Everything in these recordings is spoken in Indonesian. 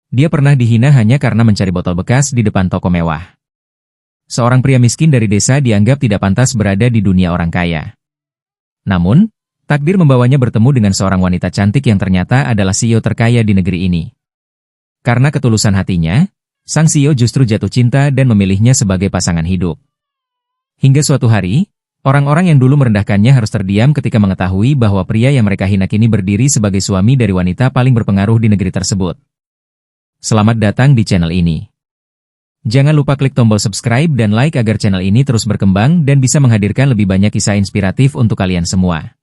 Dia pernah dihina hanya karena mencari botol bekas di depan toko mewah. Seorang pria miskin dari desa dianggap tidak pantas berada di dunia orang kaya. Namun, takdir membawanya bertemu dengan seorang wanita cantik yang ternyata adalah CEO terkaya di negeri ini. Karena ketulusan hatinya, sang CEO justru jatuh cinta dan memilihnya sebagai pasangan hidup. Hingga suatu hari, orang-orang yang dulu merendahkannya harus terdiam ketika mengetahui bahwa pria yang mereka hina kini berdiri sebagai suami dari wanita paling berpengaruh di negeri tersebut. Selamat datang di channel ini. Jangan lupa klik tombol subscribe dan like agar channel ini terus berkembang dan bisa menghadirkan lebih banyak kisah inspiratif untuk kalian semua.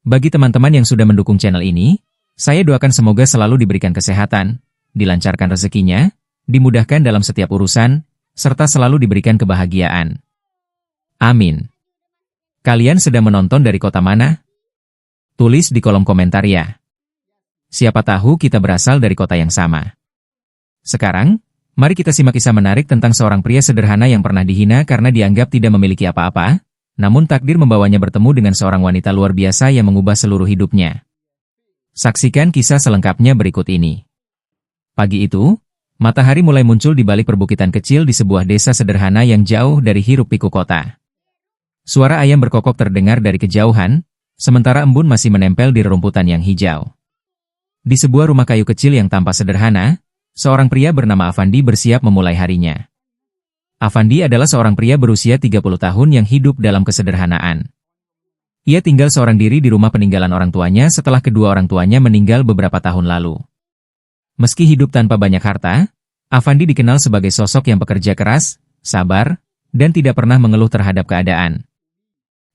Bagi teman-teman yang sudah mendukung channel ini, saya doakan semoga selalu diberikan kesehatan, dilancarkan rezekinya, dimudahkan dalam setiap urusan, serta selalu diberikan kebahagiaan. Amin. Kalian sedang menonton dari kota mana? Tulis di kolom komentar ya. Siapa tahu kita berasal dari kota yang sama. Sekarang, mari kita simak kisah menarik tentang seorang pria sederhana yang pernah dihina karena dianggap tidak memiliki apa-apa, namun takdir membawanya bertemu dengan seorang wanita luar biasa yang mengubah seluruh hidupnya. Saksikan kisah selengkapnya berikut ini. Pagi itu, matahari mulai muncul di balik perbukitan kecil di sebuah desa sederhana yang jauh dari hiruk-pikuk kota. Suara ayam berkokok terdengar dari kejauhan, sementara embun masih menempel di rerumputan yang hijau. Di sebuah rumah kayu kecil yang tampak sederhana, seorang pria bernama Afandi bersiap memulai harinya. Afandi adalah seorang pria berusia 30 tahun yang hidup dalam kesederhanaan. Ia tinggal seorang diri di rumah peninggalan orang tuanya setelah kedua orang tuanya meninggal beberapa tahun lalu. Meski hidup tanpa banyak harta, Afandi dikenal sebagai sosok yang pekerja keras, sabar, dan tidak pernah mengeluh terhadap keadaan.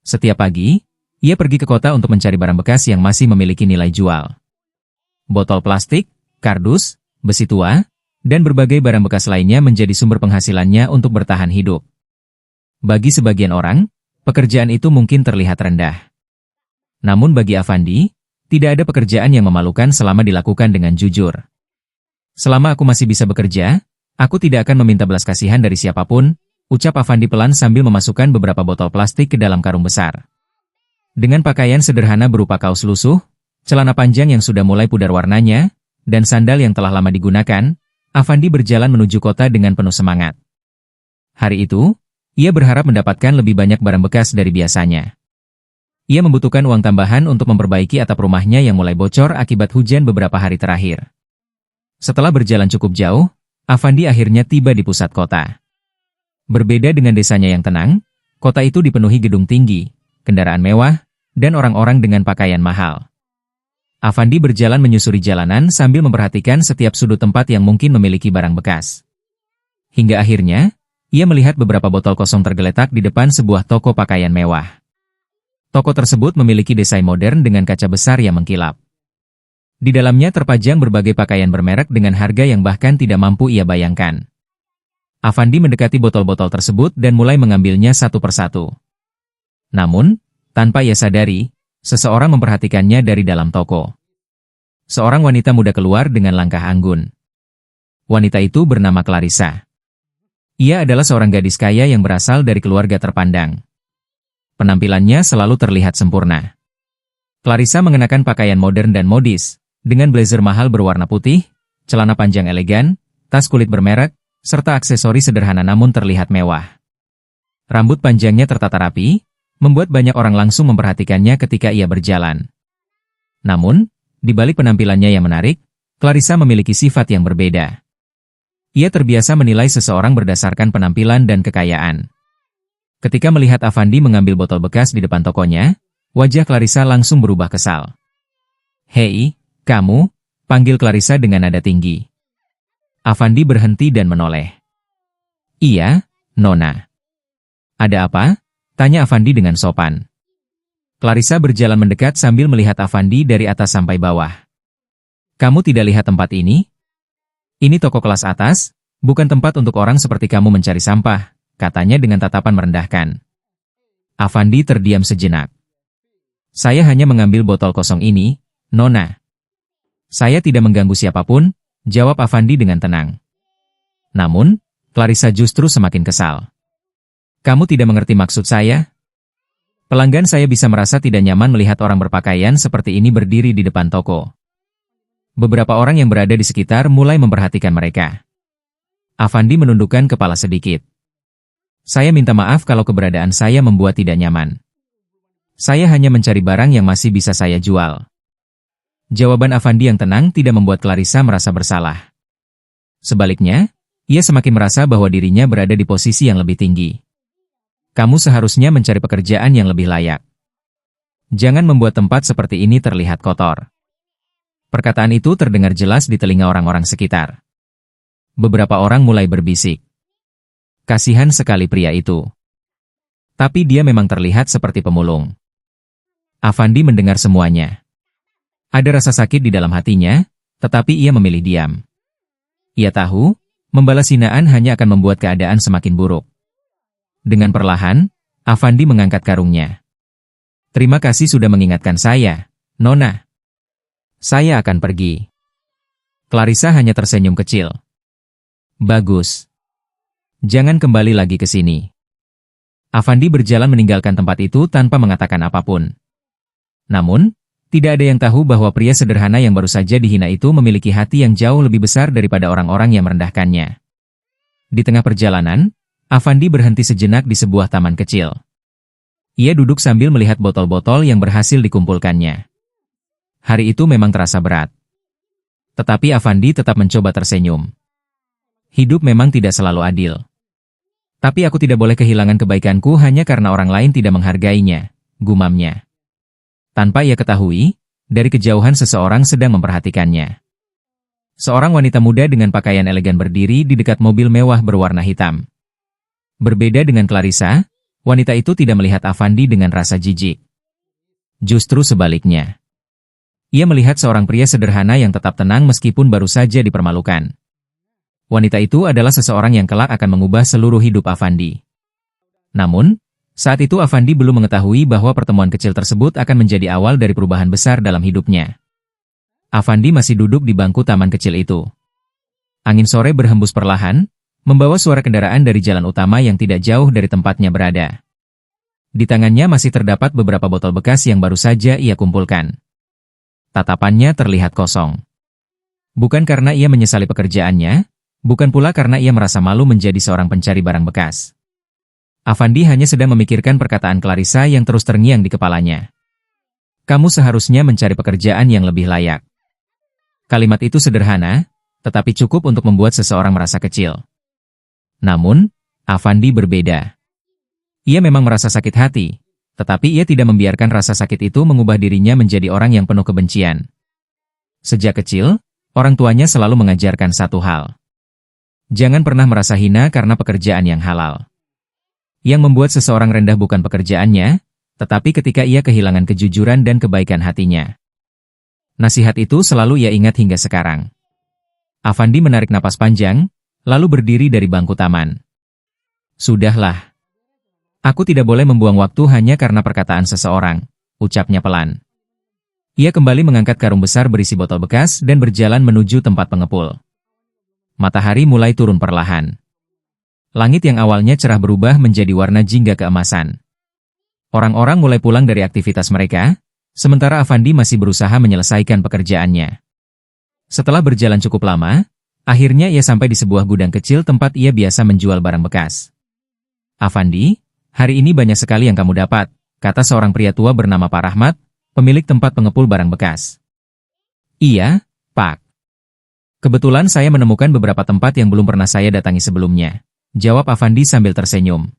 Setiap pagi, ia pergi ke kota untuk mencari barang bekas yang masih memiliki nilai jual. Botol plastik, kardus, besi tua, dan berbagai barang bekas lainnya menjadi sumber penghasilannya untuk bertahan hidup. Bagi sebagian orang, pekerjaan itu mungkin terlihat rendah. Namun bagi Afandi, tidak ada pekerjaan yang memalukan selama dilakukan dengan jujur. Selama aku masih bisa bekerja, aku tidak akan meminta belas kasihan dari siapapun, ucap Afandi pelan sambil memasukkan beberapa botol plastik ke dalam karung besar. Dengan pakaian sederhana berupa kaos lusuh, celana panjang yang sudah mulai pudar warnanya, dan sandal yang telah lama digunakan, Afandi berjalan menuju kota dengan penuh semangat. Hari itu, ia berharap mendapatkan lebih banyak barang bekas dari biasanya. Ia membutuhkan uang tambahan untuk memperbaiki atap rumahnya yang mulai bocor akibat hujan beberapa hari terakhir. Setelah berjalan cukup jauh, Afandi akhirnya tiba di pusat kota. Berbeda dengan desanya yang tenang, kota itu dipenuhi gedung tinggi, kendaraan mewah, dan orang-orang dengan pakaian mahal. Afandi berjalan menyusuri jalanan sambil memperhatikan setiap sudut tempat yang mungkin memiliki barang bekas. Hingga akhirnya, ia melihat beberapa botol kosong tergeletak di depan sebuah toko pakaian mewah. Toko tersebut memiliki desain modern dengan kaca besar yang mengkilap. Di dalamnya terpajang berbagai pakaian bermerek dengan harga yang bahkan tidak mampu ia bayangkan. Afandi mendekati botol-botol tersebut dan mulai mengambilnya satu persatu. Namun, tanpa ia sadari, seseorang memperhatikannya dari dalam toko. Seorang wanita muda keluar dengan langkah anggun. Wanita itu bernama Clarissa. Ia adalah seorang gadis kaya yang berasal dari keluarga terpandang. Penampilannya selalu terlihat sempurna. Clarissa mengenakan pakaian modern dan modis, dengan blazer mahal berwarna putih, celana panjang elegan, tas kulit bermerek, serta aksesoris sederhana namun terlihat mewah. Rambut panjangnya tertata rapi, membuat banyak orang langsung memperhatikannya ketika ia berjalan. Namun, di balik penampilannya yang menarik, Clarissa memiliki sifat yang berbeda. Ia terbiasa menilai seseorang berdasarkan penampilan dan kekayaan. Ketika melihat Afandi mengambil botol bekas di depan tokonya, wajah Clarissa langsung berubah kesal. "Hei, kamu," panggil Clarissa dengan nada tinggi. Afandi berhenti dan menoleh. "Iya, Nona." "Ada apa?" tanya Afandi dengan sopan. Clarissa berjalan mendekat sambil melihat Afandi dari atas sampai bawah. "Kamu tidak lihat tempat ini? Ini toko kelas atas, bukan tempat untuk orang seperti kamu mencari sampah," katanya dengan tatapan merendahkan. Afandi terdiam sejenak. "Saya hanya mengambil botol kosong ini, Nona." "Saya tidak mengganggu siapapun," jawab Afandi dengan tenang. Namun, Clarissa justru semakin kesal. "Kamu tidak mengerti maksud saya? Pelanggan saya bisa merasa tidak nyaman melihat orang berpakaian seperti ini berdiri di depan toko." Beberapa orang yang berada di sekitar mulai memperhatikan mereka. Afandi menundukkan kepala sedikit. Saya minta maaf kalau keberadaan saya membuat tidak nyaman. Saya hanya mencari barang yang masih bisa saya jual. Jawaban Afandi yang tenang tidak membuat Clarissa merasa bersalah. Sebaliknya, ia semakin merasa bahwa dirinya berada di posisi yang lebih tinggi. Kamu seharusnya mencari pekerjaan yang lebih layak. Jangan membuat tempat seperti ini terlihat kotor. Perkataan itu terdengar jelas di telinga orang-orang sekitar. Beberapa orang mulai berbisik. Kasihan sekali pria itu. Tapi dia memang terlihat seperti pemulung. Afandi mendengar semuanya. Ada rasa sakit di dalam hatinya, tetapi ia memilih diam. Ia tahu, membalas hinaan hanya akan membuat keadaan semakin buruk. Dengan perlahan, Afandi mengangkat karungnya. Terima kasih sudah mengingatkan saya, Nona. Saya akan pergi. Clarissa hanya tersenyum kecil. Bagus. Jangan kembali lagi ke sini. Afandi berjalan meninggalkan tempat itu tanpa mengatakan apapun. Namun, tidak ada yang tahu bahwa pria sederhana yang baru saja dihina itu memiliki hati yang jauh lebih besar daripada orang-orang yang merendahkannya. Di tengah perjalanan, Afandi berhenti sejenak di sebuah taman kecil. Ia duduk sambil melihat botol-botol yang berhasil dikumpulkannya. Hari itu memang terasa berat. Tetapi Afandi tetap mencoba tersenyum. Hidup memang tidak selalu adil. Tapi aku tidak boleh kehilangan kebaikanku hanya karena orang lain tidak menghargainya, gumamnya. Tanpa ia ketahui, dari kejauhan seseorang sedang memperhatikannya. Seorang wanita muda dengan pakaian elegan berdiri di dekat mobil mewah berwarna hitam. Berbeda dengan Clarissa, wanita itu tidak melihat Afandi dengan rasa jijik. Justru sebaliknya. Ia melihat seorang pria sederhana yang tetap tenang meskipun baru saja dipermalukan. Wanita itu adalah seseorang yang kelak akan mengubah seluruh hidup Afandi. Namun, saat itu Afandi belum mengetahui bahwa pertemuan kecil tersebut akan menjadi awal dari perubahan besar dalam hidupnya. Afandi masih duduk di bangku taman kecil itu. Angin sore berhembus perlahan, membawa suara kendaraan dari jalan utama yang tidak jauh dari tempatnya berada. Di tangannya masih terdapat beberapa botol bekas yang baru saja ia kumpulkan. Tatapannya terlihat kosong. Bukan karena ia menyesali pekerjaannya, bukan pula karena ia merasa malu menjadi seorang pencari barang bekas. Afandi hanya sedang memikirkan perkataan Clarissa yang terus terngiang di kepalanya. Kamu seharusnya mencari pekerjaan yang lebih layak. Kalimat itu sederhana, tetapi cukup untuk membuat seseorang merasa kecil. Namun, Afandi berbeda. Ia memang merasa sakit hati. Tetapi ia tidak membiarkan rasa sakit itu mengubah dirinya menjadi orang yang penuh kebencian. Sejak kecil, orang tuanya selalu mengajarkan satu hal. Jangan pernah merasa hina karena pekerjaan yang halal. Yang membuat seseorang rendah bukan pekerjaannya, tetapi ketika ia kehilangan kejujuran dan kebaikan hatinya. Nasihat itu selalu ia ingat hingga sekarang. Afandi menarik napas panjang, lalu berdiri dari bangku taman. Sudahlah. Aku tidak boleh membuang waktu hanya karena perkataan seseorang, ucapnya pelan. Ia kembali mengangkat karung besar berisi botol bekas dan berjalan menuju tempat pengepul. Matahari mulai turun perlahan. Langit yang awalnya cerah berubah menjadi warna jingga keemasan. Orang-orang mulai pulang dari aktivitas mereka, sementara Afandi masih berusaha menyelesaikan pekerjaannya. Setelah berjalan cukup lama, akhirnya ia sampai di sebuah gudang kecil tempat ia biasa menjual barang bekas. Afandi, hari ini banyak sekali yang kamu dapat, kata seorang pria tua bernama Pak Rahmat, pemilik tempat pengepul barang bekas. Iya, Pak. Kebetulan saya menemukan beberapa tempat yang belum pernah saya datangi sebelumnya, jawab Afandi sambil tersenyum.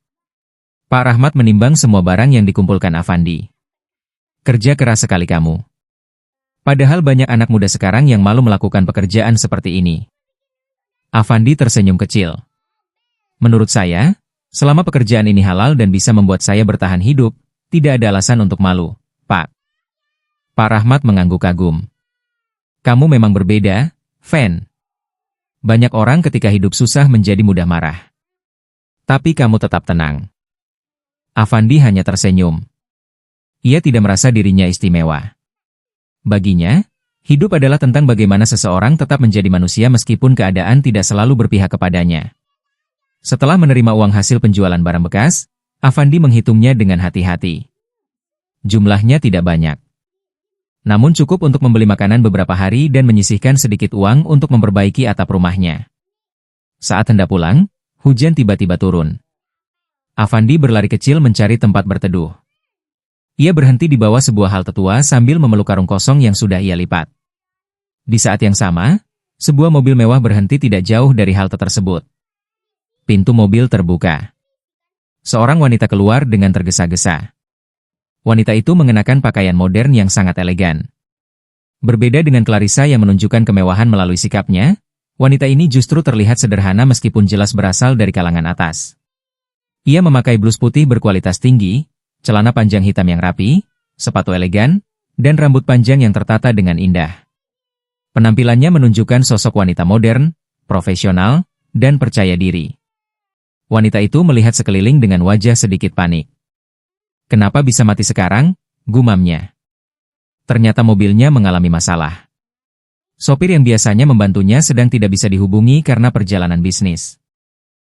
Pak Rahmat menimbang semua barang yang dikumpulkan Afandi. Kerja keras sekali kamu. Padahal banyak anak muda sekarang yang malu melakukan pekerjaan seperti ini. Afandi tersenyum kecil. Menurut saya, selama pekerjaan ini halal dan bisa membuat saya bertahan hidup, tidak ada alasan untuk malu, Pak. Pak Rahmat mengangguk kagum. Kamu memang berbeda, Fen. Banyak orang ketika hidup susah menjadi mudah marah. Tapi kamu tetap tenang. Afandi hanya tersenyum. Ia tidak merasa dirinya istimewa. Baginya, hidup adalah tentang bagaimana seseorang tetap menjadi manusia meskipun keadaan tidak selalu berpihak kepadanya. Setelah menerima uang hasil penjualan barang bekas, Afandi menghitungnya dengan hati-hati. Jumlahnya tidak banyak. Namun cukup untuk membeli makanan beberapa hari dan menyisihkan sedikit uang untuk memperbaiki atap rumahnya. Saat hendak pulang, hujan tiba-tiba turun. Afandi berlari kecil mencari tempat berteduh. Ia berhenti di bawah sebuah halte tua sambil memeluk karung kosong yang sudah ia lipat. Di saat yang sama, sebuah mobil mewah berhenti tidak jauh dari halte tersebut. Pintu mobil terbuka. Seorang wanita keluar dengan tergesa-gesa. Wanita itu mengenakan pakaian modern yang sangat elegan. Berbeda dengan Clarissa yang menunjukkan kemewahan melalui sikapnya, wanita ini justru terlihat sederhana meskipun jelas berasal dari kalangan atas. Ia memakai blus putih berkualitas tinggi, celana panjang hitam yang rapi, sepatu elegan, dan rambut panjang yang tertata dengan indah. Penampilannya menunjukkan sosok wanita modern, profesional, dan percaya diri. Wanita itu melihat sekeliling dengan wajah sedikit panik. "Kenapa bisa mati sekarang?" gumamnya. Ternyata mobilnya mengalami masalah. Sopir yang biasanya membantunya sedang tidak bisa dihubungi karena perjalanan bisnis.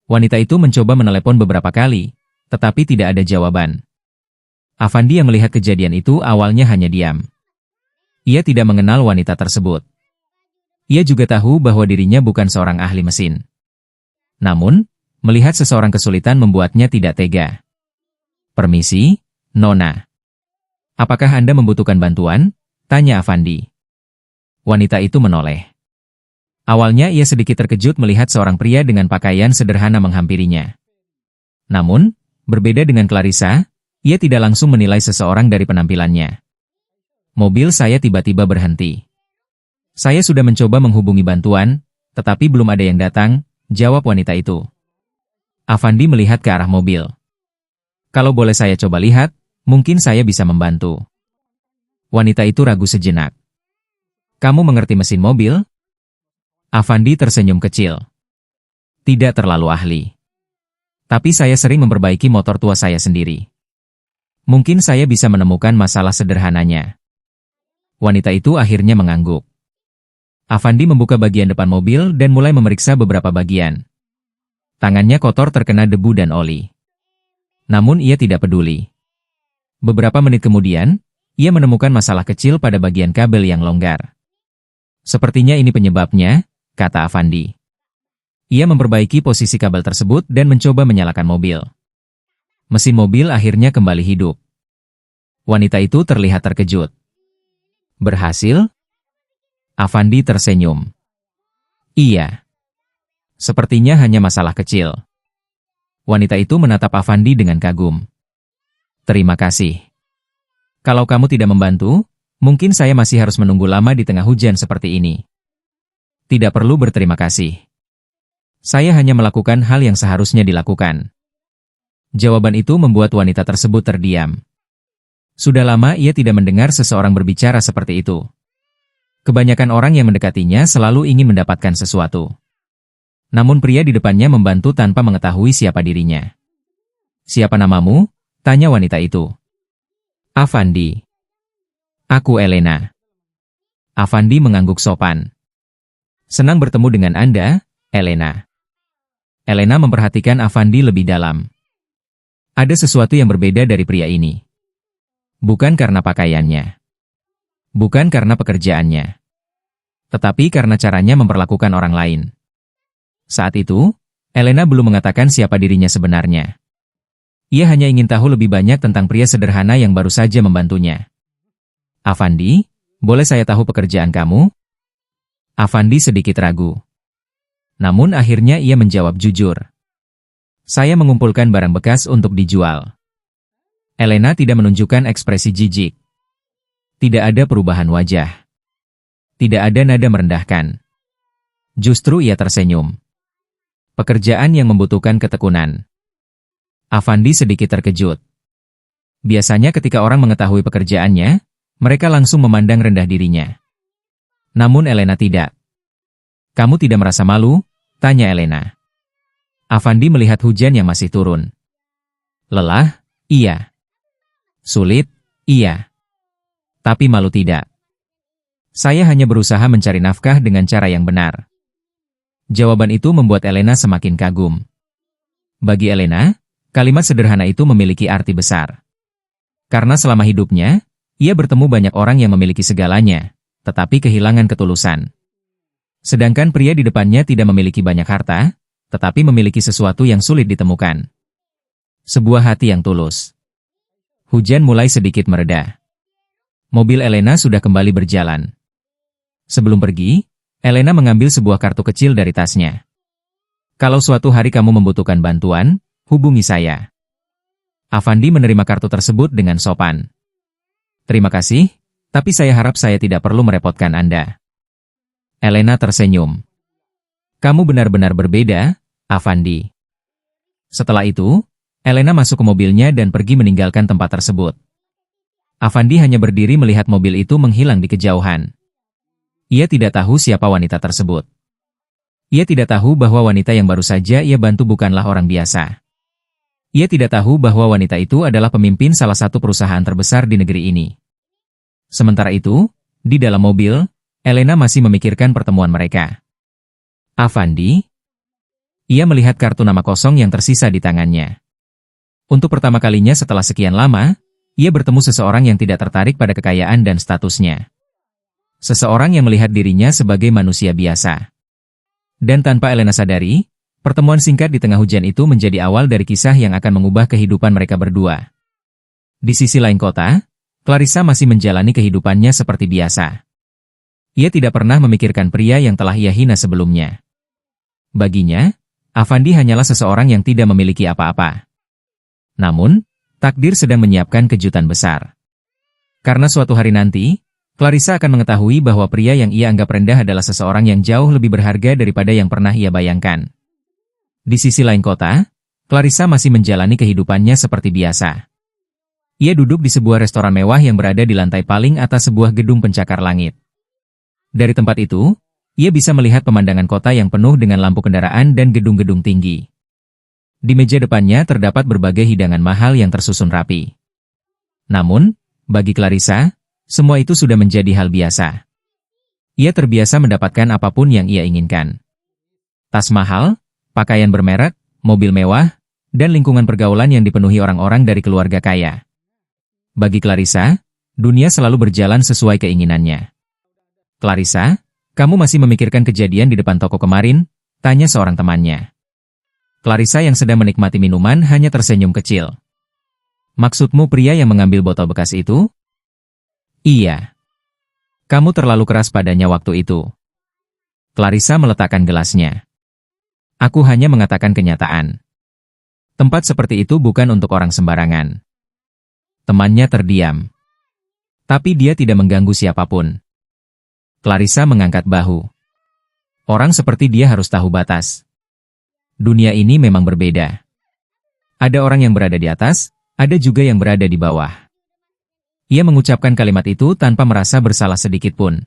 Wanita itu mencoba menelepon beberapa kali, tetapi tidak ada jawaban. Afandi yang melihat kejadian itu awalnya hanya diam. Ia tidak mengenal wanita tersebut. Ia juga tahu bahwa dirinya bukan seorang ahli mesin. Namun, melihat seseorang kesulitan membuatnya tidak tega. "Permisi, Nona. Apakah Anda membutuhkan bantuan?" tanya Afandi. Wanita itu menoleh. Awalnya ia sedikit terkejut melihat seorang pria dengan pakaian sederhana menghampirinya. Namun, berbeda dengan Clarissa, ia tidak langsung menilai seseorang dari penampilannya. "Mobil saya tiba-tiba berhenti. Saya sudah mencoba menghubungi bantuan, tetapi belum ada yang datang," jawab wanita itu. Afandi melihat ke arah mobil. "Kalau boleh saya coba lihat, mungkin saya bisa membantu." Wanita itu ragu sejenak. "Kamu mengerti mesin mobil?" Afandi tersenyum kecil. "Tidak terlalu ahli. Tapi saya sering memperbaiki motor tua saya sendiri. Mungkin saya bisa menemukan masalah sederhananya." Wanita itu akhirnya mengangguk. Afandi membuka bagian depan mobil dan mulai memeriksa beberapa bagian. Tangannya kotor terkena debu dan oli. Namun ia tidak peduli. Beberapa menit kemudian, ia menemukan masalah kecil pada bagian kabel yang longgar. "Sepertinya ini penyebabnya," kata Afandi. Ia memperbaiki posisi kabel tersebut dan mencoba menyalakan mobil. Mesin mobil akhirnya kembali hidup. Wanita itu terlihat terkejut. "Berhasil?" Afandi tersenyum. "Iya. Sepertinya hanya masalah kecil." Wanita itu menatap Afandi dengan kagum. "Terima kasih. Kalau kamu tidak membantu, mungkin saya masih harus menunggu lama di tengah hujan seperti ini." "Tidak perlu berterima kasih. Saya hanya melakukan hal yang seharusnya dilakukan." Jawaban itu membuat wanita tersebut terdiam. Sudah lama ia tidak mendengar seseorang berbicara seperti itu. Kebanyakan orang yang mendekatinya selalu ingin mendapatkan sesuatu. Namun pria di depannya membantu tanpa mengetahui siapa dirinya. "Siapa namamu?" tanya wanita itu. "Afandi." "Aku Elena." Afandi mengangguk sopan. "Senang bertemu dengan Anda, Elena." Elena memperhatikan Afandi lebih dalam. Ada sesuatu yang berbeda dari pria ini. Bukan karena pakaiannya. Bukan karena pekerjaannya. Tetapi karena caranya memperlakukan orang lain. Saat itu, Elena belum mengatakan siapa dirinya sebenarnya. Ia hanya ingin tahu lebih banyak tentang pria sederhana yang baru saja membantunya. "Afandi, boleh saya tahu pekerjaan kamu?" Afandi sedikit ragu. Namun akhirnya ia menjawab jujur. "Saya mengumpulkan barang bekas untuk dijual." Elena tidak menunjukkan ekspresi jijik. Tidak ada perubahan wajah. Tidak ada nada merendahkan. Justru ia tersenyum. Pekerjaan yang membutuhkan ketekunan. Afandi sedikit terkejut. Biasanya ketika orang mengetahui pekerjaannya, mereka langsung memandang rendah dirinya. Namun Elena tidak. "Kamu tidak merasa malu?" tanya Elena. Afandi melihat hujan yang masih turun. "Lelah? Iya. Sulit? Iya. Tapi malu tidak. Saya hanya berusaha mencari nafkah dengan cara yang benar." Jawaban itu membuat Elena semakin kagum. Bagi Elena, kalimat sederhana itu memiliki arti besar. Karena selama hidupnya, Ia bertemu banyak orang yang memiliki segalanya, tetapi kehilangan ketulusan. Sedangkan pria di depannya tidak memiliki banyak harta, tetapi memiliki sesuatu yang sulit ditemukan. Sebuah hati yang tulus. Hujan mulai sedikit mereda. Mobil Elena sudah kembali berjalan. Sebelum pergi, Elena mengambil sebuah kartu kecil dari tasnya. Kalau suatu hari kamu membutuhkan bantuan, hubungi saya. Avandi menerima kartu tersebut dengan sopan. Terima kasih, tapi saya harap saya tidak perlu merepotkan Anda. Elena tersenyum. Kamu benar-benar berbeda, Avandi. Setelah itu, Elena masuk ke mobilnya dan pergi meninggalkan tempat tersebut. Avandi hanya berdiri melihat mobil itu menghilang di kejauhan. Ia tidak tahu siapa wanita tersebut. Ia tidak tahu bahwa wanita yang baru saja ia bantu bukanlah orang biasa. Ia tidak tahu bahwa wanita itu adalah pemimpin salah satu perusahaan terbesar di negeri ini. Sementara itu, di dalam mobil, Elena masih memikirkan pertemuan mereka. Avandi? Ia melihat kartu nama kosong yang tersisa di tangannya. Untuk pertama kalinya setelah sekian lama, ia bertemu seseorang yang tidak tertarik pada kekayaan dan statusnya. Seseorang yang melihat dirinya sebagai manusia biasa. Dan tanpa Elena sadari, pertemuan singkat di tengah hujan itu menjadi awal dari kisah yang akan mengubah kehidupan mereka berdua. Di sisi lain kota, Clarissa masih menjalani kehidupannya seperti biasa. Ia tidak pernah memikirkan pria yang telah ia hina sebelumnya. Baginya, Avandi hanyalah seseorang yang tidak memiliki apa-apa. Namun, takdir sedang menyiapkan kejutan besar. Karena suatu hari nanti, Clarissa akan mengetahui bahwa pria yang ia anggap rendah adalah seseorang yang jauh lebih berharga daripada yang pernah ia bayangkan. Di sisi lain kota, Clarissa masih menjalani kehidupannya seperti biasa. Ia duduk di sebuah restoran mewah yang berada di lantai paling atas sebuah gedung pencakar langit. Dari tempat itu, ia bisa melihat pemandangan kota yang penuh dengan lampu kendaraan dan gedung-gedung tinggi. Di meja depannya terdapat berbagai hidangan mahal yang tersusun rapi. Namun, bagi Clarissa, semua itu sudah menjadi hal biasa. Ia terbiasa mendapatkan apapun yang ia inginkan. Tas mahal, pakaian bermerek, mobil mewah, dan lingkungan pergaulan yang dipenuhi orang-orang dari keluarga kaya. Bagi Clarissa, dunia selalu berjalan sesuai keinginannya. Clarissa, kamu masih memikirkan kejadian di depan toko kemarin? Tanya seorang temannya. Clarissa yang sedang menikmati minuman hanya tersenyum kecil. Maksudmu pria yang mengambil botol bekas itu? Iya. Kamu terlalu keras padanya waktu itu. Clarissa meletakkan gelasnya. Aku hanya mengatakan kenyataan. Tempat seperti itu bukan untuk orang sembarangan. Temannya terdiam. Tapi dia tidak mengganggu siapapun. Clarissa mengangkat bahu. Orang seperti dia harus tahu batas. Dunia ini memang berbeda. Ada orang yang berada di atas, ada juga yang berada di bawah. Ia mengucapkan kalimat itu tanpa merasa bersalah sedikit pun.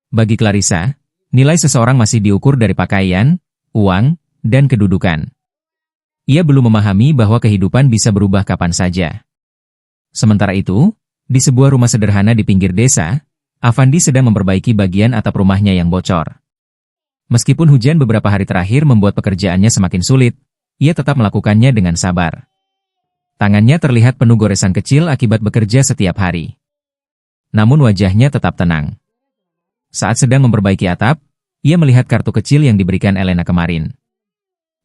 Bagi Clarissa, nilai seseorang masih diukur dari pakaian, uang, dan kedudukan. Ia belum memahami bahwa kehidupan bisa berubah kapan saja. Sementara itu, di sebuah rumah sederhana di pinggir desa, Avandi sedang memperbaiki bagian atap rumahnya yang bocor. Meskipun hujan beberapa hari terakhir membuat pekerjaannya semakin sulit, ia tetap melakukannya dengan sabar. Tangannya terlihat penuh goresan kecil akibat bekerja setiap hari. Namun wajahnya tetap tenang. Saat sedang memperbaiki atap, ia melihat kartu kecil yang diberikan Elena kemarin.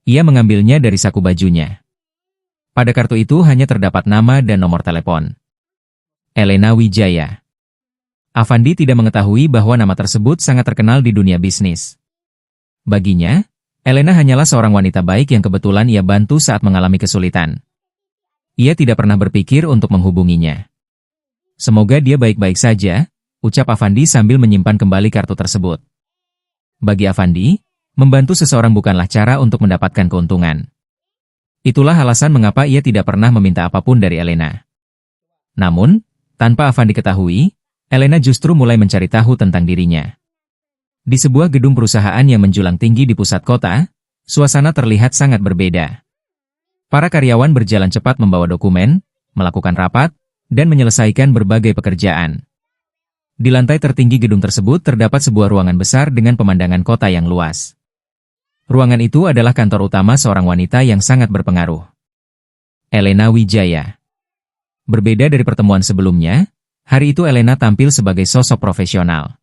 Ia mengambilnya dari saku bajunya. Pada kartu itu hanya terdapat nama dan nomor telepon. Elena Wijaya. Avandi tidak mengetahui bahwa nama tersebut sangat terkenal di dunia bisnis. Baginya, Elena hanyalah seorang wanita baik yang kebetulan ia bantu saat mengalami kesulitan. Ia tidak pernah berpikir untuk menghubunginya. Semoga dia baik-baik saja, ucap Avandi sambil menyimpan kembali kartu tersebut. Bagi Avandi, membantu seseorang bukanlah cara untuk mendapatkan keuntungan. Itulah alasan mengapa ia tidak pernah meminta apapun dari Elena. Namun, tanpa Avandi ketahui, Elena justru mulai mencari tahu tentang dirinya. Di sebuah gedung perusahaan yang menjulang tinggi di pusat kota, suasana terlihat sangat berbeda. Para karyawan berjalan cepat membawa dokumen, melakukan rapat, dan menyelesaikan berbagai pekerjaan. Di lantai tertinggi gedung tersebut terdapat sebuah ruangan besar dengan pemandangan kota yang luas. Ruangan itu adalah kantor utama seorang wanita yang sangat berpengaruh. Elena Wijaya. Berbeda dari pertemuan sebelumnya, Hari itu Elena tampil sebagai sosok profesional.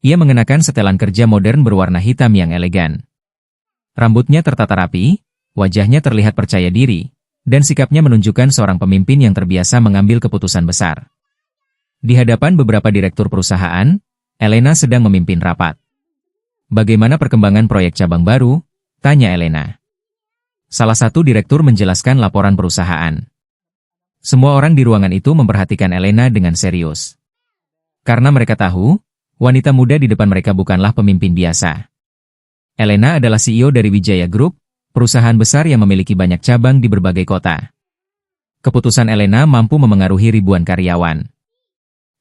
Ia mengenakan setelan kerja modern berwarna hitam yang elegan. Rambutnya tertata rapi, wajahnya terlihat percaya diri, dan sikapnya menunjukkan seorang pemimpin yang terbiasa mengambil keputusan besar. Di hadapan beberapa direktur perusahaan, Elena sedang memimpin rapat. "Bagaimana perkembangan proyek cabang baru?" tanya Elena. Salah satu direktur menjelaskan laporan perusahaan. Semua orang di ruangan itu memperhatikan Elena dengan serius. Karena mereka tahu, wanita muda di depan mereka bukanlah pemimpin biasa. Elena adalah CEO dari Wijaya Group, perusahaan besar yang memiliki banyak cabang di berbagai kota. Keputusan Elena mampu memengaruhi ribuan karyawan.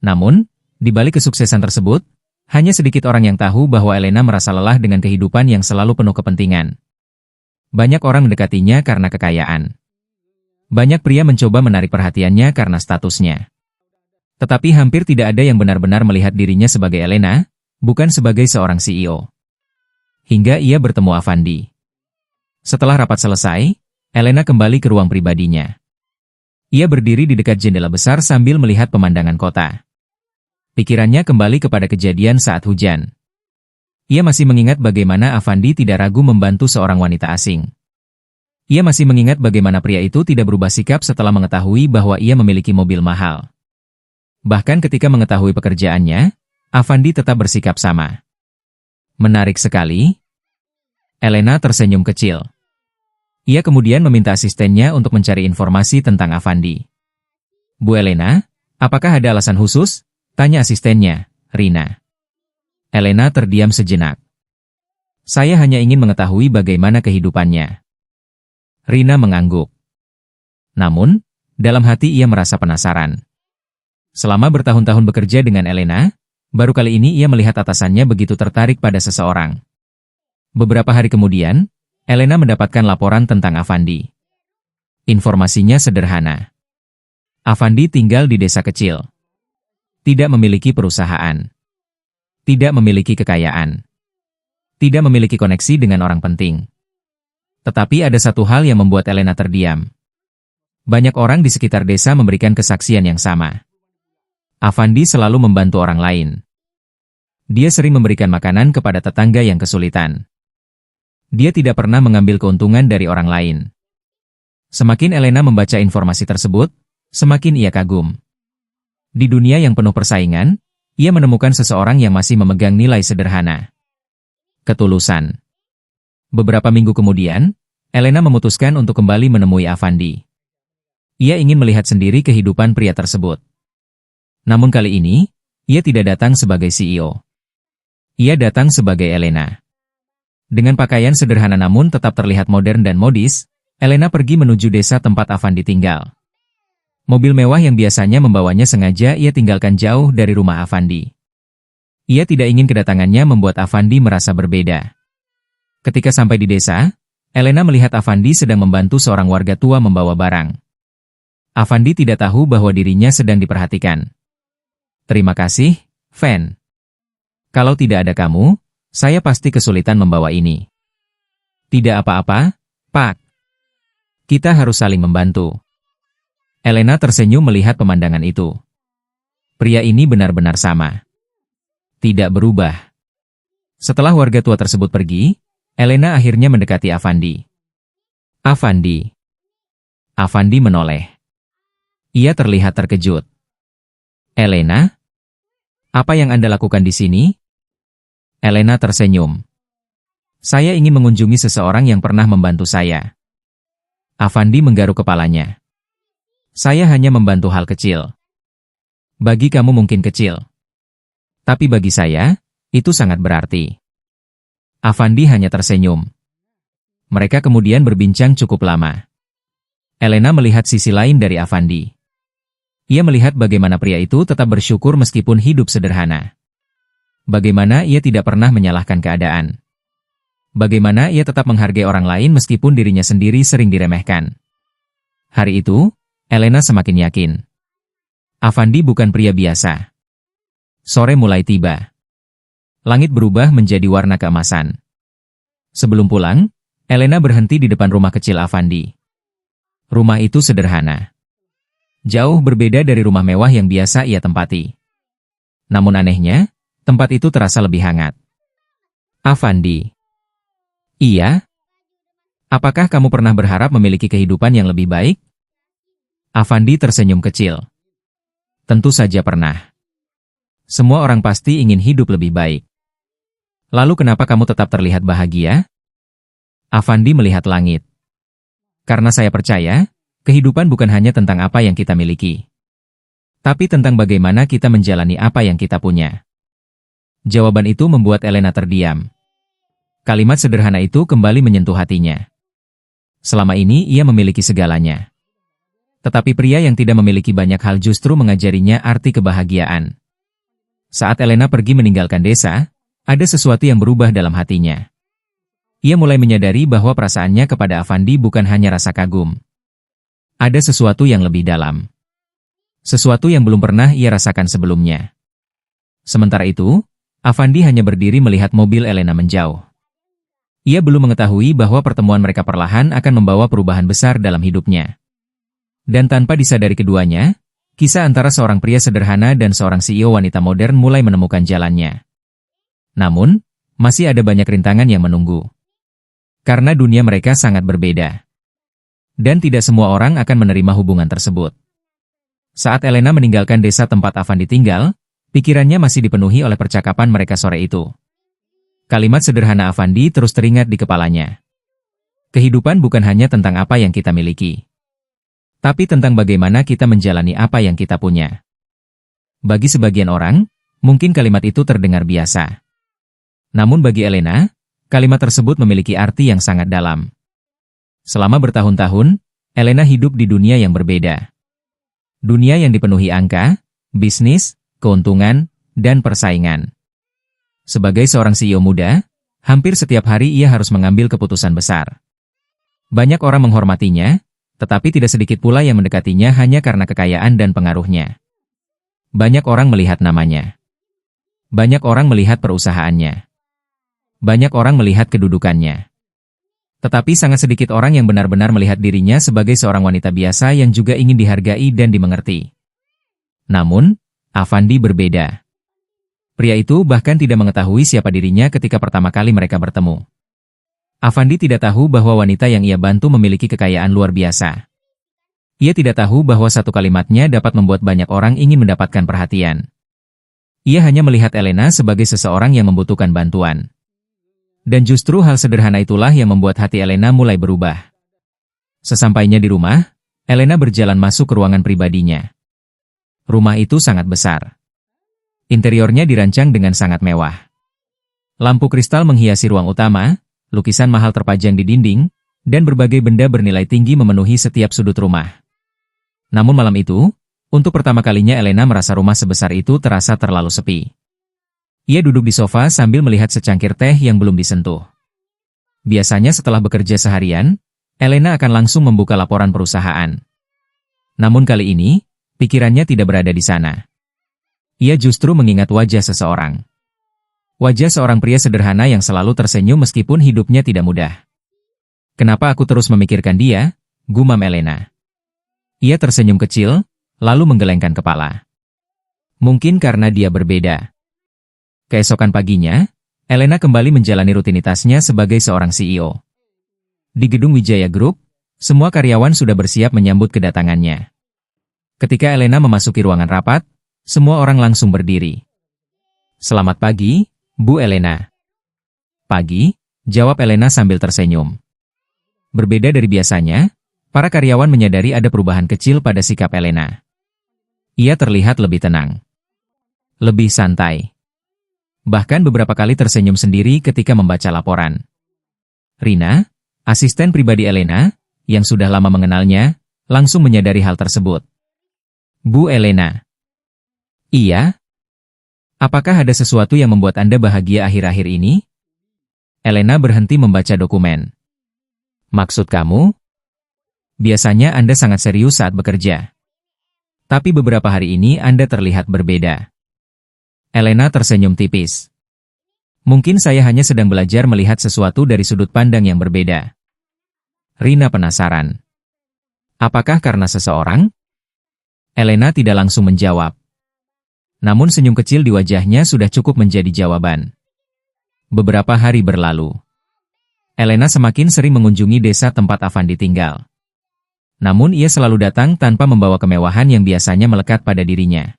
Namun, di balik kesuksesan tersebut, hanya sedikit orang yang tahu bahwa Elena merasa lelah dengan kehidupan yang selalu penuh kepentingan. Banyak orang mendekatinya karena kekayaan. Banyak pria mencoba menarik perhatiannya karena statusnya. Tetapi hampir tidak ada yang benar-benar melihat dirinya sebagai Elena, bukan sebagai seorang CEO. Hingga ia bertemu Avandi. Setelah rapat selesai, Elena kembali ke ruang pribadinya. Ia berdiri di dekat jendela besar sambil melihat pemandangan kota. Pikirannya kembali kepada kejadian saat hujan. Ia masih mengingat bagaimana Avandi tidak ragu membantu seorang wanita asing. Ia masih mengingat bagaimana pria itu tidak berubah sikap setelah mengetahui bahwa ia memiliki mobil mahal. Bahkan ketika mengetahui pekerjaannya, Avandi tetap bersikap sama. Menarik sekali. Elena tersenyum kecil. Ia kemudian meminta asistennya untuk mencari informasi tentang Avandi. "Bu Elena, apakah ada alasan khusus?" tanya asistennya, Rina. Elena terdiam sejenak. "Saya hanya ingin mengetahui bagaimana kehidupannya." Rina mengangguk. Namun, dalam hati ia merasa penasaran. Selama bertahun-tahun bekerja dengan Elena, baru kali ini ia melihat atasannya begitu tertarik pada seseorang. Beberapa hari kemudian, Elena mendapatkan laporan tentang Avandi. Informasinya sederhana. Avandi tinggal di desa kecil. Tidak memiliki perusahaan. Tidak memiliki kekayaan. Tidak memiliki koneksi dengan orang penting. Tetapi ada satu hal yang membuat Elena terdiam. Banyak orang di sekitar desa memberikan kesaksian yang sama. Avandi selalu membantu orang lain. Dia sering memberikan makanan kepada tetangga yang kesulitan. Dia tidak pernah mengambil keuntungan dari orang lain. Semakin Elena membaca informasi tersebut, semakin ia kagum. Di dunia yang penuh persaingan, ia menemukan seseorang yang masih memegang nilai sederhana. Ketulusan. Beberapa minggu kemudian, Elena memutuskan untuk kembali menemui Avandi. Ia ingin melihat sendiri kehidupan pria tersebut. Namun kali ini, ia tidak datang sebagai CEO. Ia datang sebagai Elena. Dengan pakaian sederhana namun tetap terlihat modern dan modis, Elena pergi menuju desa tempat Avandi tinggal. Mobil mewah yang biasanya membawanya sengaja ia tinggalkan jauh dari rumah Avandi. Ia tidak ingin kedatangannya membuat Avandi merasa berbeda. Ketika sampai di desa, Elena melihat Avandi sedang membantu seorang warga tua membawa barang. Avandi tidak tahu bahwa dirinya sedang diperhatikan. "Terima kasih, Van. Kalau tidak ada kamu, saya pasti kesulitan membawa ini." "Tidak apa-apa, Pak. Kita harus saling membantu." Elena tersenyum melihat pemandangan itu. Pria ini benar-benar sama. Tidak berubah. Setelah warga tua tersebut pergi, Elena akhirnya mendekati Avandi. "Avandi." Avandi menoleh. Ia terlihat terkejut. "Elena? Apa yang Anda lakukan di sini?" Elena tersenyum. "Saya ingin mengunjungi seseorang yang pernah membantu saya." Avandi menggaruk kepalanya. "Saya hanya membantu hal kecil. Bagi kamu mungkin kecil. Tapi bagi saya, itu sangat berarti." Avandi hanya tersenyum. Mereka kemudian berbincang cukup lama. Elena melihat sisi lain dari Avandi. Ia melihat bagaimana pria itu tetap bersyukur meskipun hidup sederhana. Bagaimana ia tidak pernah menyalahkan keadaan. Bagaimana ia tetap menghargai orang lain meskipun dirinya sendiri sering diremehkan. Hari itu, Elena semakin yakin. Avandi bukan pria biasa. Sore mulai tiba. Langit berubah menjadi warna keemasan. Sebelum pulang, Elena berhenti di depan rumah kecil Avandi. Rumah itu sederhana. Jauh berbeda dari rumah mewah yang biasa ia tempati. Namun anehnya, tempat itu terasa lebih hangat. Avandi. Iya? Apakah kamu pernah berharap memiliki kehidupan yang lebih baik? Avandi tersenyum kecil. Tentu saja pernah. Semua orang pasti ingin hidup lebih baik. Lalu kenapa kamu tetap terlihat bahagia? Avandi melihat langit. Karena saya percaya, kehidupan bukan hanya tentang apa yang kita miliki, tapi tentang bagaimana kita menjalani apa yang kita punya. Jawaban itu membuat Elena terdiam. Kalimat sederhana itu kembali menyentuh hatinya. Selama ini ia memiliki segalanya. Tetapi pria yang tidak memiliki banyak hal justru mengajarinya arti kebahagiaan. Saat Elena pergi meninggalkan desa, ada sesuatu yang berubah dalam hatinya. Ia mulai menyadari bahwa perasaannya kepada Avandi bukan hanya rasa kagum. Ada sesuatu yang lebih dalam. Sesuatu yang belum pernah ia rasakan sebelumnya. Sementara itu, Avandi hanya berdiri melihat mobil Elena menjauh. Ia belum mengetahui bahwa pertemuan mereka perlahan akan membawa perubahan besar dalam hidupnya. Dan tanpa disadari keduanya, kisah antara seorang pria sederhana dan seorang CEO wanita modern mulai menemukan jalannya. Namun, masih ada banyak rintangan yang menunggu. Karena dunia mereka sangat berbeda. Dan tidak semua orang akan menerima hubungan tersebut. Saat Elena meninggalkan desa tempat Avandi tinggal, pikirannya masih dipenuhi oleh percakapan mereka sore itu. Kalimat sederhana Avandi terus teringat di kepalanya. Kehidupan bukan hanya tentang apa yang kita miliki, tapi tentang bagaimana kita menjalani apa yang kita punya. Bagi sebagian orang, mungkin kalimat itu terdengar biasa. Namun bagi Elena, kalimat tersebut memiliki arti yang sangat dalam. Selama bertahun-tahun, Elena hidup di dunia yang berbeda. Dunia yang dipenuhi angka, bisnis, keuntungan, dan persaingan. Sebagai seorang CEO muda, hampir setiap hari ia harus mengambil keputusan besar. Banyak orang menghormatinya, tetapi tidak sedikit pula yang mendekatinya hanya karena kekayaan dan pengaruhnya. Banyak orang melihat namanya. Banyak orang melihat perusahaannya. Banyak orang melihat kedudukannya. Tetapi sangat sedikit orang yang benar-benar melihat dirinya sebagai seorang wanita biasa yang juga ingin dihargai dan dimengerti. Namun, Avandi berbeda. Pria itu bahkan tidak mengetahui siapa dirinya ketika pertama kali mereka bertemu. Avandi tidak tahu bahwa wanita yang ia bantu memiliki kekayaan luar biasa. Ia tidak tahu bahwa satu kalimatnya dapat membuat banyak orang ingin mendapatkan perhatian. Ia hanya melihat Elena sebagai seseorang yang membutuhkan bantuan. Dan justru hal sederhana itulah yang membuat hati Elena mulai berubah. Sesampainya di rumah, Elena berjalan masuk ke ruangan pribadinya. Rumah itu sangat besar. Interiornya dirancang dengan sangat mewah. Lampu kristal menghiasi ruang utama, lukisan mahal terpajang di dinding, dan berbagai benda bernilai tinggi memenuhi setiap sudut rumah. Namun malam itu, untuk pertama kalinya Elena merasa rumah sebesar itu terasa terlalu sepi. Ia duduk di sofa sambil melihat secangkir teh yang belum disentuh. Biasanya setelah bekerja seharian, Elena akan langsung membuka laporan perusahaan. Namun kali ini, pikirannya tidak berada di sana. Ia justru mengingat wajah seseorang. Wajah seorang pria sederhana yang selalu tersenyum meskipun hidupnya tidak mudah. Kenapa aku terus memikirkan dia? Gumam Elena. Ia tersenyum kecil, lalu menggelengkan kepala. Mungkin karena dia berbeda. Keesokan paginya, Elena kembali menjalani rutinitasnya sebagai seorang CEO. Di gedung Wijaya Group, semua karyawan sudah bersiap menyambut kedatangannya. Ketika Elena memasuki ruangan rapat, semua orang langsung berdiri. Selamat pagi, Bu Elena. Pagi, jawab Elena sambil tersenyum. Berbeda dari biasanya, para karyawan menyadari ada perubahan kecil pada sikap Elena. Ia terlihat lebih tenang. Lebih santai. Bahkan beberapa kali tersenyum sendiri ketika membaca laporan. Rina, asisten pribadi Elena, yang sudah lama mengenalnya, langsung menyadari hal tersebut. Bu Elena. Iya? Apakah ada sesuatu yang membuat Anda bahagia akhir-akhir ini? Elena berhenti membaca dokumen. Maksud kamu? Biasanya Anda sangat serius saat bekerja. Tapi beberapa hari ini Anda terlihat berbeda. Elena tersenyum tipis. Mungkin saya hanya sedang belajar melihat sesuatu dari sudut pandang yang berbeda. Rina penasaran. Apakah karena seseorang? Elena tidak langsung menjawab. Namun senyum kecil di wajahnya sudah cukup menjadi jawaban. Beberapa hari berlalu. Elena semakin sering mengunjungi desa tempat Avandi tinggal. Namun ia selalu datang tanpa membawa kemewahan yang biasanya melekat pada dirinya.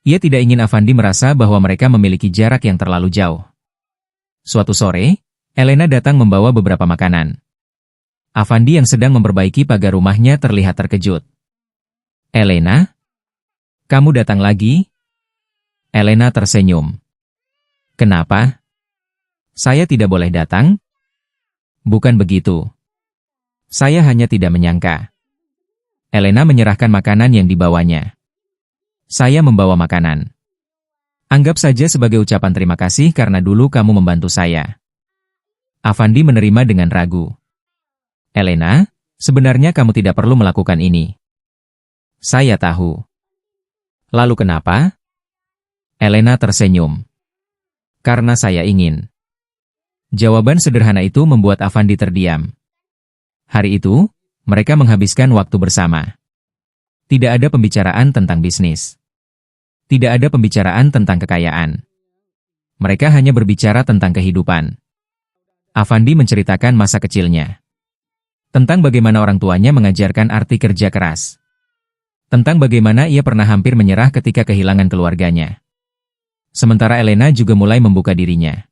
Ia tidak ingin Avandi merasa bahwa mereka memiliki jarak yang terlalu jauh. Suatu sore, Elena datang membawa beberapa makanan. Avandi yang sedang memperbaiki pagar rumahnya terlihat terkejut. Elena? Kamu datang lagi? Elena tersenyum. Kenapa? Saya tidak boleh datang? Bukan begitu. Saya hanya tidak menyangka. Elena menyerahkan makanan yang dibawanya. Saya membawa makanan. Anggap saja sebagai ucapan terima kasih karena dulu kamu membantu saya. Avandi menerima dengan ragu. Elena, sebenarnya kamu tidak perlu melakukan ini. Saya tahu. Lalu kenapa? Elena tersenyum. Karena saya ingin. Jawaban sederhana itu membuat Avandi terdiam. Hari itu, mereka menghabiskan waktu bersama. Tidak ada pembicaraan tentang bisnis. Tidak ada pembicaraan tentang kekayaan. Mereka hanya berbicara tentang kehidupan. Avandi menceritakan masa kecilnya. Tentang bagaimana orang tuanya mengajarkan arti kerja keras. Tentang bagaimana ia pernah hampir menyerah ketika kehilangan keluarganya. Sementara Elena juga mulai membuka dirinya.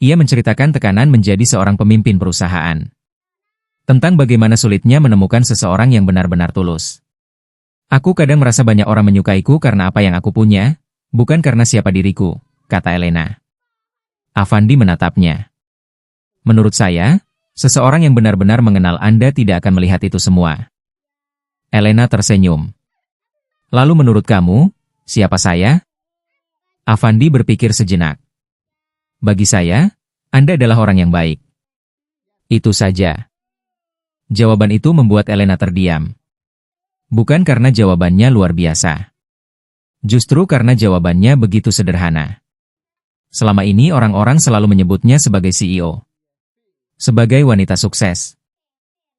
Ia menceritakan tekanan menjadi seorang pemimpin perusahaan. Tentang bagaimana sulitnya menemukan seseorang yang benar-benar tulus. Aku kadang merasa banyak orang menyukaiku karena apa yang aku punya, bukan karena siapa diriku, kata Elena. Avandi menatapnya. Menurut saya, seseorang yang benar-benar mengenal Anda tidak akan melihat itu semua. Elena tersenyum. Lalu menurut kamu, siapa saya? Avandi berpikir sejenak. Bagi saya, Anda adalah orang yang baik. Itu saja. Jawaban itu membuat Elena terdiam. Bukan karena jawabannya luar biasa. Justru karena jawabannya begitu sederhana. Selama ini orang-orang selalu menyebutnya sebagai CEO. Sebagai wanita sukses.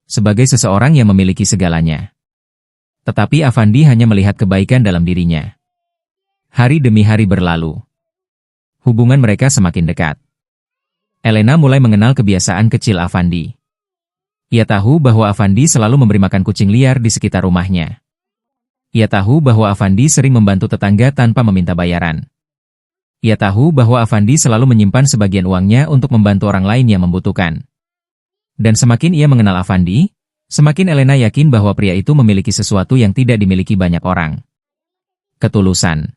Sebagai seseorang yang memiliki segalanya. Tetapi Avandi hanya melihat kebaikan dalam dirinya. Hari demi hari berlalu. Hubungan mereka semakin dekat. Elena mulai mengenal kebiasaan kecil Avandi. Ia tahu bahwa Avandi selalu memberi makan kucing liar di sekitar rumahnya. Ia tahu bahwa Avandi sering membantu tetangga tanpa meminta bayaran. Ia tahu bahwa Avandi selalu menyimpan sebagian uangnya untuk membantu orang lain yang membutuhkan. Dan semakin ia mengenal Avandi, semakin Elena yakin bahwa pria itu memiliki sesuatu yang tidak dimiliki banyak orang. Ketulusan.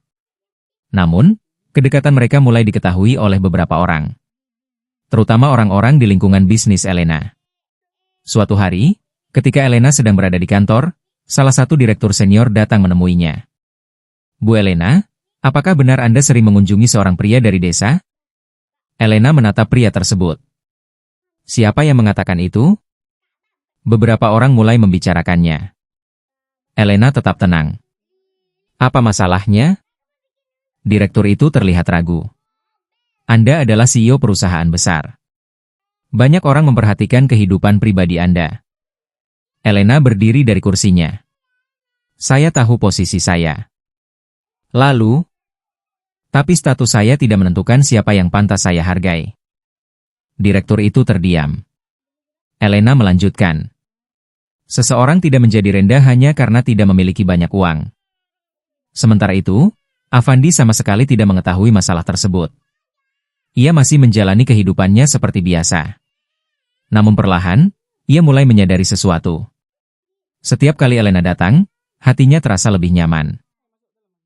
Namun, kedekatan mereka mulai diketahui oleh beberapa orang. Terutama orang-orang di lingkungan bisnis Elena. Suatu hari, ketika Elena sedang berada di kantor, salah satu direktur senior datang menemuinya. Bu Elena, apakah benar Anda sering mengunjungi seorang pria dari desa? Elena menatap pria tersebut. Siapa yang mengatakan itu? Beberapa orang mulai membicarakannya. Elena tetap tenang. Apa masalahnya? Direktur itu terlihat ragu. Anda adalah CEO perusahaan besar. Banyak orang memperhatikan kehidupan pribadi Anda. Elena berdiri dari kursinya. Saya tahu posisi saya. Lalu, tapi status saya tidak menentukan siapa yang pantas saya hargai. Direktur itu terdiam. Elena melanjutkan. Seseorang tidak menjadi rendah hanya karena tidak memiliki banyak uang. Sementara itu, Avandi sama sekali tidak mengetahui masalah tersebut. Ia masih menjalani kehidupannya seperti biasa. Namun perlahan, ia mulai menyadari sesuatu. Setiap kali Elena datang, hatinya terasa lebih nyaman.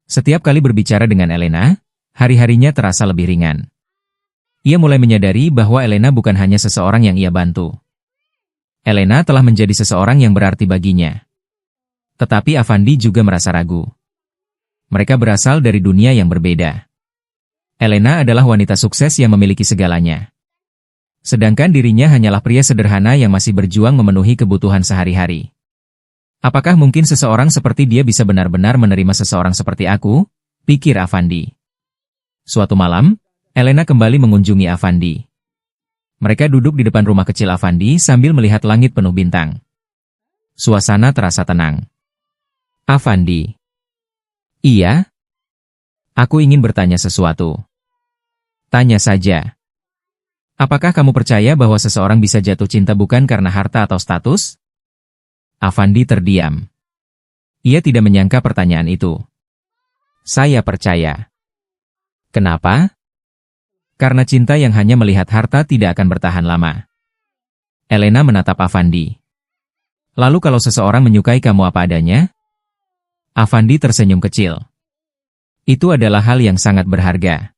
Setiap kali berbicara dengan Elena, hari-harinya terasa lebih ringan. Ia mulai menyadari bahwa Elena bukan hanya seseorang yang ia bantu. Elena telah menjadi seseorang yang berarti baginya. Tetapi Avandi juga merasa ragu. Mereka berasal dari dunia yang berbeda. Elena adalah wanita sukses yang memiliki segalanya. Sedangkan dirinya hanyalah pria sederhana yang masih berjuang memenuhi kebutuhan sehari-hari. Apakah mungkin seseorang seperti dia bisa benar-benar menerima seseorang seperti aku? Pikir Avandi. Suatu malam, Elena kembali mengunjungi Avandi. Mereka duduk di depan rumah kecil Avandi sambil melihat langit penuh bintang. Suasana terasa tenang. Avandi. Iya? Aku ingin bertanya sesuatu. Tanya saja. Apakah kamu percaya bahwa seseorang bisa jatuh cinta bukan karena harta atau status? Avandi terdiam. Ia tidak menyangka pertanyaan itu. Saya percaya. Kenapa? Karena cinta yang hanya melihat harta tidak akan bertahan lama. Elena menatap Avandi. Lalu kalau seseorang menyukai kamu apa adanya? Avandi tersenyum kecil. Itu adalah hal yang sangat berharga.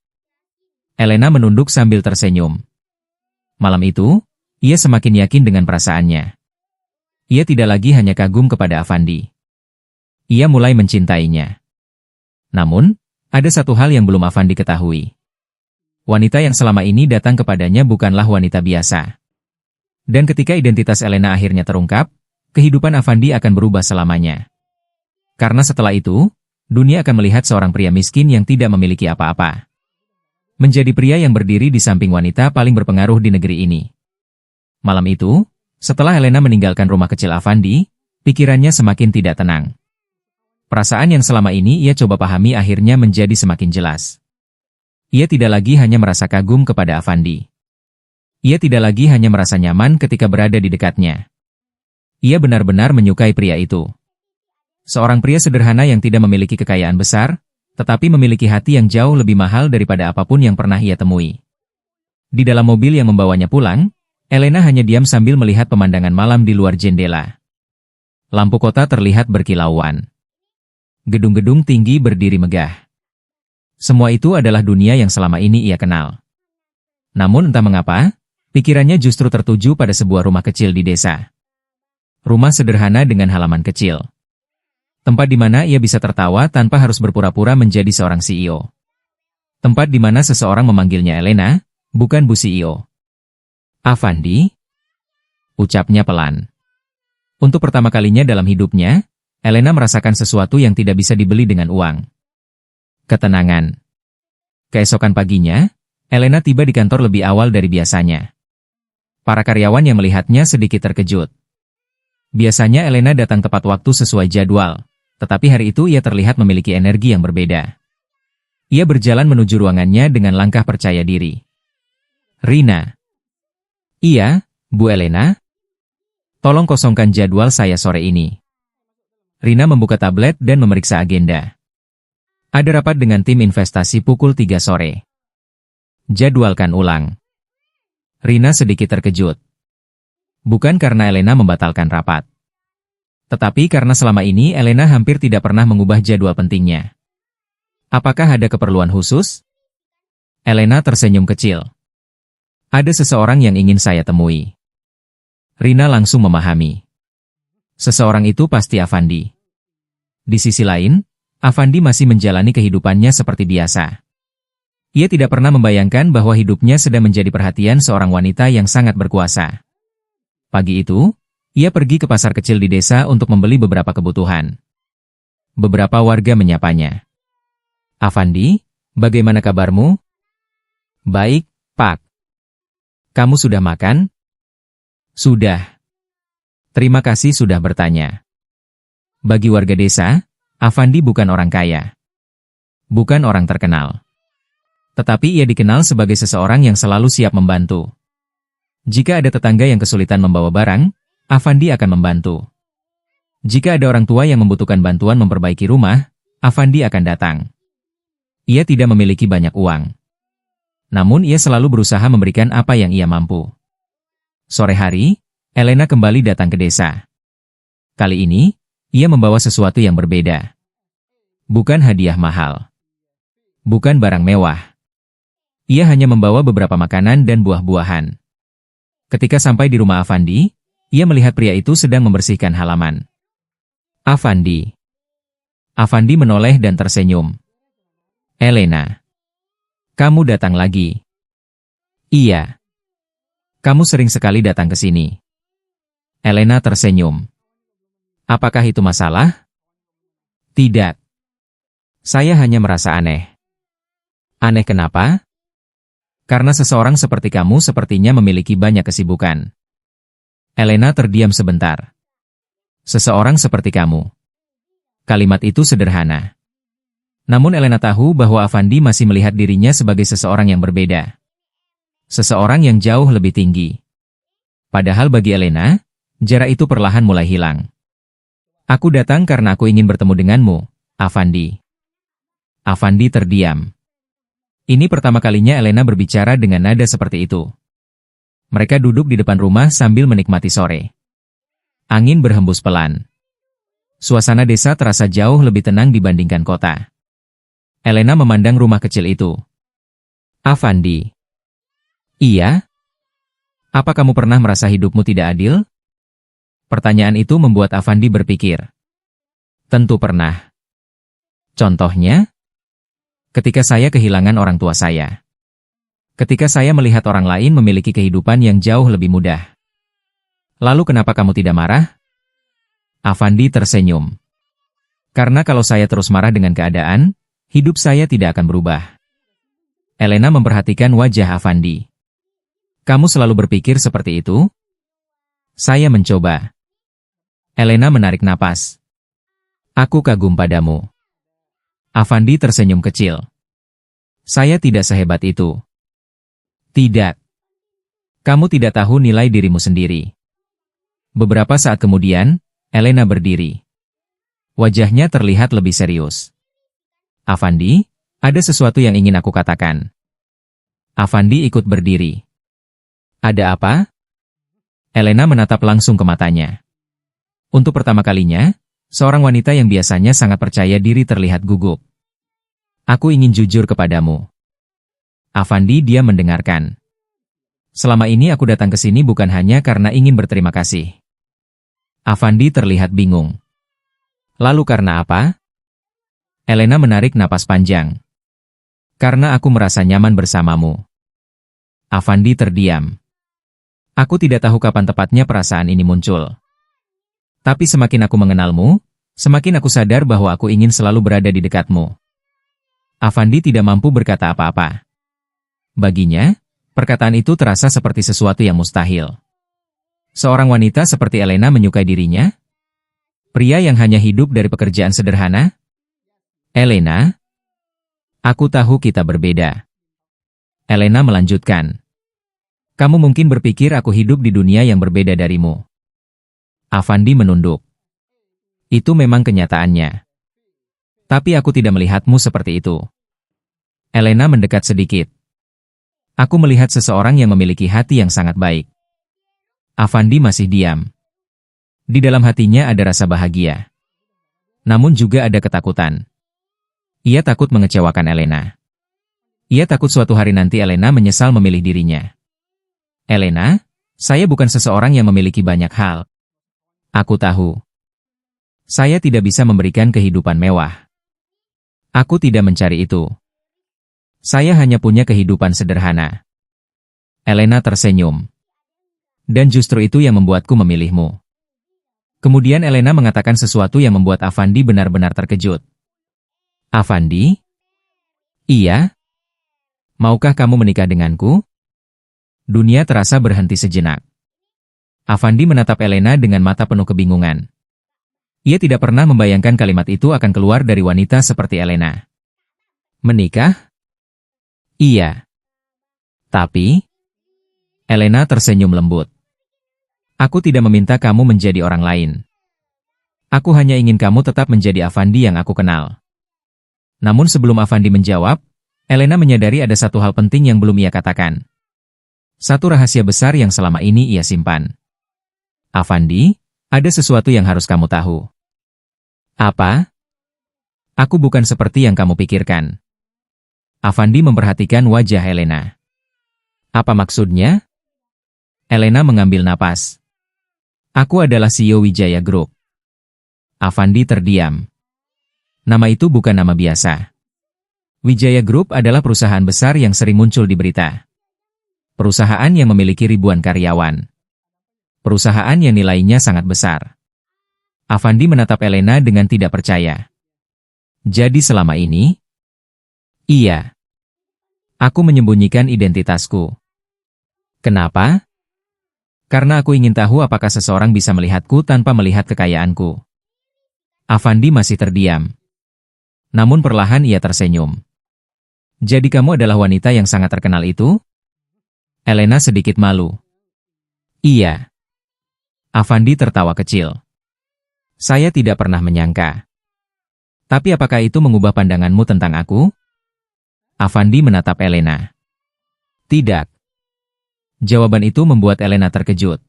Elena menunduk sambil tersenyum. Malam itu, ia semakin yakin dengan perasaannya. Ia tidak lagi hanya kagum kepada Avandi. Ia mulai mencintainya. Namun, ada satu hal yang belum Avandi ketahui. Wanita yang selama ini datang kepadanya bukanlah wanita biasa. Dan ketika identitas Elena akhirnya terungkap, kehidupan Avandi akan berubah selamanya. Karena setelah itu, dunia akan melihat seorang pria miskin yang tidak memiliki apa-apa. Menjadi pria yang berdiri di samping wanita paling berpengaruh di negeri ini. Malam itu, setelah Elena meninggalkan rumah kecil Avandi, pikirannya semakin tidak tenang. Perasaan yang selama ini ia coba pahami akhirnya menjadi semakin jelas. Ia tidak lagi hanya merasa kagum kepada Avandi. Ia tidak lagi hanya merasa nyaman ketika berada di dekatnya. Ia benar-benar menyukai pria itu. Seorang pria sederhana yang tidak memiliki kekayaan besar, tetapi memiliki hati yang jauh lebih mahal daripada apapun yang pernah ia temui. Di dalam mobil yang membawanya pulang, Elena hanya diam sambil melihat pemandangan malam di luar jendela. Lampu kota terlihat berkilauan. Gedung-gedung tinggi berdiri megah. Semua itu adalah dunia yang selama ini ia kenal. Namun entah mengapa, pikirannya justru tertuju pada sebuah rumah kecil di desa. Rumah sederhana dengan halaman kecil. Tempat di mana ia bisa tertawa tanpa harus berpura-pura menjadi seorang CEO. Tempat di mana seseorang memanggilnya Elena, bukan Bu CEO. Avandi? Ucapnya pelan. Untuk pertama kalinya dalam hidupnya, Elena merasakan sesuatu yang tidak bisa dibeli dengan uang. Ketenangan. Keesokan paginya, Elena tiba di kantor lebih awal dari biasanya. Para karyawan yang melihatnya sedikit terkejut. Biasanya Elena datang tepat waktu sesuai jadwal. Tetapi hari itu ia terlihat memiliki energi yang berbeda. Ia berjalan menuju ruangannya dengan langkah percaya diri. Rina. Iya, Bu Elena. Tolong kosongkan jadwal saya sore ini. Rina membuka tablet dan memeriksa agenda. Ada rapat dengan tim investasi pukul 3 sore. Jadwalkan ulang. Rina sedikit terkejut. Bukan karena Elena membatalkan rapat. Tetapi karena selama ini Elena hampir tidak pernah mengubah jadwal pentingnya. Apakah ada keperluan khusus? Elena tersenyum kecil. Ada seseorang yang ingin saya temui. Rina langsung memahami. Seseorang itu pasti Avandi. Di sisi lain, Avandi masih menjalani kehidupannya seperti biasa. Ia tidak pernah membayangkan bahwa hidupnya sedang menjadi perhatian seorang wanita yang sangat berkuasa. Pagi itu, ia pergi ke pasar kecil di desa untuk membeli beberapa kebutuhan. Beberapa warga menyapanya. Avandi, bagaimana kabarmu? Baik, Pak. Kamu sudah makan? Sudah. Terima kasih sudah bertanya. Bagi warga desa, Avandi bukan orang kaya. Bukan orang terkenal. Tetapi ia dikenal sebagai seseorang yang selalu siap membantu. Jika ada tetangga yang kesulitan membawa barang, Avandi akan membantu. Jika ada orang tua yang membutuhkan bantuan memperbaiki rumah, Avandi akan datang. Ia tidak memiliki banyak uang. Namun ia selalu berusaha memberikan apa yang ia mampu. Sore hari, Elena kembali datang ke desa. Kali ini, ia membawa sesuatu yang berbeda. Bukan hadiah mahal. Bukan barang mewah. Ia hanya membawa beberapa makanan dan buah-buahan. Ketika sampai di rumah Avandi, ia melihat pria itu sedang membersihkan halaman. Avandi. Avandi menoleh dan tersenyum. Elena. Kamu datang lagi. Iya. Kamu sering sekali datang ke sini. Elena tersenyum. Apakah itu masalah? Tidak. Saya hanya merasa aneh. Aneh kenapa? Karena seseorang seperti kamu sepertinya memiliki banyak kesibukan. Elena terdiam sebentar. Seseorang seperti kamu. Kalimat itu sederhana. Namun Elena tahu bahwa Avandi masih melihat dirinya sebagai seseorang yang berbeda. Seseorang yang jauh lebih tinggi. Padahal bagi Elena, jarak itu perlahan mulai hilang. Aku datang karena aku ingin bertemu denganmu, Avandi. Avandi terdiam. Ini pertama kalinya Elena berbicara dengan nada seperti itu. Mereka duduk di depan rumah sambil menikmati sore. Angin berhembus pelan. Suasana desa terasa jauh lebih tenang dibandingkan kota. Elena memandang rumah kecil itu. Avandi. Iya? Apa kamu pernah merasa hidupmu tidak adil? Pertanyaan itu membuat Avandi berpikir. Tentu pernah. Contohnya? Ketika saya kehilangan orang tua saya. Ketika saya melihat orang lain memiliki kehidupan yang jauh lebih mudah. Lalu kenapa kamu tidak marah? Avandi tersenyum. Karena kalau saya terus marah dengan keadaan, hidup saya tidak akan berubah. Elena memperhatikan wajah Avandi. Kamu selalu berpikir seperti itu? Saya mencoba. Elena menarik napas. Aku kagum padamu. Avandi tersenyum kecil. Saya tidak sehebat itu. Tidak. Kamu tidak tahu nilai dirimu sendiri. Beberapa saat kemudian, Elena berdiri. Wajahnya terlihat lebih serius. Avandi, ada sesuatu yang ingin aku katakan. Avandi ikut berdiri. Ada apa? Elena menatap langsung ke matanya. Untuk pertama kalinya, seorang wanita yang biasanya sangat percaya diri terlihat gugup. Aku ingin jujur kepadamu. Avandi diam mendengarkan. Selama ini aku datang ke sini bukan hanya karena ingin berterima kasih. Avandi terlihat bingung. Lalu karena apa? Elena menarik napas panjang. Karena aku merasa nyaman bersamamu. Avandi terdiam. Aku tidak tahu kapan tepatnya perasaan ini muncul. Tapi semakin aku mengenalmu, semakin aku sadar bahwa aku ingin selalu berada di dekatmu. Avandi tidak mampu berkata apa-apa. Baginya, perkataan itu terasa seperti sesuatu yang mustahil. Seorang wanita seperti Elena menyukai dirinya? Pria yang hanya hidup dari pekerjaan sederhana? Elena? Aku tahu kita berbeda. Elena melanjutkan. Kamu mungkin berpikir aku hidup di dunia yang berbeda darimu. Avandi menunduk. Itu memang kenyataannya. Tapi aku tidak melihatmu seperti itu. Elena mendekat sedikit. Aku melihat seseorang yang memiliki hati yang sangat baik. Avandi masih diam. Di dalam hatinya ada rasa bahagia. Namun juga ada ketakutan. Ia takut mengecewakan Elena. Ia takut suatu hari nanti Elena menyesal memilih dirinya. Elena, saya bukan seseorang yang memiliki banyak hal. Aku tahu. Saya tidak bisa memberikan kehidupan mewah. Aku tidak mencari itu. Saya hanya punya kehidupan sederhana. Elena tersenyum. Dan justru itu yang membuatku memilihmu. Kemudian Elena mengatakan sesuatu yang membuat Avandi benar-benar terkejut. Avandi? Iya? Maukah kamu menikah denganku? Dunia terasa berhenti sejenak. Avandi menatap Elena dengan mata penuh kebingungan. Ia tidak pernah membayangkan kalimat itu akan keluar dari wanita seperti Elena. Menikah? Iya. Tapi? Elena tersenyum lembut. Aku tidak meminta kamu menjadi orang lain. Aku hanya ingin kamu tetap menjadi Avandi yang aku kenal. Namun sebelum Avandi menjawab, Elena menyadari ada satu hal penting yang belum ia katakan. Satu rahasia besar yang selama ini ia simpan. Avandi, ada sesuatu yang harus kamu tahu. Apa? Aku bukan seperti yang kamu pikirkan. Avandi memperhatikan wajah Elena. Apa maksudnya? Elena mengambil napas. Aku adalah CEO Wijaya Group. Avandi terdiam. Nama itu bukan nama biasa. Wijaya Group adalah perusahaan besar yang sering muncul di berita. Perusahaan yang memiliki ribuan karyawan. Perusahaan yang nilainya sangat besar. Avandi menatap Elena dengan tidak percaya. Jadi selama ini? Iya. Aku menyembunyikan identitasku. Kenapa? Karena aku ingin tahu apakah seseorang bisa melihatku tanpa melihat kekayaanku. Avandi masih terdiam. Namun perlahan ia tersenyum. Jadi kamu adalah wanita yang sangat terkenal itu? Elena sedikit malu. Iya. Avandi tertawa kecil. Saya tidak pernah menyangka. Tapi apakah itu mengubah pandanganmu tentang aku? Avandi menatap Elena. Tidak. Jawaban itu membuat Elena terkejut.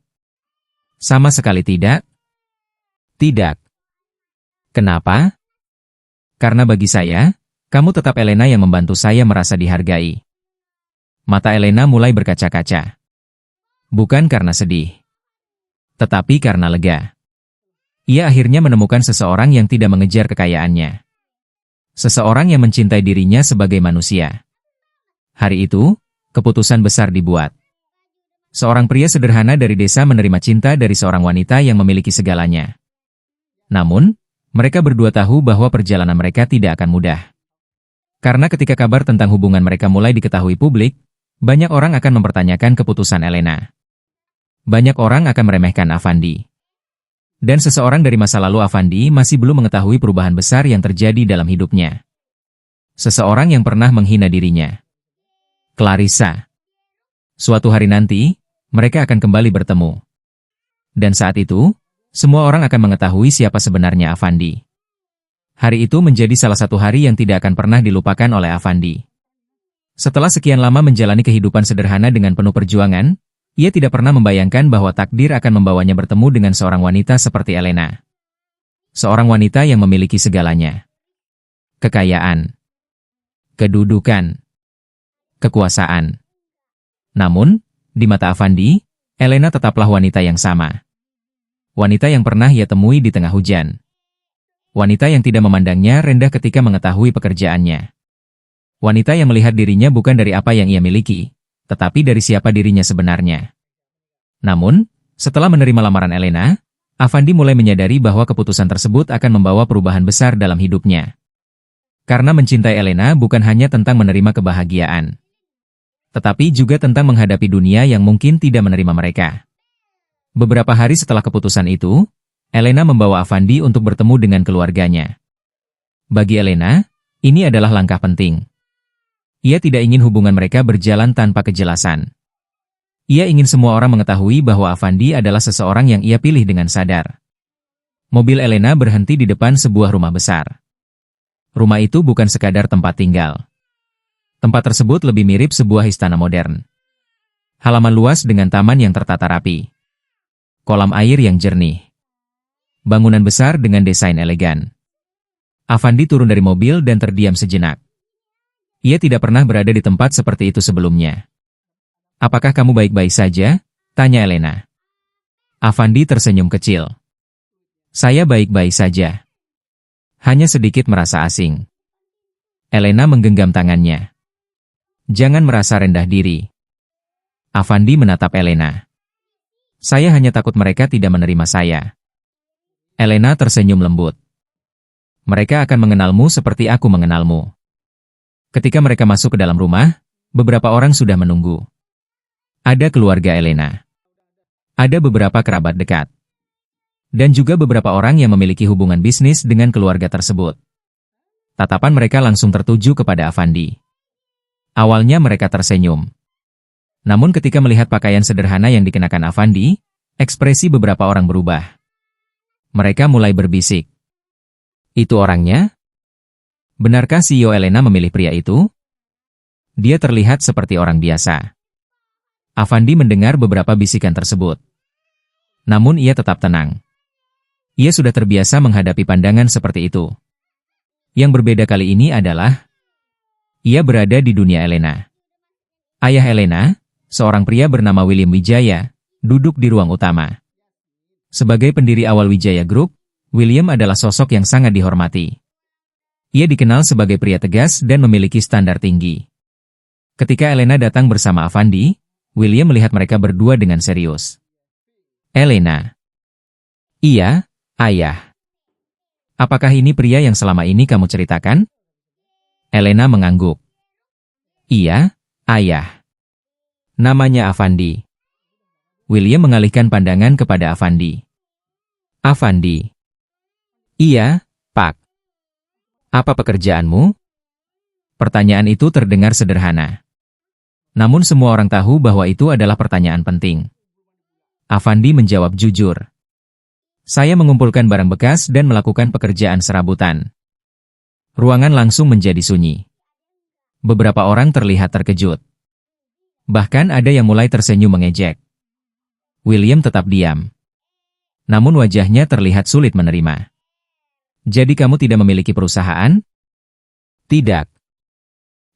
Sama sekali tidak. Tidak. Kenapa? Karena bagi saya, kamu tetap Elena yang membantu saya merasa dihargai. Mata Elena mulai berkaca-kaca. Bukan karena sedih. Tetapi karena lega. Ia akhirnya menemukan seseorang yang tidak mengejar kekayaannya. Seseorang yang mencintai dirinya sebagai manusia. Hari itu, keputusan besar dibuat. Seorang pria sederhana dari desa menerima cinta dari seorang wanita yang memiliki segalanya. Namun, mereka berdua tahu bahwa perjalanan mereka tidak akan mudah. Karena ketika kabar tentang hubungan mereka mulai diketahui publik, banyak orang akan mempertanyakan keputusan Elena. Banyak orang akan meremehkan Avandi. Dan seseorang dari masa lalu Avandi masih belum mengetahui perubahan besar yang terjadi dalam hidupnya. Seseorang yang pernah menghina dirinya. Clarissa. Suatu hari nanti, mereka akan kembali bertemu. Dan saat itu, semua orang akan mengetahui siapa sebenarnya Avandi. Hari itu menjadi salah satu hari yang tidak akan pernah dilupakan oleh Avandi. Setelah sekian lama menjalani kehidupan sederhana dengan penuh perjuangan, ia tidak pernah membayangkan bahwa takdir akan membawanya bertemu dengan seorang wanita seperti Elena. Seorang wanita yang memiliki segalanya. Kekayaan. Kedudukan. Kekuasaan. Namun, di mata Avandi, Elena tetaplah wanita yang sama. Wanita yang pernah ia temui di tengah hujan. Wanita yang tidak memandangnya rendah ketika mengetahui pekerjaannya. Wanita yang melihat dirinya bukan dari apa yang ia miliki, tetapi dari siapa dirinya sebenarnya. Namun, setelah menerima lamaran Elena, Avandi mulai menyadari bahwa keputusan tersebut akan membawa perubahan besar dalam hidupnya. Karena mencintai Elena bukan hanya tentang menerima kebahagiaan, tetapi juga tentang menghadapi dunia yang mungkin tidak menerima mereka. Beberapa hari setelah keputusan itu, Elena membawa Avandi untuk bertemu dengan keluarganya. Bagi Elena, ini adalah langkah penting. Ia tidak ingin hubungan mereka berjalan tanpa kejelasan. Ia ingin semua orang mengetahui bahwa Avandi adalah seseorang yang ia pilih dengan sadar. Mobil Elena berhenti di depan sebuah rumah besar. Rumah itu bukan sekadar tempat tinggal. Tempat tersebut lebih mirip sebuah istana modern. Halaman luas dengan taman yang tertata rapi. Kolam air yang jernih. Bangunan besar dengan desain elegan. Avandi turun dari mobil dan terdiam sejenak. Ia tidak pernah berada di tempat seperti itu sebelumnya. Apakah kamu baik-baik saja? Tanya Elena. Avandi tersenyum kecil. Saya baik-baik saja. Hanya sedikit merasa asing. Elena menggenggam tangannya. Jangan merasa rendah diri. Avandi menatap Elena. Saya hanya takut mereka tidak menerima saya. Elena tersenyum lembut. Mereka akan mengenalmu seperti aku mengenalmu. Ketika mereka masuk ke dalam rumah, beberapa orang sudah menunggu. Ada keluarga Elena. Ada beberapa kerabat dekat. Dan juga beberapa orang yang memiliki hubungan bisnis dengan keluarga tersebut. Tatapan mereka langsung tertuju kepada Avandi. Awalnya mereka tersenyum. Namun ketika melihat pakaian sederhana yang dikenakan Avandi, ekspresi beberapa orang berubah. Mereka mulai berbisik. Itu orangnya? Benarkah CEO Elena memilih pria itu? Dia terlihat seperti orang biasa. Avandi mendengar beberapa bisikan tersebut. Namun ia tetap tenang. Ia sudah terbiasa menghadapi pandangan seperti itu. Yang berbeda kali ini adalah, ia berada di dunia Elena. Ayah Elena, seorang pria bernama William Wijaya, duduk di ruang utama. Sebagai pendiri awal Wijaya Group, William adalah sosok yang sangat dihormati. Ia dikenal sebagai pria tegas dan memiliki standar tinggi. Ketika Elena datang bersama Avandi, William melihat mereka berdua dengan serius. Elena. Iya, ayah. Apakah ini pria yang selama ini kamu ceritakan? Elena mengangguk. Iya, ayah. Namanya Avandi. William mengalihkan pandangan kepada Avandi. Avandi. Iya, Pak. Apa pekerjaanmu? Pertanyaan itu terdengar sederhana. Namun semua orang tahu bahwa itu adalah pertanyaan penting. Avandi menjawab jujur. Saya mengumpulkan barang bekas dan melakukan pekerjaan serabutan. Ruangan langsung menjadi sunyi. Beberapa orang terlihat terkejut. Bahkan ada yang mulai tersenyum mengejek. William tetap diam. Namun wajahnya terlihat sulit menerima. Jadi kamu tidak memiliki perusahaan? Tidak.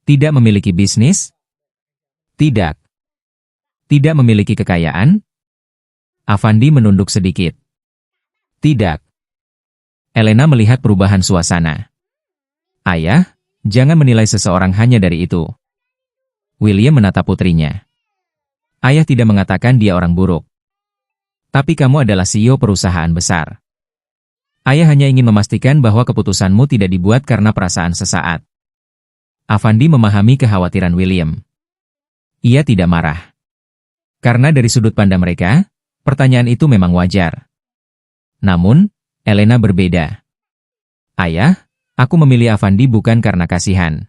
Tidak memiliki bisnis? Tidak. Tidak memiliki kekayaan? Avandi menunduk sedikit. Tidak. Elena melihat perubahan suasana. Ayah, jangan menilai seseorang hanya dari itu. William menatap putrinya. Ayah tidak mengatakan dia orang buruk. Tapi kamu adalah CEO perusahaan besar. Ayah hanya ingin memastikan bahwa keputusanmu tidak dibuat karena perasaan sesaat. Avandi memahami kekhawatiran William. Ia tidak marah. Karena dari sudut pandang mereka, pertanyaan itu memang wajar. Namun, Elena berbeda. Ayah, aku memilih Avandi bukan karena kasihan.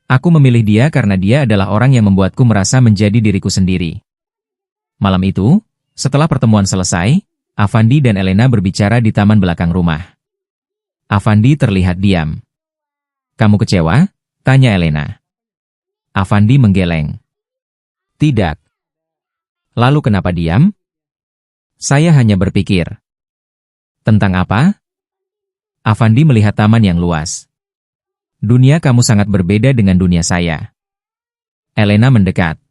Aku memilih dia karena dia adalah orang yang membuatku merasa menjadi diriku sendiri. Malam itu, setelah pertemuan selesai, Avandi dan Elena berbicara di taman belakang rumah. Avandi terlihat diam. Kamu kecewa? Tanya Elena. Avandi menggeleng. Tidak. Lalu kenapa diam? Saya hanya berpikir. Tentang apa? Avandi melihat taman yang luas. Dunia kamu sangat berbeda dengan dunia saya. Elena mendekat.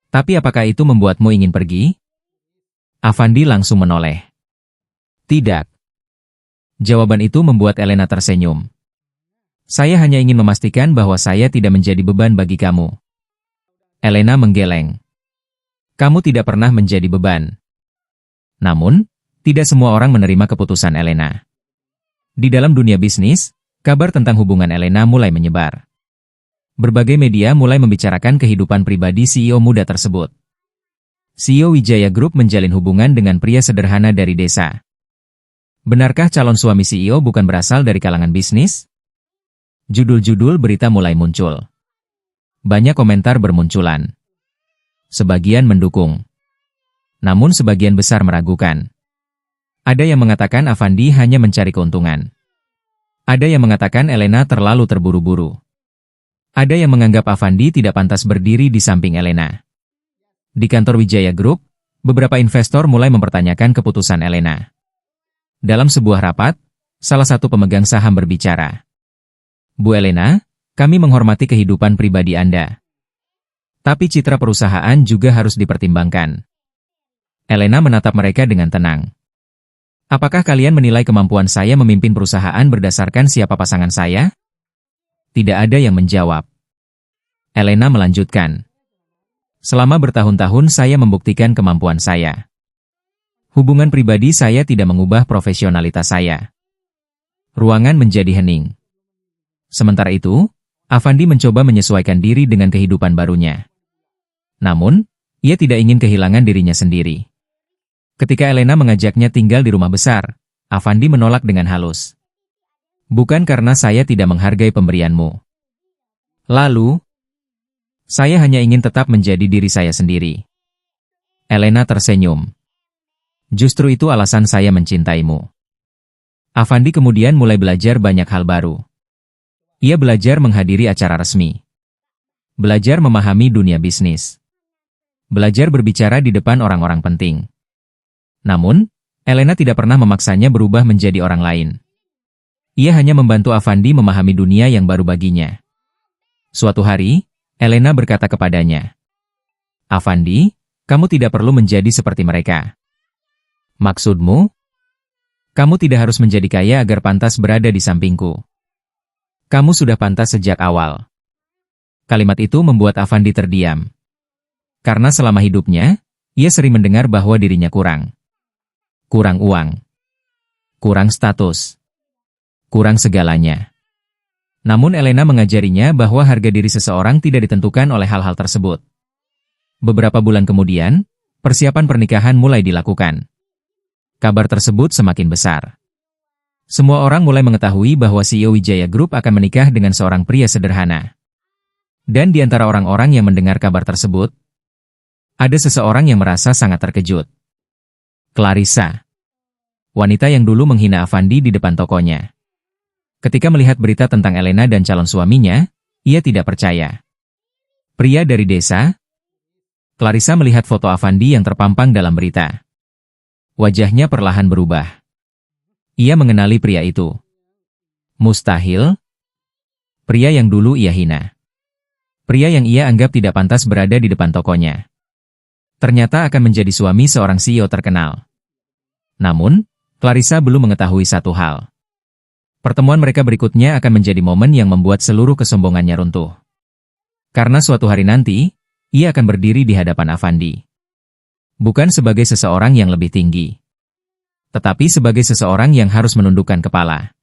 Tapi apakah itu membuatmu ingin pergi? Avandi langsung menoleh. Tidak. Jawaban itu membuat Elena tersenyum. Saya hanya ingin memastikan bahwa saya tidak menjadi beban bagi kamu. Elena menggeleng. Kamu tidak pernah menjadi beban. Namun, tidak semua orang menerima keputusan Elena. Di dalam dunia bisnis, kabar tentang hubungan Elena mulai menyebar. Berbagai media mulai membicarakan kehidupan pribadi CEO muda tersebut. CEO Wijaya Group menjalin hubungan dengan pria sederhana dari desa. Benarkah calon suami CEO bukan berasal dari kalangan bisnis? Judul-judul berita mulai muncul. Banyak komentar bermunculan. Sebagian mendukung. Namun sebagian besar meragukan. Ada yang mengatakan Avandi hanya mencari keuntungan. Ada yang mengatakan Elena terlalu terburu-buru. Ada yang menganggap Avandi tidak pantas berdiri di samping Elena. Di kantor Wijaya Group, beberapa investor mulai mempertanyakan keputusan Elena. Dalam sebuah rapat, salah satu pemegang saham berbicara. Bu Elena, kami menghormati kehidupan pribadi Anda. Tapi citra perusahaan juga harus dipertimbangkan. Elena menatap mereka dengan tenang. Apakah kalian menilai kemampuan saya memimpin perusahaan berdasarkan siapa pasangan saya? Tidak ada yang menjawab. Elena melanjutkan. Selama bertahun-tahun saya membuktikan kemampuan saya. Hubungan pribadi saya tidak mengubah profesionalitas saya. Ruangan menjadi hening. Sementara itu, Avandi mencoba menyesuaikan diri dengan kehidupan barunya. Namun, ia tidak ingin kehilangan dirinya sendiri. Ketika Elena mengajaknya tinggal di rumah besar, Avandi menolak dengan halus. Bukan karena saya tidak menghargai pemberianmu. Lalu, saya hanya ingin tetap menjadi diri saya sendiri. Elena tersenyum. Justru itu alasan saya mencintaimu. Avandi kemudian mulai belajar banyak hal baru. Ia belajar menghadiri acara resmi. Belajar memahami dunia bisnis. Belajar berbicara di depan orang-orang penting. Namun, Elena tidak pernah memaksanya berubah menjadi orang lain. Ia hanya membantu Avandi memahami dunia yang baru baginya. Suatu hari, Elena berkata kepadanya, Avandi, kamu tidak perlu menjadi seperti mereka. Maksudmu? Kamu tidak harus menjadi kaya agar pantas berada di sampingku. Kamu sudah pantas sejak awal. Kalimat itu membuat Avandi terdiam. Karena selama hidupnya, ia sering mendengar bahwa dirinya kurang. Kurang uang. Kurang status. Kurang segalanya. Namun Elena mengajarinya bahwa harga diri seseorang tidak ditentukan oleh hal-hal tersebut. Beberapa bulan kemudian, persiapan pernikahan mulai dilakukan. Kabar tersebut semakin besar. Semua orang mulai mengetahui bahwa CEO Wijaya Group akan menikah dengan seorang pria sederhana. Dan di antara orang-orang yang mendengar kabar tersebut, ada seseorang yang merasa sangat terkejut. Clarissa. Wanita yang dulu menghina Avandi di depan tokonya. Ketika melihat berita tentang Elena dan calon suaminya, ia tidak percaya. Pria dari desa? Clarissa melihat foto Avandi yang terpampang dalam berita. Wajahnya perlahan berubah. Ia mengenali pria itu. Mustahil. Pria yang dulu ia hina. Pria yang ia anggap tidak pantas berada di depan tokonya. Ternyata akan menjadi suami seorang CEO terkenal. Namun, Clarissa belum mengetahui satu hal. Pertemuan mereka berikutnya akan menjadi momen yang membuat seluruh kesombongannya runtuh. Karena suatu hari nanti, ia akan berdiri di hadapan Avandi. Bukan sebagai seseorang yang lebih tinggi, tetapi sebagai seseorang yang harus menundukkan kepala.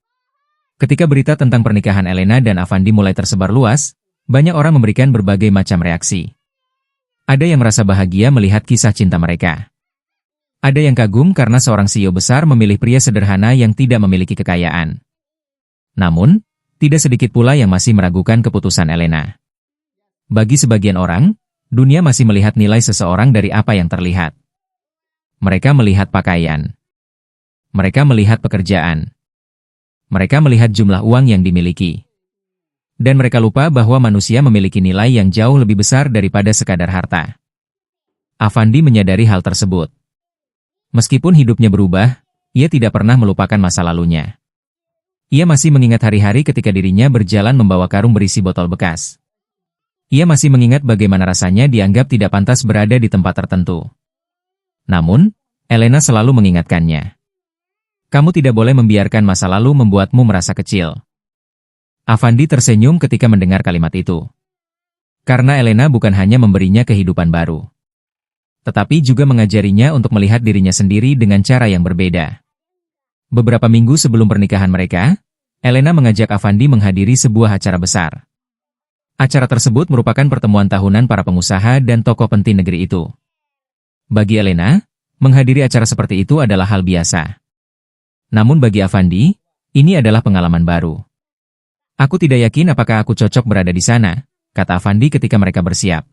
Ketika berita tentang pernikahan Elena dan Avandi mulai tersebar luas, banyak orang memberikan berbagai macam reaksi. Ada yang merasa bahagia melihat kisah cinta mereka. Ada yang kagum karena seorang CEO besar memilih pria sederhana yang tidak memiliki kekayaan. Namun, tidak sedikit pula yang masih meragukan keputusan Elena. Bagi sebagian orang, dunia masih melihat nilai seseorang dari apa yang terlihat. Mereka melihat pakaian. Mereka melihat pekerjaan. Mereka melihat jumlah uang yang dimiliki. Dan mereka lupa bahwa manusia memiliki nilai yang jauh lebih besar daripada sekadar harta. Avandi menyadari hal tersebut. Meskipun hidupnya berubah, ia tidak pernah melupakan masa lalunya. Ia masih mengingat hari-hari ketika dirinya berjalan membawa karung berisi botol bekas. Ia masih mengingat bagaimana rasanya dianggap tidak pantas berada di tempat tertentu. Namun, Elena selalu mengingatkannya. Kamu tidak boleh membiarkan masa lalu membuatmu merasa kecil. Avandi tersenyum ketika mendengar kalimat itu. Karena Elena bukan hanya memberinya kehidupan baru, tetapi juga mengajarinya untuk melihat dirinya sendiri dengan cara yang berbeda. Beberapa minggu sebelum pernikahan mereka, Elena mengajak Avandi menghadiri sebuah acara besar. Acara tersebut merupakan pertemuan tahunan para pengusaha dan tokoh penting negeri itu. Bagi Elena, menghadiri acara seperti itu adalah hal biasa. Namun bagi Avandi, ini adalah pengalaman baru. Aku tidak yakin apakah aku cocok berada di sana, kata Avandi ketika mereka bersiap.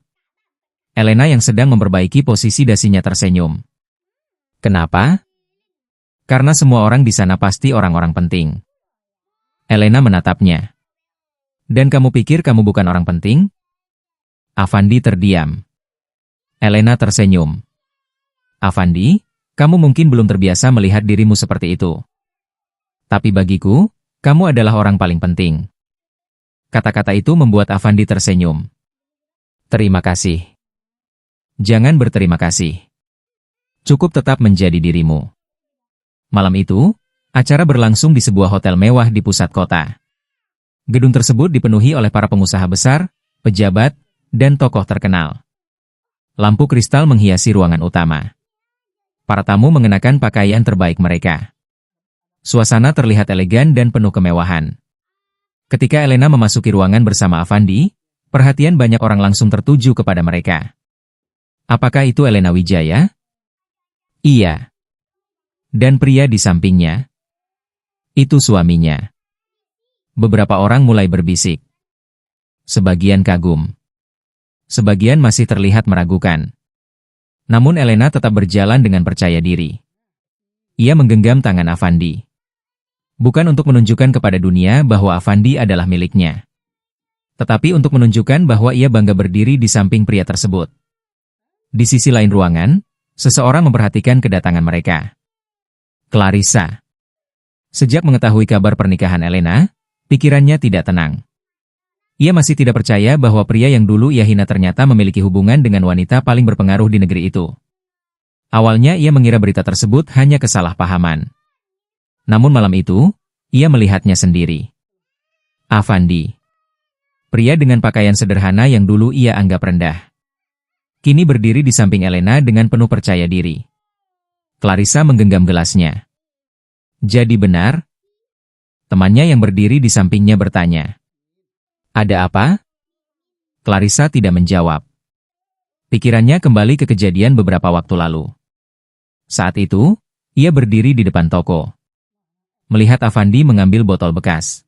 Elena yang sedang memperbaiki posisi dasinya tersenyum. Kenapa? Karena semua orang di sana pasti orang-orang penting. Elena menatapnya. Dan kamu pikir kamu bukan orang penting? Avandi terdiam. Elena tersenyum. Avandi, kamu mungkin belum terbiasa melihat dirimu seperti itu. Tapi bagiku, kamu adalah orang paling penting. Kata-kata itu membuat Avandi tersenyum. Terima kasih. Jangan berterima kasih. Cukup tetap menjadi dirimu. Malam itu, acara berlangsung di sebuah hotel mewah di pusat kota. Gedung tersebut dipenuhi oleh para pengusaha besar, pejabat, dan tokoh terkenal. Lampu kristal menghiasi ruangan utama. Para tamu mengenakan pakaian terbaik mereka. Suasana terlihat elegan dan penuh kemewahan. Ketika Elena memasuki ruangan bersama Avandi, perhatian banyak orang langsung tertuju kepada mereka. Apakah itu Elena Wijaya? Iya. Dan pria di sampingnya? Itu suaminya. Beberapa orang mulai berbisik. Sebagian kagum. Sebagian masih terlihat meragukan. Namun Elena tetap berjalan dengan percaya diri. Ia menggenggam tangan Avandi. Bukan untuk menunjukkan kepada dunia bahwa Avandi adalah miliknya, tetapi untuk menunjukkan bahwa ia bangga berdiri di samping pria tersebut. Di sisi lain ruangan, seseorang memperhatikan kedatangan mereka. Clarissa. Sejak mengetahui kabar pernikahan Elena, pikirannya tidak tenang. Ia masih tidak percaya bahwa pria yang dulu ia hina ternyata memiliki hubungan dengan wanita paling berpengaruh di negeri itu. Awalnya ia mengira berita tersebut hanya kesalahpahaman. Namun malam itu, ia melihatnya sendiri. Avandi. Pria dengan pakaian sederhana yang dulu ia anggap rendah, kini berdiri di samping Elena dengan penuh percaya diri. Clarissa menggenggam gelasnya. Jadi benar? Temannya yang berdiri di sampingnya bertanya. Ada apa? Clarissa tidak menjawab. Pikirannya kembali ke kejadian beberapa waktu lalu. Saat itu, ia berdiri di depan toko. melihat Avandi mengambil botol bekas.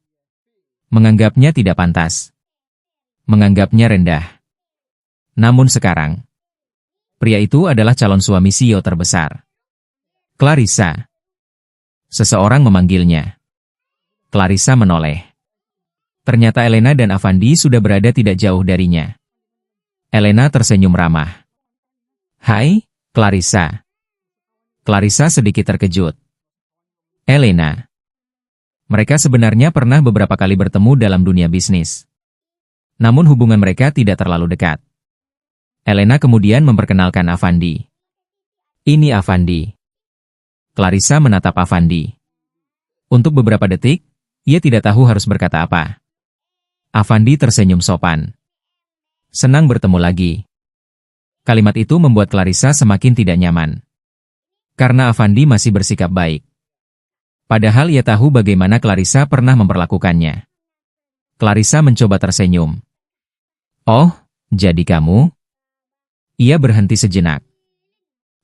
Menganggapnya tidak pantas. Menganggapnya rendah. Namun sekarang, pria itu adalah calon suami CEO terbesar. Clarissa. Seseorang memanggilnya. Clarissa menoleh. Ternyata Elena dan Avandi sudah berada tidak jauh darinya. Elena tersenyum ramah. Hai, Clarissa. Clarissa sedikit terkejut. Elena. Mereka sebenarnya pernah beberapa kali bertemu dalam dunia bisnis. Namun hubungan mereka tidak terlalu dekat. Elena kemudian memperkenalkan Avandi. Ini Avandi. Clarissa menatap Avandi. Untuk beberapa detik, ia tidak tahu harus berkata apa. Avandi tersenyum sopan. Senang bertemu lagi. Kalimat itu membuat Clarissa semakin tidak nyaman. Karena Avandi masih bersikap baik. Padahal ia tahu bagaimana Clarissa pernah memperlakukannya. Clarissa mencoba tersenyum. Oh, jadi kamu? Ia berhenti sejenak.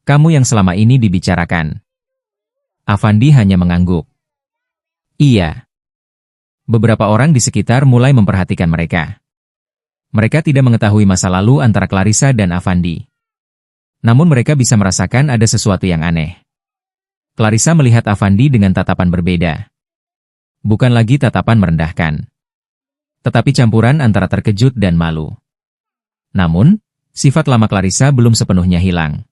Kamu yang selama ini dibicarakan. Avandi hanya mengangguk. Iya. Beberapa orang di sekitar mulai memperhatikan mereka. Mereka tidak mengetahui masa lalu antara Clarissa dan Avandi. Namun mereka bisa merasakan ada sesuatu yang aneh. Clarissa melihat Avandi dengan tatapan berbeda. Bukan lagi tatapan merendahkan. Tetapi campuran antara terkejut dan malu. Namun, sifat lama Clarissa belum sepenuhnya hilang.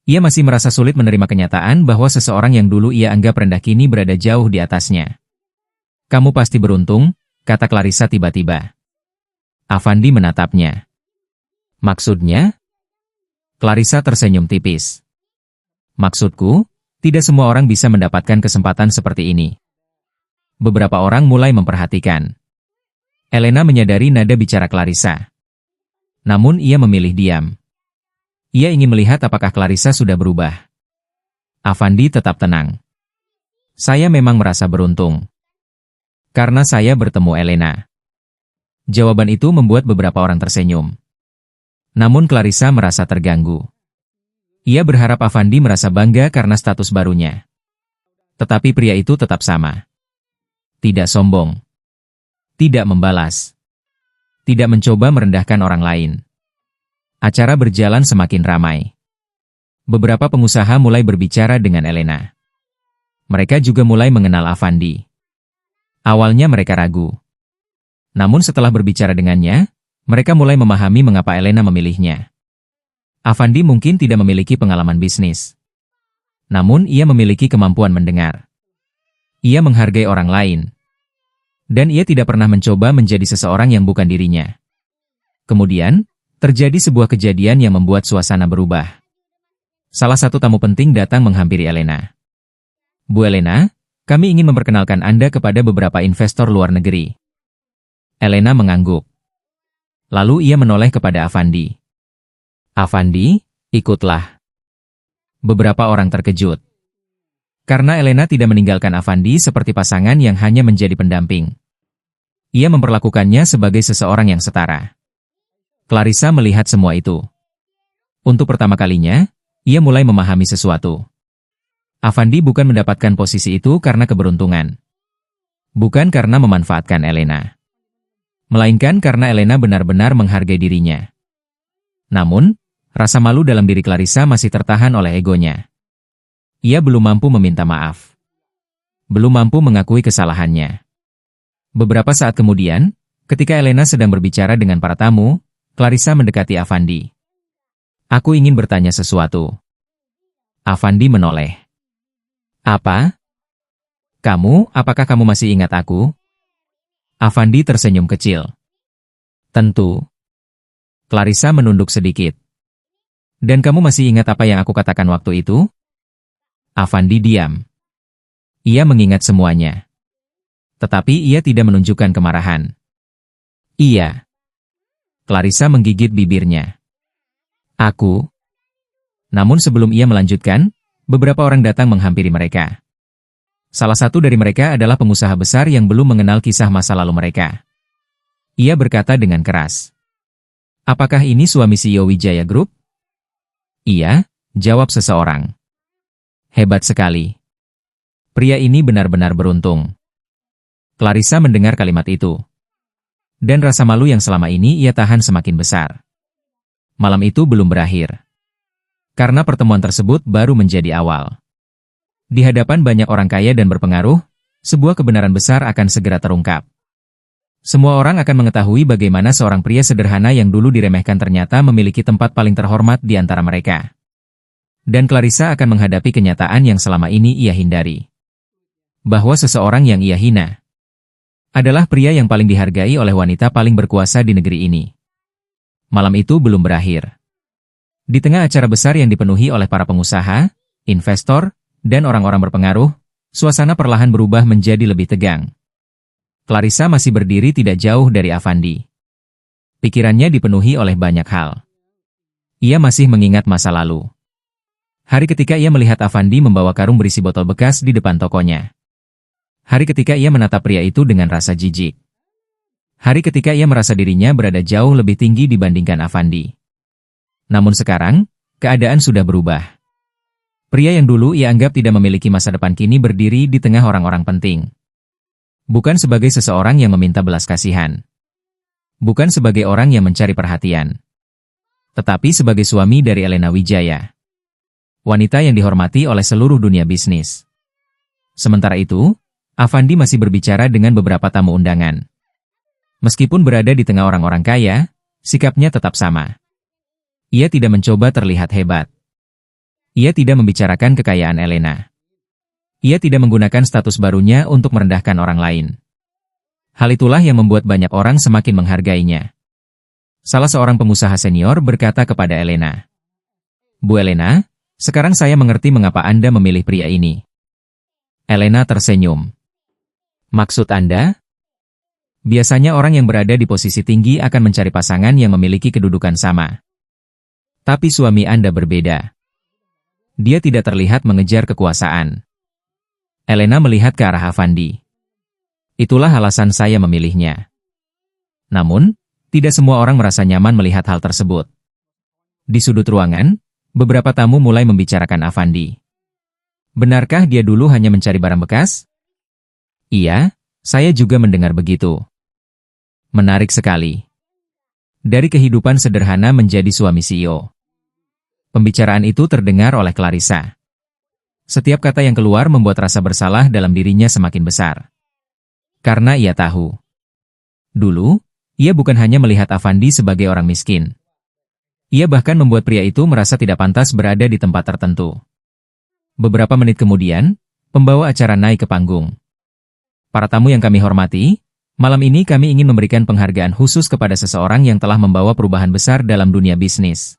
Ia masih merasa sulit menerima kenyataan bahwa seseorang yang dulu ia anggap rendah kini berada jauh di atasnya. Kamu pasti beruntung, kata Clarissa tiba-tiba. Avandi menatapnya. Maksudnya? Clarissa tersenyum tipis. Maksudku, tidak semua orang bisa mendapatkan kesempatan seperti ini. Beberapa orang mulai memperhatikan. Elena menyadari nada bicara Clarissa. Namun ia memilih diam. Ia ingin melihat apakah Clarissa sudah berubah. Avandi tetap tenang. Saya memang merasa beruntung. Karena saya bertemu Elena. Jawaban itu membuat beberapa orang tersenyum. Namun Clarissa merasa terganggu. Ia berharap Avandi merasa bangga karena status barunya. Tetapi pria itu tetap sama. Tidak sombong. Tidak membalas. Tidak mencoba merendahkan orang lain. Acara berjalan semakin ramai. Beberapa pengusaha mulai berbicara dengan Elena. Mereka juga mulai mengenal Avandi. Awalnya mereka ragu. Namun setelah berbicara dengannya, mereka mulai memahami mengapa Elena memilihnya. Avandi mungkin tidak memiliki pengalaman bisnis. Namun ia memiliki kemampuan mendengar. Ia menghargai orang lain. Dan ia tidak pernah mencoba menjadi seseorang yang bukan dirinya. Kemudian, terjadi sebuah kejadian yang membuat suasana berubah. Salah satu tamu penting datang menghampiri Elena. Bu Elena, kami ingin memperkenalkan Anda kepada beberapa investor luar negeri. Elena mengangguk. Lalu ia menoleh kepada Avandi. Avandi, ikutlah. Beberapa orang terkejut. Karena Elena tidak meninggalkan Avandi seperti pasangan yang hanya menjadi pendamping. Ia memperlakukannya sebagai seseorang yang setara. Clarissa melihat semua itu. Untuk pertama kalinya, ia mulai memahami sesuatu. Avandi bukan mendapatkan posisi itu karena keberuntungan. Bukan karena memanfaatkan Elena. Melainkan karena Elena benar-benar menghargai dirinya. Namun, rasa malu dalam diri Clarissa masih tertahan oleh egonya. Ia belum mampu meminta maaf. Belum mampu mengakui kesalahannya. Beberapa saat kemudian, ketika Elena sedang berbicara dengan para tamu, Clarissa mendekati Avandi. Aku ingin bertanya sesuatu. Avandi menoleh. Apa? Apakah kamu masih ingat aku? Avandi tersenyum kecil. Tentu. Clarissa menunduk sedikit. Dan kamu masih ingat apa yang aku katakan waktu itu? Avandi diam. Ia mengingat semuanya. Tetapi ia tidak menunjukkan kemarahan. Iya. Clarissa menggigit bibirnya. Aku. Namun sebelum ia melanjutkan, beberapa orang datang menghampiri mereka. Salah satu dari mereka adalah pengusaha besar yang belum mengenal kisah masa lalu mereka. Ia berkata dengan keras. Apakah ini suami CEO Wijaya Group? Iya, jawab seseorang. Hebat sekali. Pria ini benar-benar beruntung. Clarissa mendengar kalimat itu. Dan rasa malu yang selama ini ia tahan semakin besar. Malam itu belum berakhir. Karena pertemuan tersebut baru menjadi awal. Di hadapan banyak orang kaya dan berpengaruh, sebuah kebenaran besar akan segera terungkap. Semua orang akan mengetahui bagaimana seorang pria sederhana yang dulu diremehkan ternyata memiliki tempat paling terhormat di antara mereka. Dan Clarissa akan menghadapi kenyataan yang selama ini ia hindari. Bahwa seseorang yang ia hina adalah pria yang paling dihargai oleh wanita paling berkuasa di negeri ini. Malam itu belum berakhir. Di tengah acara besar yang dipenuhi oleh para pengusaha, investor, dan orang-orang berpengaruh, suasana perlahan berubah menjadi lebih tegang. Clarissa masih berdiri tidak jauh dari Avandi. Pikirannya dipenuhi oleh banyak hal. Ia masih mengingat masa lalu. Hari ketika ia melihat Avandi membawa karung berisi botol bekas di depan tokonya. Hari ketika ia menatap pria itu dengan rasa jijik. Hari ketika ia merasa dirinya berada jauh lebih tinggi dibandingkan Avandi. Namun sekarang, keadaan sudah berubah. Pria yang dulu ia anggap tidak memiliki masa depan kini berdiri di tengah orang-orang penting. Bukan sebagai seseorang yang meminta belas kasihan. Bukan sebagai orang yang mencari perhatian. Tetapi sebagai suami dari Elena Wijaya. Wanita yang dihormati oleh seluruh dunia bisnis. Sementara itu, Avandi masih berbicara dengan beberapa tamu undangan. Meskipun berada di tengah orang-orang kaya, sikapnya tetap sama. Ia tidak mencoba terlihat hebat. Ia tidak membicarakan kekayaan Elena. Ia tidak menggunakan status barunya untuk merendahkan orang lain. Hal itulah yang membuat banyak orang semakin menghargainya. Salah seorang pengusaha senior berkata kepada Elena, "Bu Elena, sekarang saya mengerti mengapa Anda memilih pria ini." Elena tersenyum. "Maksud Anda?" Biasanya orang yang berada di posisi tinggi akan mencari pasangan yang memiliki kedudukan sama. Tapi suami Anda berbeda. Dia tidak terlihat mengejar kekuasaan. Elena melihat ke arah Avandi. Itulah alasan saya memilihnya. Namun, tidak semua orang merasa nyaman melihat hal tersebut. Di sudut ruangan, beberapa tamu mulai membicarakan Avandi. Benarkah dia dulu hanya mencari barang bekas? Iya, saya juga mendengar begitu. Menarik sekali. Dari kehidupan sederhana menjadi suami CEO. Pembicaraan itu terdengar oleh Clarissa. Setiap kata yang keluar membuat rasa bersalah dalam dirinya semakin besar. Karena ia tahu. Dulu, ia bukan hanya melihat Avandi sebagai orang miskin. Ia bahkan membuat pria itu merasa tidak pantas berada di tempat tertentu. Beberapa menit kemudian, pembawa acara naik ke panggung. Para tamu yang kami hormati, malam ini kami ingin memberikan penghargaan khusus kepada seseorang yang telah membawa perubahan besar dalam dunia bisnis.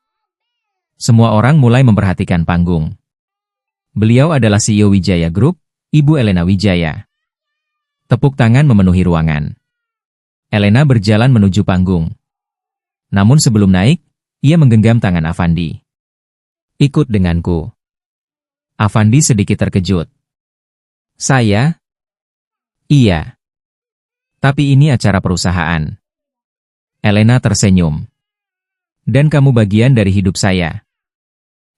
Semua orang mulai memperhatikan panggung. Beliau adalah CEO Wijaya Group, Ibu Elena Wijaya. Tepuk tangan memenuhi ruangan. Elena berjalan menuju panggung. Namun sebelum naik, ia menggenggam tangan Avandi. "Ikut denganku." Avandi sedikit terkejut. "Saya?" "Iya. Tapi ini acara perusahaan." Elena tersenyum. "Dan kamu bagian dari hidup saya."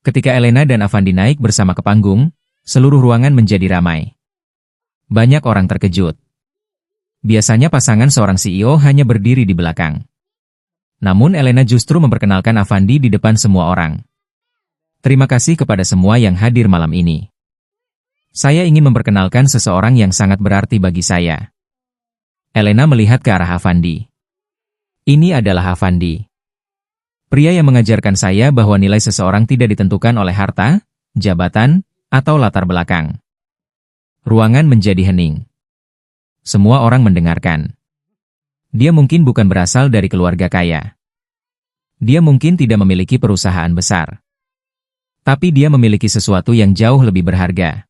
Ketika Elena dan Avandi naik bersama ke panggung, seluruh ruangan menjadi ramai. Banyak orang terkejut. Biasanya pasangan seorang CEO hanya berdiri di belakang. Namun Elena justru memperkenalkan Avandi di depan semua orang. "Terima kasih kepada semua yang hadir malam ini. Saya ingin memperkenalkan seseorang yang sangat berarti bagi saya." Elena melihat ke arah Avandi. "Ini adalah Avandi. Pria yang mengajarkan saya bahwa nilai seseorang tidak ditentukan oleh harta, jabatan, atau latar belakang." Ruangan menjadi hening. Semua orang mendengarkan. Dia mungkin bukan berasal dari keluarga kaya. Dia mungkin tidak memiliki perusahaan besar. Tapi dia memiliki sesuatu yang jauh lebih berharga.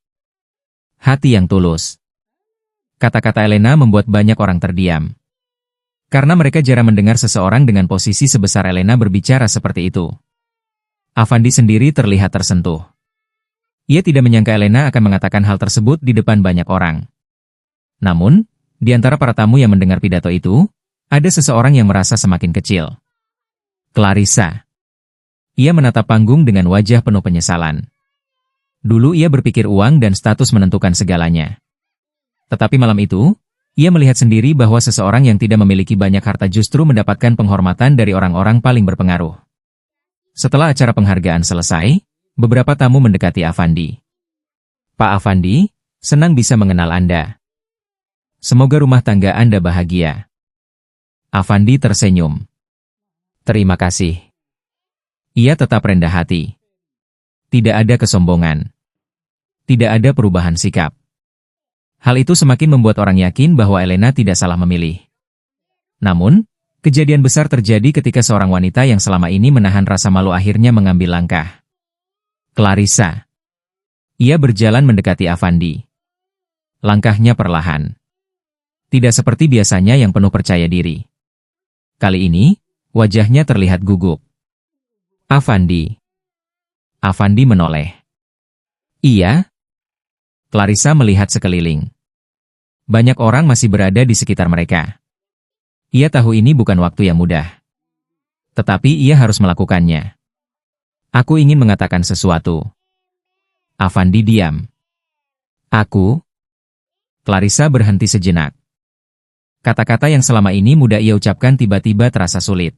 Hati yang tulus. Kata-kata Elena membuat banyak orang terdiam. Karena mereka jarang mendengar seseorang dengan posisi sebesar Elena berbicara seperti itu. Avandi sendiri terlihat tersentuh. Ia tidak menyangka Elena akan mengatakan hal tersebut di depan banyak orang. Namun, di antara para tamu yang mendengar pidato itu, ada seseorang yang merasa semakin kecil. Clarissa. Ia menatap panggung dengan wajah penuh penyesalan. Dulu ia berpikir uang dan status menentukan segalanya. Tetapi malam itu, ia melihat sendiri bahwa seseorang yang tidak memiliki banyak harta justru mendapatkan penghormatan dari orang-orang paling berpengaruh. Setelah acara penghargaan selesai, beberapa tamu mendekati Afandi. "Pak Afandi, senang bisa mengenal Anda. Semoga rumah tangga Anda bahagia." Afandi tersenyum. "Terima kasih." Ia tetap rendah hati. Tidak ada kesombongan. Tidak ada perubahan sikap. Hal itu semakin membuat orang yakin bahwa Elena tidak salah memilih. Namun, kejadian besar terjadi ketika seorang wanita yang selama ini menahan rasa malu akhirnya mengambil langkah. Clarissa. Ia berjalan mendekati Afandi. Langkahnya perlahan. Tidak seperti biasanya yang penuh percaya diri. Kali ini, wajahnya terlihat gugup. "Afandi." Afandi menoleh. "Iya?" Clarissa melihat sekeliling. Banyak orang masih berada di sekitar mereka. Ia tahu ini bukan waktu yang mudah. Tetapi ia harus melakukannya. "Aku ingin mengatakan sesuatu." Afandi diam. "Aku?" Clarissa berhenti sejenak. Kata-kata yang selama ini mudah ia ucapkan tiba-tiba terasa sulit.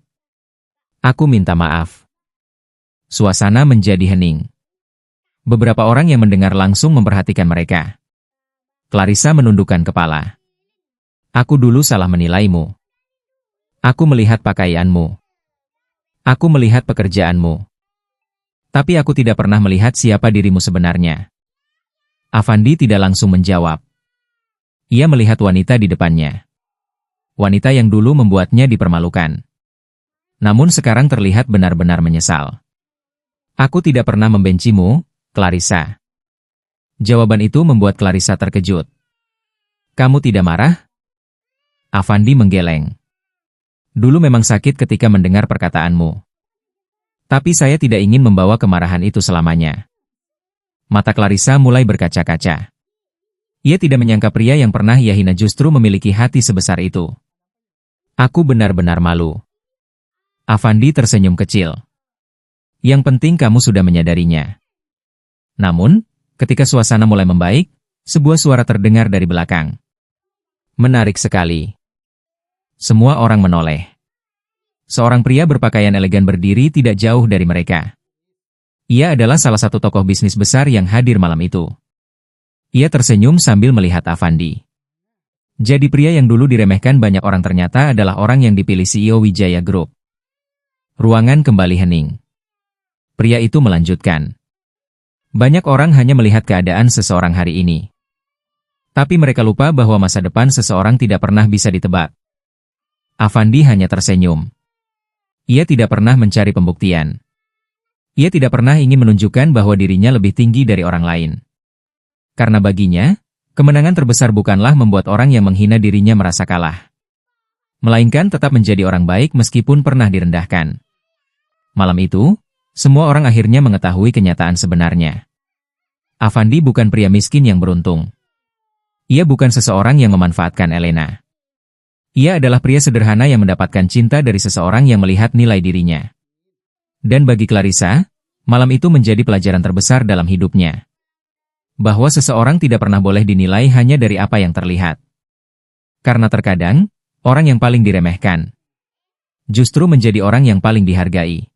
"Aku minta maaf." Suasana menjadi hening. Beberapa orang yang mendengar langsung memperhatikan mereka. Clarissa menundukkan kepala. "Aku dulu salah menilaimu. Aku melihat pakaianmu. Aku melihat pekerjaanmu. Tapi aku tidak pernah melihat siapa dirimu sebenarnya." Afandi tidak langsung menjawab. Ia melihat wanita di depannya. Wanita yang dulu membuatnya dipermalukan. Namun sekarang terlihat benar-benar menyesal. "Aku tidak pernah membencimu, Clarissa." Jawaban itu membuat Clarissa terkejut. "Kamu tidak marah?" Afandi menggeleng. "Dulu memang sakit ketika mendengar perkataanmu. Tapi saya tidak ingin membawa kemarahan itu selamanya." Mata Clarissa mulai berkaca-kaca. Ia tidak menyangka pria yang pernah ia hina justru memiliki hati sebesar itu. "Aku benar-benar malu." Afandi tersenyum kecil. "Yang penting kamu sudah menyadarinya." Namun, ketika suasana mulai membaik, sebuah suara terdengar dari belakang. "Menarik sekali." Semua orang menoleh. Seorang pria berpakaian elegan berdiri tidak jauh dari mereka. Ia adalah salah satu tokoh bisnis besar yang hadir malam itu. Ia tersenyum sambil melihat Afandi. Jadi pria yang dulu diremehkan banyak orang ternyata adalah orang yang dipilih CEO Wijaya Group. Ruangan kembali hening. Pria itu melanjutkan. "Banyak orang hanya melihat keadaan seseorang hari ini. Tapi mereka lupa bahwa masa depan seseorang tidak pernah bisa ditebak." Afandi hanya tersenyum. Ia tidak pernah mencari pembuktian. Ia tidak pernah ingin menunjukkan bahwa dirinya lebih tinggi dari orang lain. Karena baginya, kemenangan terbesar bukanlah membuat orang yang menghina dirinya merasa kalah. Melainkan tetap menjadi orang baik meskipun pernah direndahkan. Malam itu, semua orang akhirnya mengetahui kenyataan sebenarnya. Afandi bukan pria miskin yang beruntung. Ia bukan seseorang yang memanfaatkan Elena. Ia adalah pria sederhana yang mendapatkan cinta dari seseorang yang melihat nilai dirinya. Dan bagi Clarissa, malam itu menjadi pelajaran terbesar dalam hidupnya. Bahwa seseorang tidak pernah boleh dinilai hanya dari apa yang terlihat. Karena terkadang, orang yang paling diremehkan justru menjadi orang yang paling dihargai.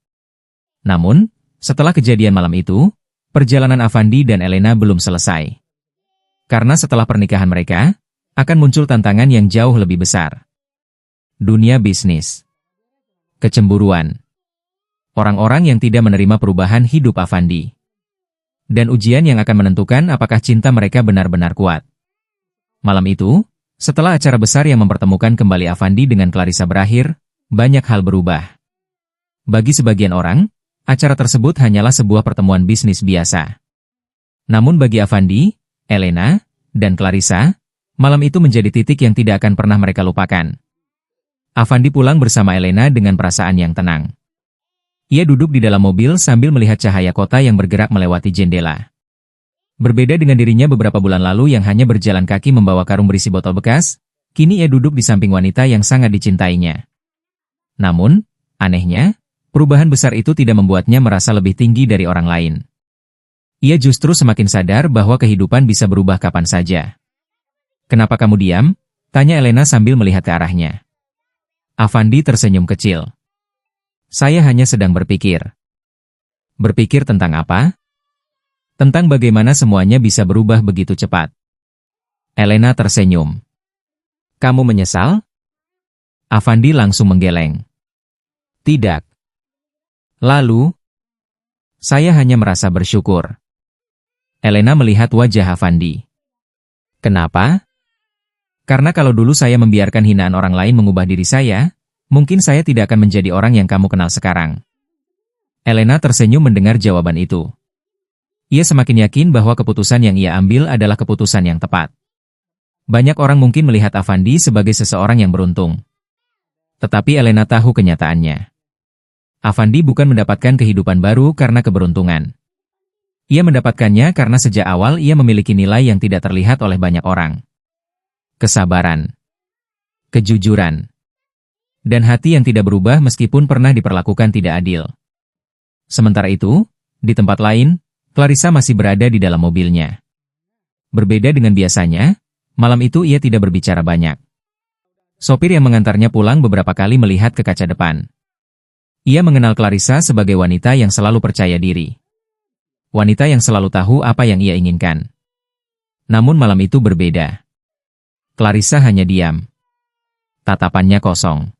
Namun, setelah kejadian malam itu, perjalanan Afandi dan Elena belum selesai. Karena setelah pernikahan mereka, akan muncul tantangan yang jauh lebih besar. Dunia bisnis. Kecemburuan. Orang-orang yang tidak menerima perubahan hidup Afandi. Dan ujian yang akan menentukan apakah cinta mereka benar-benar kuat. Malam itu, setelah acara besar yang mempertemukan kembali Afandi dengan Clarissa berakhir, banyak hal berubah. Bagi sebagian orang, acara tersebut hanyalah sebuah pertemuan bisnis biasa. Namun bagi Afandi, Elena, dan Clarissa, malam itu menjadi titik yang tidak akan pernah mereka lupakan. Afandi pulang bersama Elena dengan perasaan yang tenang. Ia duduk di dalam mobil sambil melihat cahaya kota yang bergerak melewati jendela. Berbeda dengan dirinya beberapa bulan lalu yang hanya berjalan kaki membawa karung berisi botol bekas, kini ia duduk di samping wanita yang sangat dicintainya. Namun, anehnya, perubahan besar itu tidak membuatnya merasa lebih tinggi dari orang lain. Ia justru semakin sadar bahwa kehidupan bisa berubah kapan saja. "Kenapa kamu diam?" tanya Elena sambil melihat ke arahnya. Avandi tersenyum kecil. "Saya hanya sedang berpikir." "Berpikir tentang apa?" "Tentang bagaimana semuanya bisa berubah begitu cepat." Elena tersenyum. "Kamu menyesal?" Avandi langsung menggeleng. "Tidak." "Lalu?" "Saya hanya merasa bersyukur." Elena melihat wajah Avandi. "Kenapa?" "Karena kalau dulu saya membiarkan hinaan orang lain mengubah diri saya, mungkin saya tidak akan menjadi orang yang kamu kenal sekarang." Elena tersenyum mendengar jawaban itu. Ia semakin yakin bahwa keputusan yang ia ambil adalah keputusan yang tepat. Banyak orang mungkin melihat Avandi sebagai seseorang yang beruntung. Tetapi Elena tahu kenyataannya. Avandi bukan mendapatkan kehidupan baru karena keberuntungan. Ia mendapatkannya karena sejak awal ia memiliki nilai yang tidak terlihat oleh banyak orang. Kesabaran, kejujuran, dan hati yang tidak berubah meskipun pernah diperlakukan tidak adil. Sementara itu, di tempat lain, Clarissa masih berada di dalam mobilnya. Berbeda dengan biasanya, malam itu ia tidak berbicara banyak. Sopir yang mengantarnya pulang beberapa kali melihat ke kaca depan. Ia mengenal Clarissa sebagai wanita yang selalu percaya diri. Wanita yang selalu tahu apa yang ia inginkan. Namun malam itu berbeda. Clarissa hanya diam. Tatapannya kosong.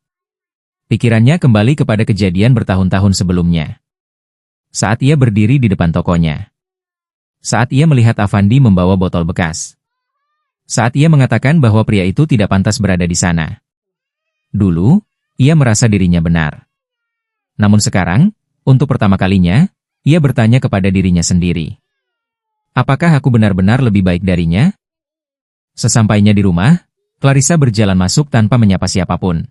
Pikirannya kembali kepada kejadian bertahun-tahun sebelumnya. Saat ia berdiri di depan tokonya. Saat ia melihat Avandi membawa botol bekas. Saat ia mengatakan bahwa pria itu tidak pantas berada di sana. Dulu, ia merasa dirinya benar. Namun sekarang, untuk pertama kalinya, ia bertanya kepada dirinya sendiri. Apakah aku benar-benar lebih baik darinya? Sesampainya di rumah, Clarissa berjalan masuk tanpa menyapa siapapun.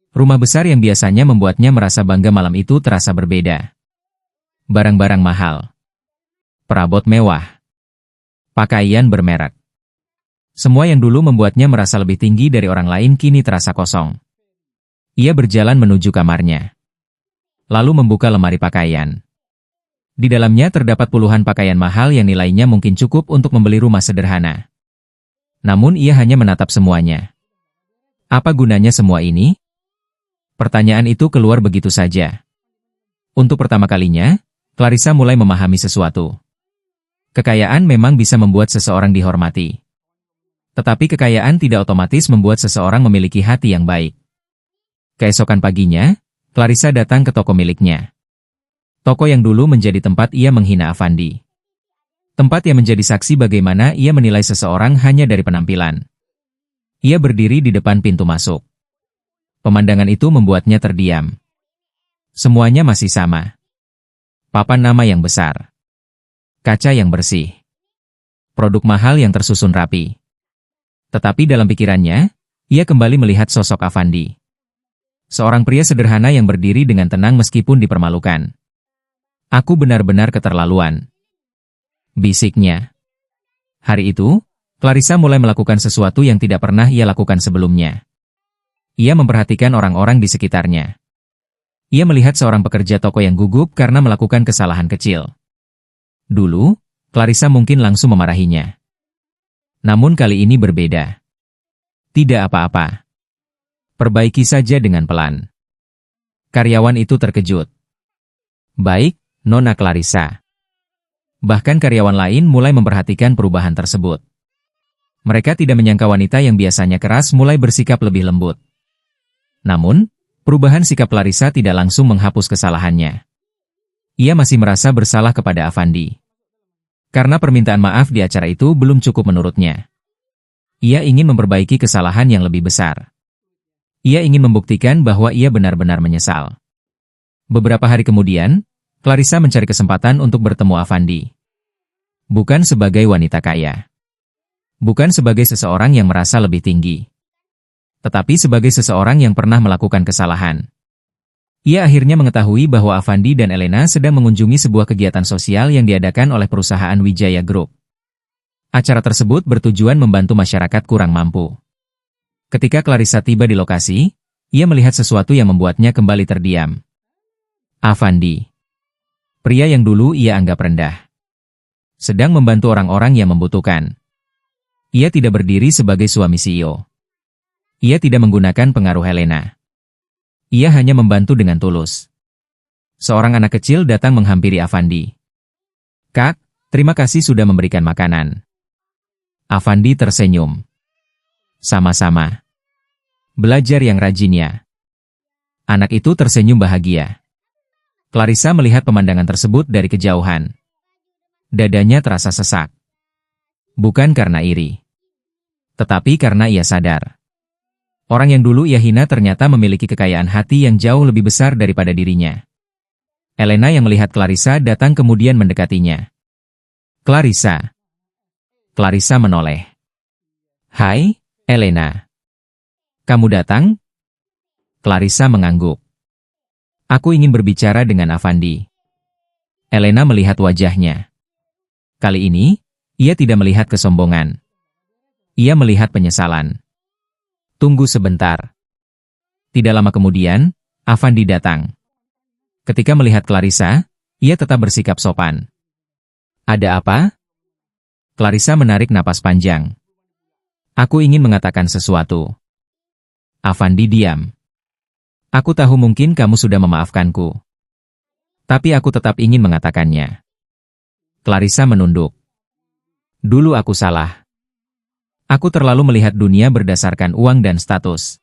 Rumah besar yang biasanya membuatnya merasa bangga malam itu terasa berbeda. Barang-barang mahal. Perabot mewah. Pakaian bermerek. Semua yang dulu membuatnya merasa lebih tinggi dari orang lain kini terasa kosong. Ia berjalan menuju kamarnya. Lalu membuka lemari pakaian. Di dalamnya terdapat puluhan pakaian mahal yang nilainya mungkin cukup untuk membeli rumah sederhana. Namun ia hanya menatap semuanya. Apa gunanya semua ini? Pertanyaan itu keluar begitu saja. Untuk pertama kalinya, Clarissa mulai memahami sesuatu. Kekayaan memang bisa membuat seseorang dihormati. Tetapi kekayaan tidak otomatis membuat seseorang memiliki hati yang baik. Keesokan paginya, Clarissa datang ke toko miliknya. Toko yang dulu menjadi tempat ia menghina Avandi. Tempat yang menjadi saksi bagaimana ia menilai seseorang hanya dari penampilan. Ia berdiri di depan pintu masuk. Pemandangan itu membuatnya terdiam. Semuanya masih sama. Papan nama yang besar. Kaca yang bersih. Produk mahal yang tersusun rapi. Tetapi dalam pikirannya, ia kembali melihat sosok Avandi. Seorang pria sederhana yang berdiri dengan tenang meskipun dipermalukan. Aku benar-benar keterlaluan, bisiknya. Hari itu, Clarissa mulai melakukan sesuatu yang tidak pernah ia lakukan sebelumnya. Ia memperhatikan orang-orang di sekitarnya. Ia melihat seorang pekerja toko yang gugup karena melakukan kesalahan kecil. Dulu, Clarissa mungkin langsung memarahinya. Namun kali ini berbeda. Tidak apa-apa. Perbaiki saja dengan pelan. Karyawan itu terkejut. Baik, Nona Clarissa. Bahkan karyawan lain mulai memperhatikan perubahan tersebut. Mereka tidak menyangka wanita yang biasanya keras mulai bersikap lebih lembut. Namun, perubahan sikap Clarissa tidak langsung menghapus kesalahannya. Ia masih merasa bersalah kepada Avandi. Karena permintaan maaf di acara itu belum cukup menurutnya. Ia ingin memperbaiki kesalahan yang lebih besar. Ia ingin membuktikan bahwa ia benar-benar menyesal. Beberapa hari kemudian, Clarissa mencari kesempatan untuk bertemu Avandi. Bukan sebagai wanita kaya. Bukan sebagai seseorang yang merasa lebih tinggi. Tetapi sebagai seseorang yang pernah melakukan kesalahan. Ia akhirnya mengetahui bahwa Avandi dan Elena sedang mengunjungi sebuah kegiatan sosial yang diadakan oleh perusahaan Wijaya Group. Acara tersebut bertujuan membantu masyarakat kurang mampu. Ketika Clarissa tiba di lokasi, ia melihat sesuatu yang membuatnya kembali terdiam. Avandi. Pria yang dulu ia anggap rendah. sedang membantu orang-orang yang membutuhkan. Ia tidak berdiri sebagai suami CEO. Ia tidak menggunakan pengaruh Helena. Ia hanya membantu dengan tulus. Seorang anak kecil datang menghampiri Avandi. "Kak, terima kasih sudah memberikan makanan." Avandi tersenyum. "Sama-sama. Belajar yang rajin ya." Anak itu tersenyum bahagia. Clarissa melihat pemandangan tersebut dari kejauhan. Dadanya terasa sesak. Bukan karena iri, tetapi karena ia sadar. Orang yang dulu ia hina ternyata memiliki kekayaan hati yang jauh lebih besar daripada dirinya. Elena yang melihat Clarissa datang kemudian mendekatinya. "Clarissa." Clarissa menoleh. "Hai, Elena. Kamu datang?" Clarissa mengangguk. "Aku ingin berbicara dengan Avandi." Elena melihat wajahnya. Kali ini, ia tidak melihat kesombongan. Ia melihat penyesalan. "Tunggu sebentar." Tidak lama kemudian, Avandi datang. Ketika melihat Clarissa, ia tetap bersikap sopan. "Ada apa?" Clarissa menarik napas panjang. "Aku ingin mengatakan sesuatu." Avandi diam. "Aku tahu mungkin kamu sudah memaafkanku. Tapi aku tetap ingin mengatakannya." Clarissa menunduk. "Dulu aku salah. Aku terlalu melihat dunia berdasarkan uang dan status.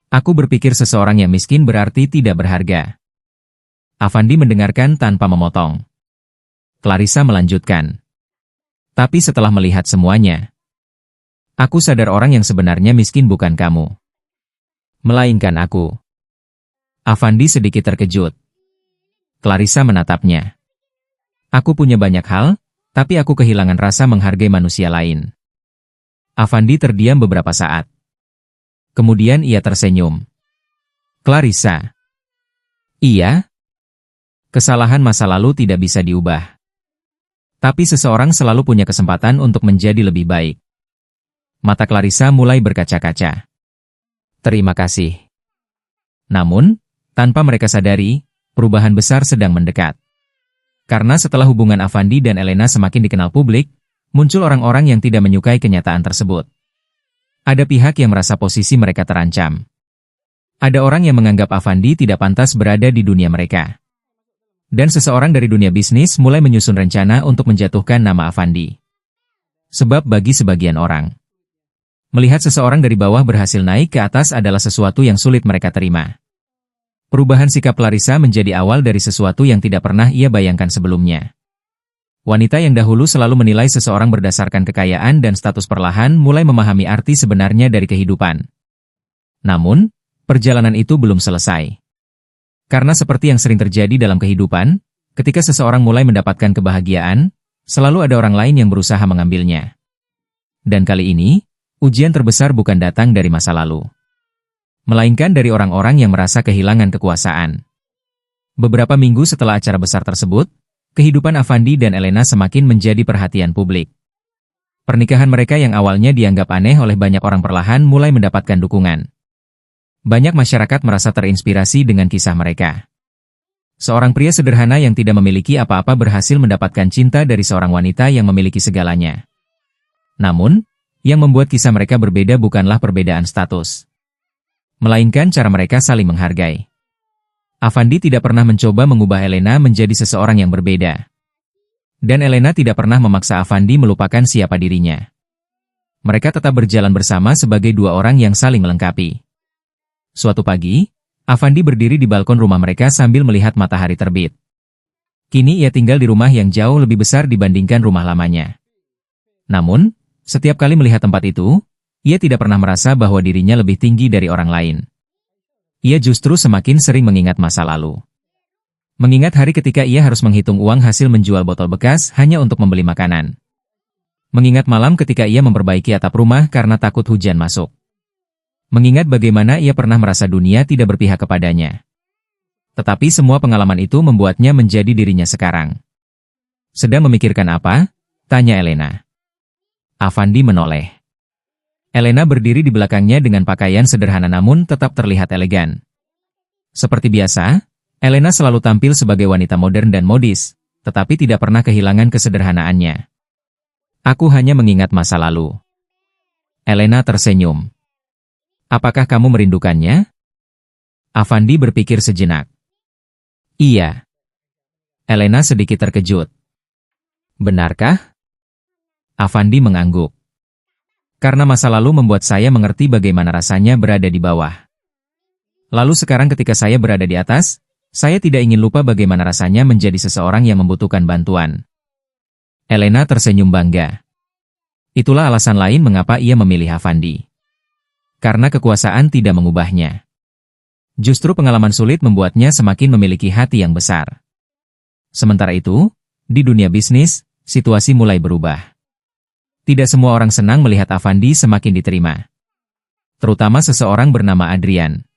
Aku berpikir seseorang yang miskin berarti tidak berharga." Avandi mendengarkan tanpa memotong. Clarissa melanjutkan. "Tapi setelah melihat semuanya, aku sadar orang yang sebenarnya miskin bukan kamu, melainkan aku." Avandi sedikit terkejut. Clarissa menatapnya. "Aku punya banyak hal, tapi aku kehilangan rasa menghargai manusia lain." Avandi terdiam beberapa saat. Kemudian ia tersenyum. "Clarissa." "Iya? Kesalahan masa lalu tidak bisa diubah. Tapi seseorang selalu punya kesempatan untuk menjadi lebih baik." Mata Clarissa mulai berkaca-kaca. "Terima kasih." Namun, tanpa mereka sadari, perubahan besar sedang mendekat. Karena setelah hubungan Avandi dan Elena semakin dikenal publik, muncul orang-orang yang tidak menyukai kenyataan tersebut. Ada pihak yang merasa posisi mereka terancam. Ada orang yang menganggap Avandi tidak pantas berada di dunia mereka. Dan seseorang dari dunia bisnis mulai menyusun rencana untuk menjatuhkan nama Avandi. Sebab bagi sebagian orang, melihat seseorang dari bawah berhasil naik ke atas adalah sesuatu yang sulit mereka terima. Perubahan sikap Clarissa menjadi awal dari sesuatu yang tidak pernah ia bayangkan sebelumnya. Wanita yang dahulu selalu menilai seseorang berdasarkan kekayaan dan status perlahan mulai memahami arti sebenarnya dari kehidupan. Namun, perjalanan itu belum selesai. Karena seperti yang sering terjadi dalam kehidupan, ketika seseorang mulai mendapatkan kebahagiaan, selalu ada orang lain yang berusaha mengambilnya. Dan kali ini, ujian terbesar bukan datang dari masa lalu, melainkan dari orang-orang yang merasa kehilangan kekuasaan. Beberapa minggu setelah acara besar tersebut, kehidupan Avandi dan Elena semakin menjadi perhatian publik. Pernikahan mereka yang awalnya dianggap aneh oleh banyak orang perlahan mulai mendapatkan dukungan. Banyak masyarakat merasa terinspirasi dengan kisah mereka. Seorang pria sederhana yang tidak memiliki apa-apa berhasil mendapatkan cinta dari seorang wanita yang memiliki segalanya. Namun, yang membuat kisah mereka berbeda bukanlah perbedaan status, melainkan cara mereka saling menghargai. Avandi tidak pernah mencoba mengubah Elena menjadi seseorang yang berbeda. Dan Elena tidak pernah memaksa Avandi melupakan siapa dirinya. Mereka tetap berjalan bersama sebagai dua orang yang saling melengkapi. Suatu pagi, Avandi berdiri di balkon rumah mereka sambil melihat matahari terbit. Kini ia tinggal di rumah yang jauh lebih besar dibandingkan rumah lamanya. Namun, setiap kali melihat tempat itu, ia tidak pernah merasa bahwa dirinya lebih tinggi dari orang lain. Ia justru semakin sering mengingat masa lalu. Mengingat hari ketika ia harus menghitung uang hasil menjual botol bekas hanya untuk membeli makanan. Mengingat malam ketika ia memperbaiki atap rumah karena takut hujan masuk. Mengingat bagaimana ia pernah merasa dunia tidak berpihak kepadanya. Tetapi semua pengalaman itu membuatnya menjadi dirinya sekarang. "Sedang memikirkan apa?" tanya Elena. Avandi menoleh. Elena berdiri di belakangnya dengan pakaian sederhana namun tetap terlihat elegan. Seperti biasa, Elena selalu tampil sebagai wanita modern dan modis, tetapi tidak pernah kehilangan kesederhanaannya. Aku hanya mengingat masa lalu. Elena tersenyum. Apakah kamu merindukannya? Avandi berpikir sejenak. Iya. Elena sedikit terkejut. Benarkah? Avandi mengangguk. Karena masa lalu membuat saya mengerti bagaimana rasanya berada di bawah. Lalu sekarang ketika saya berada di atas, saya tidak ingin lupa bagaimana rasanya menjadi seseorang yang membutuhkan bantuan. Elena tersenyum bangga. Itulah alasan lain mengapa ia memilih Avandi. Karena kekuasaan tidak mengubahnya. Justru pengalaman sulit membuatnya semakin memiliki hati yang besar. Sementara itu, di dunia bisnis, situasi mulai berubah. Tidak semua orang senang melihat Avandi semakin diterima. Terutama seseorang bernama Adrian.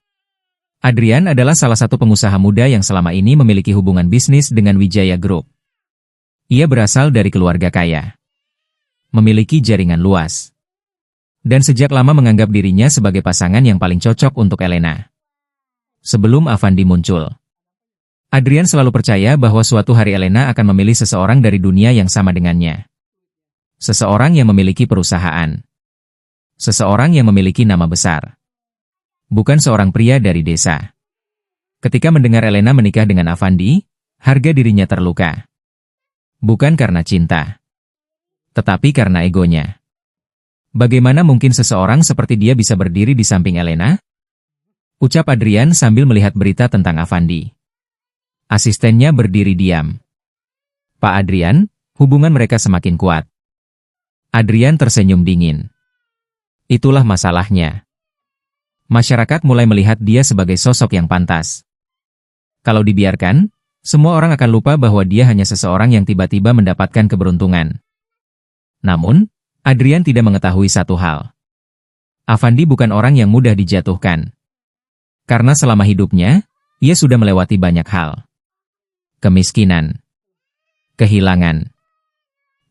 Adrian adalah salah satu pengusaha muda yang selama ini memiliki hubungan bisnis dengan Wijaya Group. Ia berasal dari keluarga kaya. Memiliki jaringan luas. Dan sejak lama menganggap dirinya sebagai pasangan yang paling cocok untuk Elena. Sebelum Avandi muncul, Adrian selalu percaya bahwa suatu hari Elena akan memilih seseorang dari dunia yang sama dengannya. Seseorang yang memiliki perusahaan. Seseorang yang memiliki nama besar. Bukan seorang pria dari desa. Ketika mendengar Elena menikah dengan Avandi, harga dirinya terluka. Bukan karena cinta, tetapi karena egonya. Bagaimana mungkin seseorang seperti dia bisa berdiri di samping Elena? Ucap Adrian sambil melihat berita tentang Avandi. Asistennya berdiri diam. Pak Adrian, hubungan mereka semakin kuat. Adrian tersenyum dingin. Itulah masalahnya. Masyarakat mulai melihat dia sebagai sosok yang pantas. Kalau dibiarkan, semua orang akan lupa bahwa dia hanya seseorang yang tiba-tiba mendapatkan keberuntungan. Namun, Adrian tidak mengetahui satu hal. Avandi bukan orang yang mudah dijatuhkan. Karena selama hidupnya, ia sudah melewati banyak hal. Kemiskinan, kehilangan,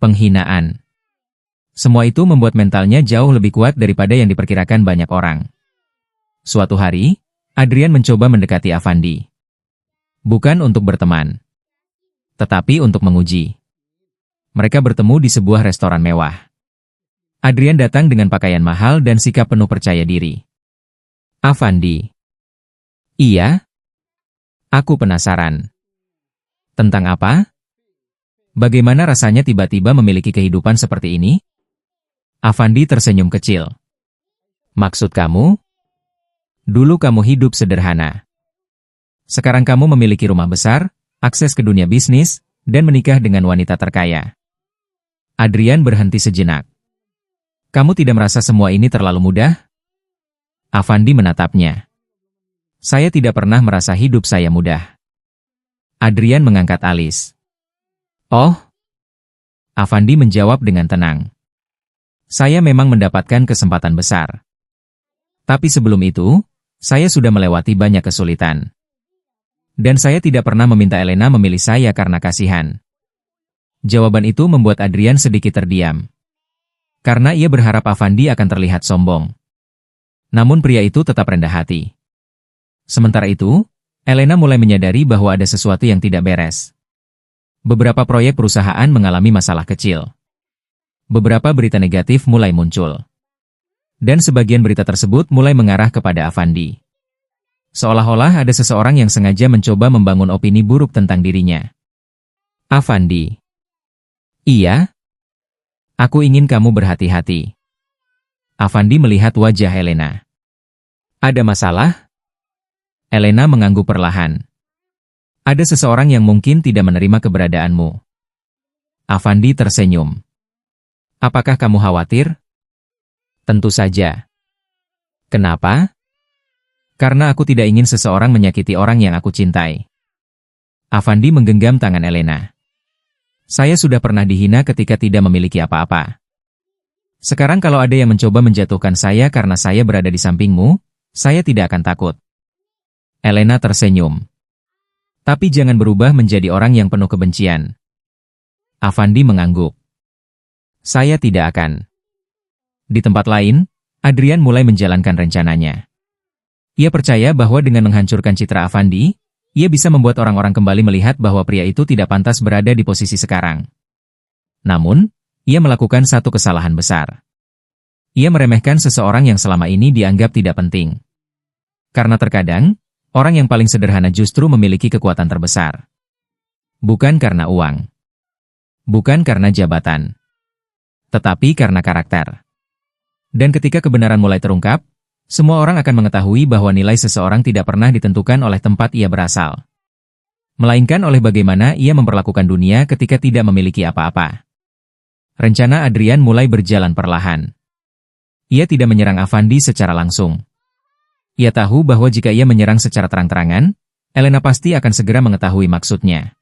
penghinaan. Semua itu membuat mentalnya jauh lebih kuat daripada yang diperkirakan banyak orang. Suatu hari, Adrian mencoba mendekati Avandi. Bukan untuk berteman, tetapi untuk menguji. Mereka bertemu di sebuah restoran mewah. Adrian datang dengan pakaian mahal dan sikap penuh percaya diri. Avandi. Iya? Aku penasaran. Tentang apa? Bagaimana rasanya tiba-tiba memiliki kehidupan seperti ini? Avandi tersenyum kecil. Maksud kamu? Dulu kamu hidup sederhana. Sekarang kamu memiliki rumah besar, akses ke dunia bisnis, dan menikah dengan wanita terkaya. Adrian berhenti sejenak. Kamu tidak merasa semua ini terlalu mudah? Avandi menatapnya. Saya tidak pernah merasa hidup saya mudah. Adrian mengangkat alis. Oh? Avandi menjawab dengan tenang. Saya memang mendapatkan kesempatan besar. Tapi sebelum itu, saya sudah melewati banyak kesulitan. Dan saya tidak pernah meminta Elena memilih saya karena kasihan. Jawaban itu membuat Adrian sedikit terdiam. Karena ia berharap Avandi akan terlihat sombong. Namun pria itu tetap rendah hati. Sementara itu, Elena mulai menyadari bahwa ada sesuatu yang tidak beres. Beberapa proyek perusahaan mengalami masalah kecil. Beberapa berita negatif mulai muncul. Dan sebagian berita tersebut mulai mengarah kepada Avandi. Seolah-olah ada seseorang yang sengaja mencoba membangun opini buruk tentang dirinya. Avandi. Iya? Aku ingin kamu berhati-hati. Avandi melihat wajah Elena. Ada masalah? Elena mengangguk perlahan. Ada seseorang yang mungkin tidak menerima keberadaanmu. Avandi tersenyum. Apakah kamu khawatir? Tentu saja. Kenapa? Karena aku tidak ingin seseorang menyakiti orang yang aku cintai. Avandi menggenggam tangan Elena. Saya sudah pernah dihina ketika tidak memiliki apa-apa. Sekarang kalau ada yang mencoba menjatuhkan saya karena saya berada di sampingmu, saya tidak akan takut. Elena tersenyum. Tapi jangan berubah menjadi orang yang penuh kebencian. Avandi mengangguk. Saya tidak akan. Di tempat lain, Adrian mulai menjalankan rencananya. Ia percaya bahwa dengan menghancurkan citra Avandi, Ia bisa membuat orang-orang kembali melihat bahwa pria itu tidak pantas berada di posisi sekarang. Namun, ia melakukan satu kesalahan besar. Ia meremehkan seseorang yang selama ini dianggap tidak penting. Karena terkadang, orang yang paling sederhana justru memiliki kekuatan terbesar. Bukan karena uang. Bukan karena jabatan. Tetapi karena karakter. Dan ketika kebenaran mulai terungkap, semua orang akan mengetahui bahwa nilai seseorang tidak pernah ditentukan oleh tempat ia berasal. Melainkan oleh bagaimana ia memperlakukan dunia ketika tidak memiliki apa-apa. Rencana Adrian mulai berjalan perlahan. Ia tidak menyerang Avandi secara langsung. Ia tahu bahwa jika ia menyerang secara terang-terangan, Elena pasti akan segera mengetahui maksudnya.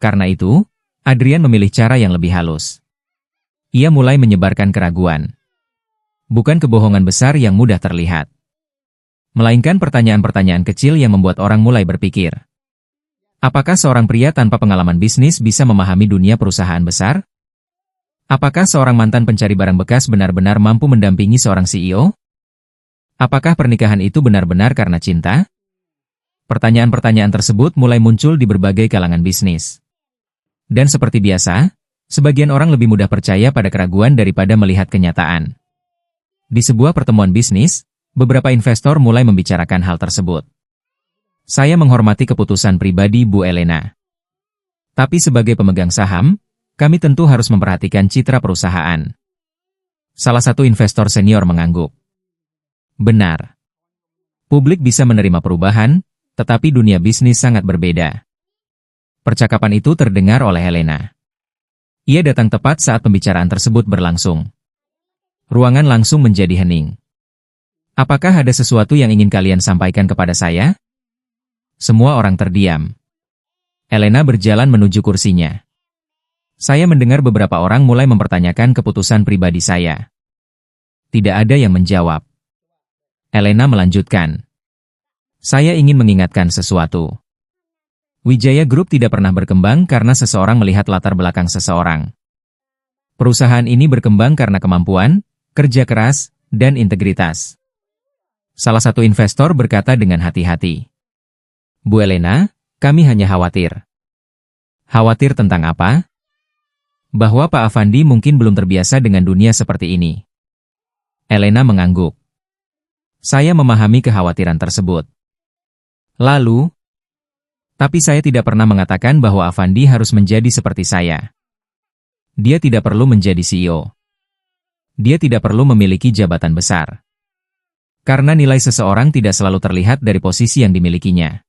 Karena itu, Adrian memilih cara yang lebih halus. Ia mulai menyebarkan keraguan. Bukan kebohongan besar yang mudah terlihat. Melainkan pertanyaan-pertanyaan kecil yang membuat orang mulai berpikir. Apakah seorang pria tanpa pengalaman bisnis bisa memahami dunia perusahaan besar? Apakah seorang mantan pencari barang bekas benar-benar mampu mendampingi seorang CEO? Apakah pernikahan itu benar-benar karena cinta? Pertanyaan-pertanyaan tersebut mulai muncul di berbagai kalangan bisnis. Dan seperti biasa, sebagian orang lebih mudah percaya pada keraguan daripada melihat kenyataan. Di sebuah pertemuan bisnis, beberapa investor mulai membicarakan hal tersebut. Saya menghormati keputusan pribadi Bu Elena. Tapi sebagai pemegang saham, kami tentu harus memperhatikan citra perusahaan. Salah satu investor senior mengangguk. Benar. Publik bisa menerima perubahan, tetapi dunia bisnis sangat berbeda. Percakapan itu terdengar oleh Helena. Ia datang tepat saat pembicaraan tersebut berlangsung. Ruangan langsung menjadi hening. Apakah ada sesuatu yang ingin kalian sampaikan kepada saya? Semua orang terdiam. Elena berjalan menuju kursinya. Saya mendengar beberapa orang mulai mempertanyakan keputusan pribadi saya. Tidak ada yang menjawab. Elena melanjutkan. Saya ingin mengingatkan sesuatu. Wijaya Group tidak pernah berkembang karena seseorang melihat latar belakang seseorang. Perusahaan ini berkembang karena kemampuan, kerja keras, dan integritas. Salah satu investor berkata dengan hati-hati. Bu Elena, kami hanya khawatir. Khawatir tentang apa? Bahwa Pak Avandi mungkin belum terbiasa dengan dunia seperti ini. Elena mengangguk. Saya memahami kekhawatiran tersebut. Lalu, tapi saya tidak pernah mengatakan bahwa Avandi harus menjadi seperti saya. Dia tidak perlu menjadi CEO. Dia tidak perlu memiliki jabatan besar. Karena nilai seseorang tidak selalu terlihat dari posisi yang dimilikinya.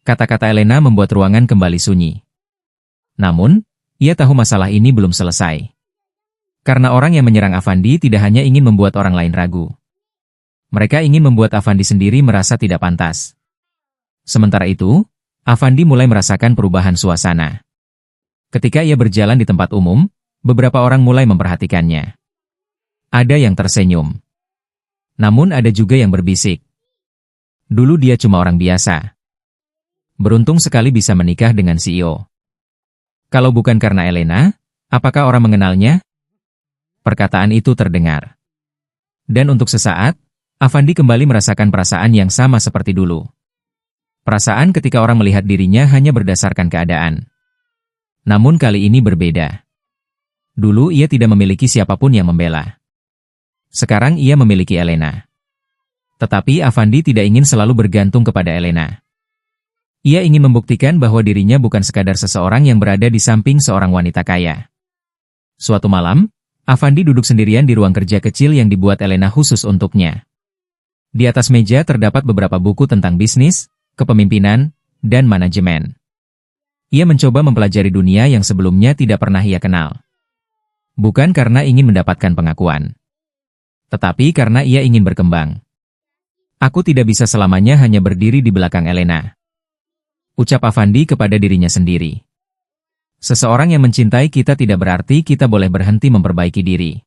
Kata-kata Elena membuat ruangan kembali sunyi. Namun, ia tahu masalah ini belum selesai. Karena orang yang menyerang Avandi tidak hanya ingin membuat orang lain ragu. Mereka ingin membuat Avandi sendiri merasa tidak pantas. Sementara itu, Avandi mulai merasakan perubahan suasana. Ketika ia berjalan di tempat umum, beberapa orang mulai memperhatikannya. Ada yang tersenyum. Namun ada juga yang berbisik. Dulu dia cuma orang biasa. Beruntung sekali bisa menikah dengan CEO. Kalau bukan karena Elena, apakah orang mengenalnya? Perkataan itu terdengar. Dan untuk sesaat, Avandi kembali merasakan perasaan yang sama seperti dulu. Perasaan ketika orang melihat dirinya hanya berdasarkan keadaan. Namun kali ini berbeda. Dulu ia tidak memiliki siapapun yang membela. Sekarang ia memiliki Elena. Tetapi Avandi tidak ingin selalu bergantung kepada Elena. Ia ingin membuktikan bahwa dirinya bukan sekadar seseorang yang berada di samping seorang wanita kaya. Suatu malam, Avandi duduk sendirian di ruang kerja kecil yang dibuat Elena khusus untuknya. Di atas meja terdapat beberapa buku tentang bisnis, kepemimpinan, dan manajemen. Ia mencoba mempelajari dunia yang sebelumnya tidak pernah ia kenal. Bukan karena ingin mendapatkan pengakuan, tetapi karena ia ingin berkembang. Aku tidak bisa selamanya hanya berdiri di belakang Elena. Ucap Avandi kepada dirinya sendiri. Seseorang yang mencintai kita tidak berarti kita boleh berhenti memperbaiki diri.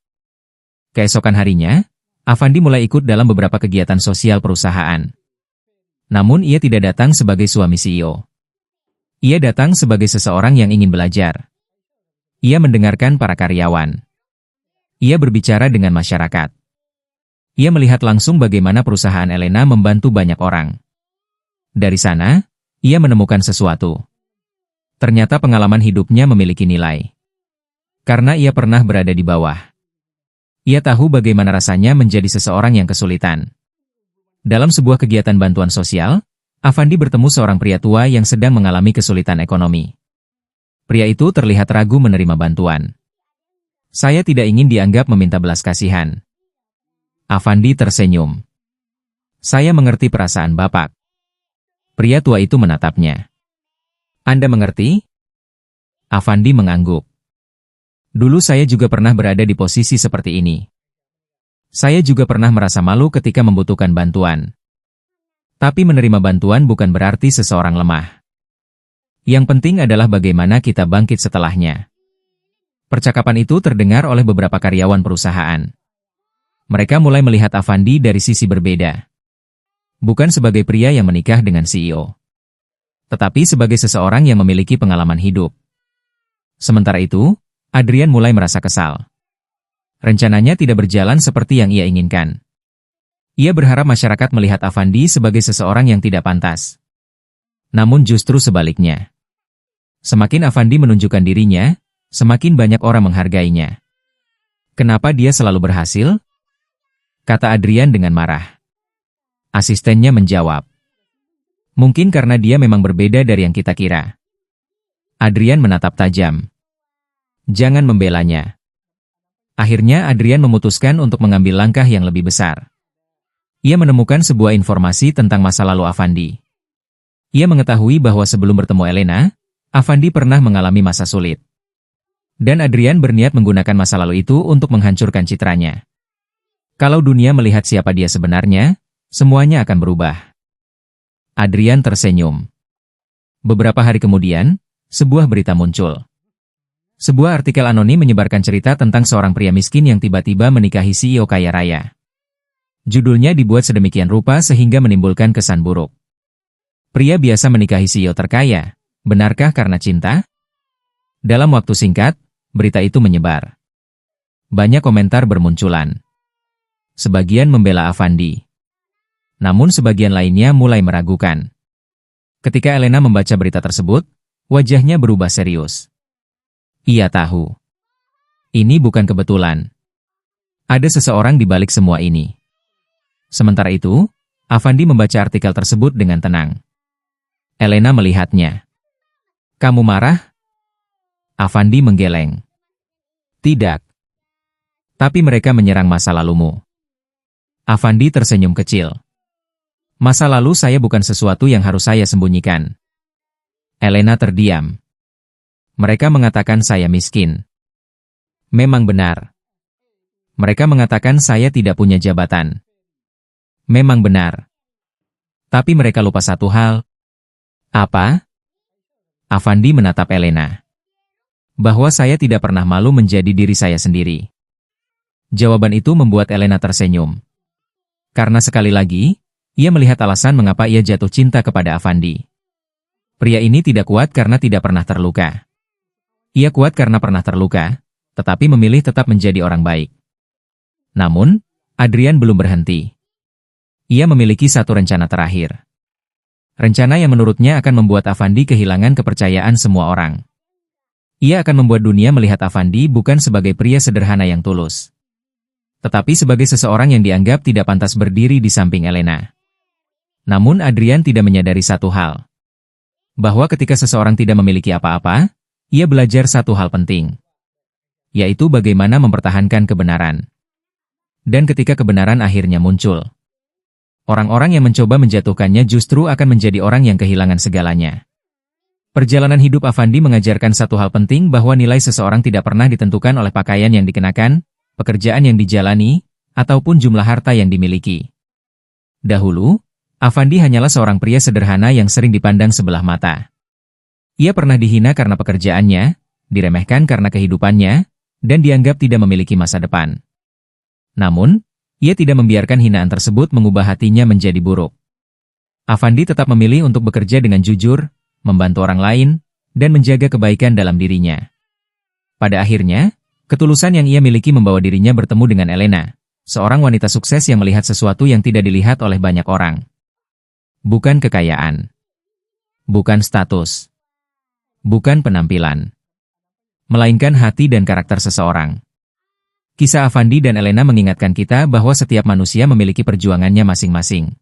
Keesokan harinya, Avandi mulai ikut dalam beberapa kegiatan sosial perusahaan. Namun ia tidak datang sebagai suami CEO. Ia datang sebagai seseorang yang ingin belajar. Ia mendengarkan para karyawan. Ia berbicara dengan masyarakat. Ia melihat langsung bagaimana perusahaan Elena membantu banyak orang. Dari sana, Ia menemukan sesuatu. Ternyata pengalaman hidupnya memiliki nilai. Karena ia pernah berada di bawah. Ia tahu bagaimana rasanya menjadi seseorang yang kesulitan. Dalam sebuah kegiatan bantuan sosial, Afandi bertemu seorang pria tua yang sedang mengalami kesulitan ekonomi. Pria itu terlihat ragu menerima bantuan. Saya tidak ingin dianggap meminta belas kasihan. Afandi tersenyum. Saya mengerti perasaan Bapak. Pria tua itu menatapnya. Anda mengerti? Afandi mengangguk. Dulu saya juga pernah berada di posisi seperti ini. Saya juga pernah merasa malu ketika membutuhkan bantuan. Tapi menerima bantuan bukan berarti seseorang lemah. Yang penting adalah bagaimana kita bangkit setelahnya. Percakapan itu terdengar oleh beberapa karyawan perusahaan. Mereka mulai melihat Afandi dari sisi berbeda. Bukan sebagai pria yang menikah dengan CEO. Tetapi sebagai seseorang yang memiliki pengalaman hidup. Sementara itu, Adrian mulai merasa kesal. Rencananya tidak berjalan seperti yang ia inginkan. Ia berharap masyarakat melihat Afandi sebagai seseorang yang tidak pantas. Namun justru sebaliknya. Semakin Afandi menunjukkan dirinya, semakin banyak orang menghargainya. Kenapa dia selalu berhasil? Kata Adrian dengan marah. Asistennya menjawab. Mungkin karena dia memang berbeda dari yang kita kira. Adrian menatap tajam. Jangan membelanya. Akhirnya Adrian memutuskan untuk mengambil langkah yang lebih besar. Ia menemukan sebuah informasi tentang masa lalu Afandi. Ia mengetahui bahwa sebelum bertemu Elena, Afandi pernah mengalami masa sulit. Dan Adrian berniat menggunakan masa lalu itu untuk menghancurkan citranya. Kalau dunia melihat siapa dia sebenarnya, semuanya akan berubah. Adrian tersenyum. Beberapa hari kemudian, sebuah berita muncul. Sebuah artikel anonim menyebarkan cerita tentang seorang pria miskin yang tiba-tiba menikahi CEO kaya raya. Judulnya dibuat sedemikian rupa sehingga menimbulkan kesan buruk. Pria biasa menikahi CEO terkaya, benarkah karena cinta? Dalam waktu singkat, berita itu menyebar. Banyak komentar bermunculan. Sebagian membela Afandi. Namun sebagian lainnya mulai meragukan. Ketika Elena membaca berita tersebut, wajahnya berubah serius. Ia tahu. Ini bukan kebetulan. Ada seseorang di balik semua ini. Sementara itu, Afandi membaca artikel tersebut dengan tenang. Elena melihatnya. Kamu marah? Afandi menggeleng. Tidak. Tapi mereka menyerang masa lalumu. Afandi tersenyum kecil. Masa lalu saya bukan sesuatu yang harus saya sembunyikan. Elena terdiam. Mereka mengatakan saya miskin. Memang benar. Mereka mengatakan saya tidak punya jabatan. Memang benar. Tapi mereka lupa satu hal. Apa? Afandi menatap Elena. Bahwa saya tidak pernah malu menjadi diri saya sendiri. Jawaban itu membuat Elena tersenyum. Karena sekali lagi, ia melihat alasan mengapa ia jatuh cinta kepada Afandi. Pria ini tidak kuat karena tidak pernah terluka. Ia kuat karena pernah terluka, tetapi memilih tetap menjadi orang baik. Namun, Adrian belum berhenti. Ia memiliki satu rencana terakhir. Rencana yang menurutnya akan membuat Afandi kehilangan kepercayaan semua orang. Ia akan membuat dunia melihat Afandi bukan sebagai pria sederhana yang tulus, tetapi sebagai seseorang yang dianggap tidak pantas berdiri di samping Elena. Namun Adrian tidak menyadari satu hal. Bahwa ketika seseorang tidak memiliki apa-apa, ia belajar satu hal penting. Yaitu bagaimana mempertahankan kebenaran. Dan ketika kebenaran akhirnya muncul, orang-orang yang mencoba menjatuhkannya justru akan menjadi orang yang kehilangan segalanya. Perjalanan hidup Afandi mengajarkan satu hal penting bahwa nilai seseorang tidak pernah ditentukan oleh pakaian yang dikenakan, pekerjaan yang dijalani, ataupun jumlah harta yang dimiliki. Dahulu, Afandi hanyalah seorang pria sederhana yang sering dipandang sebelah mata. Ia pernah dihina karena pekerjaannya, diremehkan karena kehidupannya, dan dianggap tidak memiliki masa depan. Namun, ia tidak membiarkan hinaan tersebut mengubah hatinya menjadi buruk. Afandi tetap memilih untuk bekerja dengan jujur, membantu orang lain, dan menjaga kebaikan dalam dirinya. Pada akhirnya, ketulusan yang ia miliki membawa dirinya bertemu dengan Elena, seorang wanita sukses yang melihat sesuatu yang tidak dilihat oleh banyak orang. Bukan kekayaan. Bukan status. Bukan penampilan. Melainkan hati dan karakter seseorang. Kisah Avandi dan Elena mengingatkan kita bahwa setiap manusia memiliki perjuangannya masing-masing.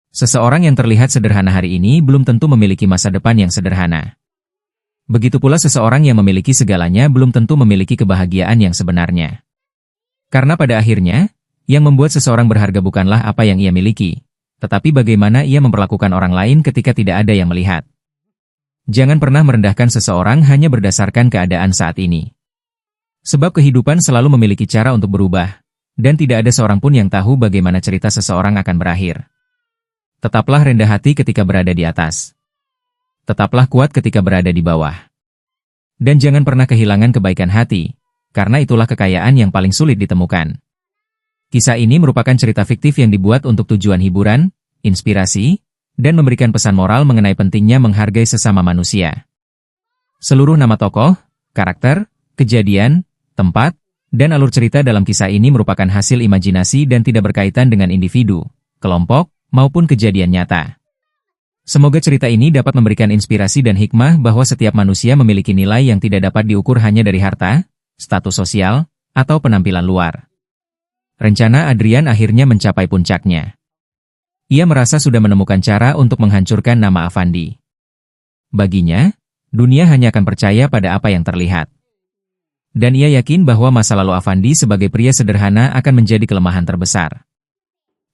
Seseorang yang terlihat sederhana hari ini belum tentu memiliki masa depan yang sederhana. Begitu pula seseorang yang memiliki segalanya belum tentu memiliki kebahagiaan yang sebenarnya. Karena pada akhirnya, yang membuat seseorang berharga bukanlah apa yang ia miliki, tetapi bagaimana ia memperlakukan orang lain ketika tidak ada yang melihat. Jangan pernah merendahkan seseorang hanya berdasarkan keadaan saat ini. Sebab kehidupan selalu memiliki cara untuk berubah, dan tidak ada seorang pun yang tahu bagaimana cerita seseorang akan berakhir. Tetaplah rendah hati ketika berada di atas. Tetaplah kuat ketika berada di bawah. Dan jangan pernah kehilangan kebaikan hati, karena itulah kekayaan yang paling sulit ditemukan. Kisah ini merupakan cerita fiktif yang dibuat untuk tujuan hiburan, inspirasi, dan memberikan pesan moral mengenai pentingnya menghargai sesama manusia. Seluruh nama tokoh, karakter, kejadian, tempat, dan alur cerita dalam kisah ini merupakan hasil imajinasi dan tidak berkaitan dengan individu, kelompok, maupun kejadian nyata. Semoga cerita ini dapat memberikan inspirasi dan hikmah bahwa setiap manusia memiliki nilai yang tidak dapat diukur hanya dari harta, status sosial, atau penampilan luar. Rencana Adrian akhirnya mencapai puncaknya. Ia merasa sudah menemukan cara untuk menghancurkan nama Avandi. Baginya, dunia hanya akan percaya pada apa yang terlihat. Dan ia yakin bahwa masa lalu Avandi sebagai pria sederhana akan menjadi kelemahan terbesar.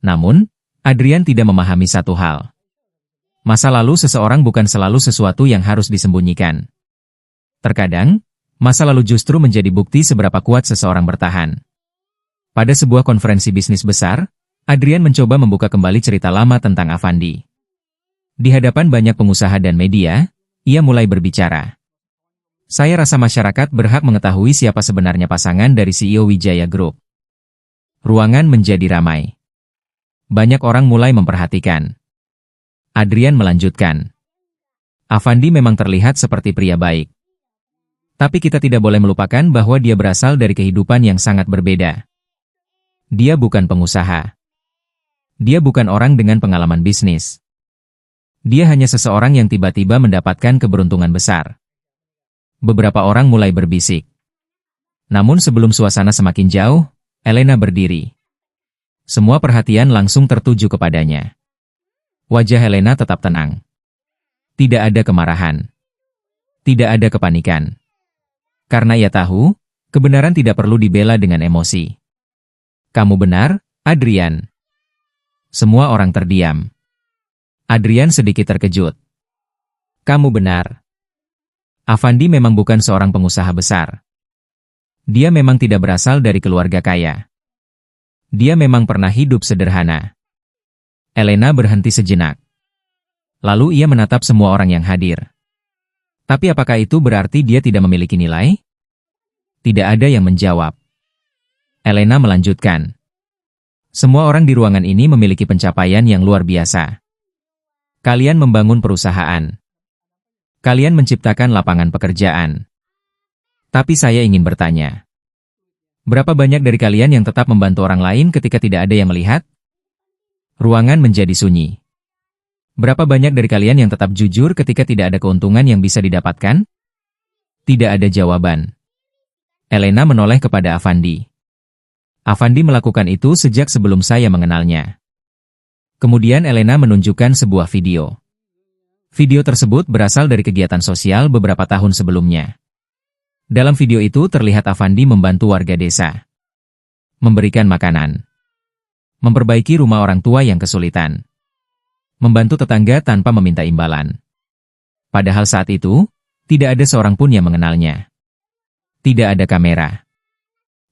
Namun, Adrian tidak memahami satu hal. Masa lalu seseorang bukan selalu sesuatu yang harus disembunyikan. Terkadang, masa lalu justru menjadi bukti seberapa kuat seseorang bertahan. Pada sebuah konferensi bisnis besar, Adrian mencoba membuka kembali cerita lama tentang Avandi. Di hadapan banyak pengusaha dan media, ia mulai berbicara. Saya rasa masyarakat berhak mengetahui siapa sebenarnya pasangan dari CEO Wijaya Group. Ruangan menjadi ramai. Banyak orang mulai memperhatikan. Adrian melanjutkan. Avandi memang terlihat seperti pria baik. Tapi kita tidak boleh melupakan bahwa dia berasal dari kehidupan yang sangat berbeda. Dia bukan pengusaha. Dia bukan orang dengan pengalaman bisnis. Dia hanya seseorang yang tiba-tiba mendapatkan keberuntungan besar. Beberapa orang mulai berbisik. Namun sebelum suasana semakin jauh, Elena berdiri. Semua perhatian langsung tertuju kepadanya. Wajah Elena tetap tenang. Tidak ada kemarahan. Tidak ada kepanikan. Karena ia tahu, kebenaran tidak perlu dibela dengan emosi. Kamu benar, Adrian. Semua orang terdiam. Adrian sedikit terkejut. Kamu benar. Avandi memang bukan seorang pengusaha besar. Dia memang tidak berasal dari keluarga kaya. Dia memang pernah hidup sederhana. Elena berhenti sejenak. Lalu ia menatap semua orang yang hadir. Tapi apakah itu berarti dia tidak memiliki nilai? Tidak ada yang menjawab. Elena melanjutkan. Semua orang di ruangan ini memiliki pencapaian yang luar biasa. Kalian membangun perusahaan. Kalian menciptakan lapangan pekerjaan. Tapi saya ingin bertanya. Berapa banyak dari kalian yang tetap membantu orang lain ketika tidak ada yang melihat? Ruangan menjadi sunyi. Berapa banyak dari kalian yang tetap jujur ketika tidak ada keuntungan yang bisa didapatkan? Tidak ada jawaban. Elena menoleh kepada Avandi. Avandi melakukan itu sejak sebelum saya mengenalnya. Kemudian Elena menunjukkan sebuah video. Video tersebut berasal dari kegiatan sosial beberapa tahun sebelumnya. Dalam video itu terlihat Avandi membantu warga desa. Memberikan makanan. Memperbaiki rumah orang tua yang kesulitan. Membantu tetangga tanpa meminta imbalan. Padahal saat itu, tidak ada seorang pun yang mengenalnya. Tidak ada kamera.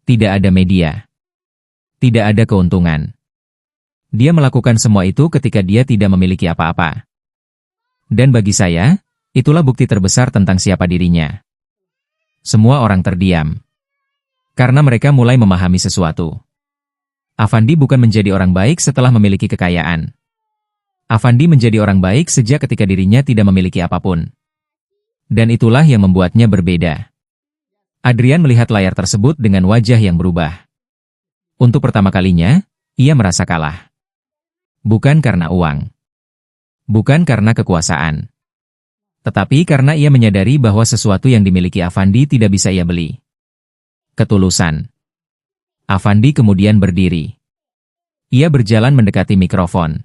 Tidak ada media. Tidak ada keuntungan. Dia melakukan semua itu ketika dia tidak memiliki apa-apa. Dan bagi saya, itulah bukti terbesar tentang siapa dirinya. Semua orang terdiam. Karena mereka mulai memahami sesuatu. Avandi bukan menjadi orang baik setelah memiliki kekayaan. Avandi menjadi orang baik sejak ketika dirinya tidak memiliki apapun. Dan itulah yang membuatnya berbeda. Adrian melihat layar tersebut dengan wajah yang berubah. Untuk pertama kalinya, ia merasa kalah. Bukan karena uang. Bukan karena kekuasaan. Tetapi karena ia menyadari bahwa sesuatu yang dimiliki Afandi tidak bisa ia beli. Ketulusan. Afandi kemudian berdiri. Ia berjalan mendekati mikrofon.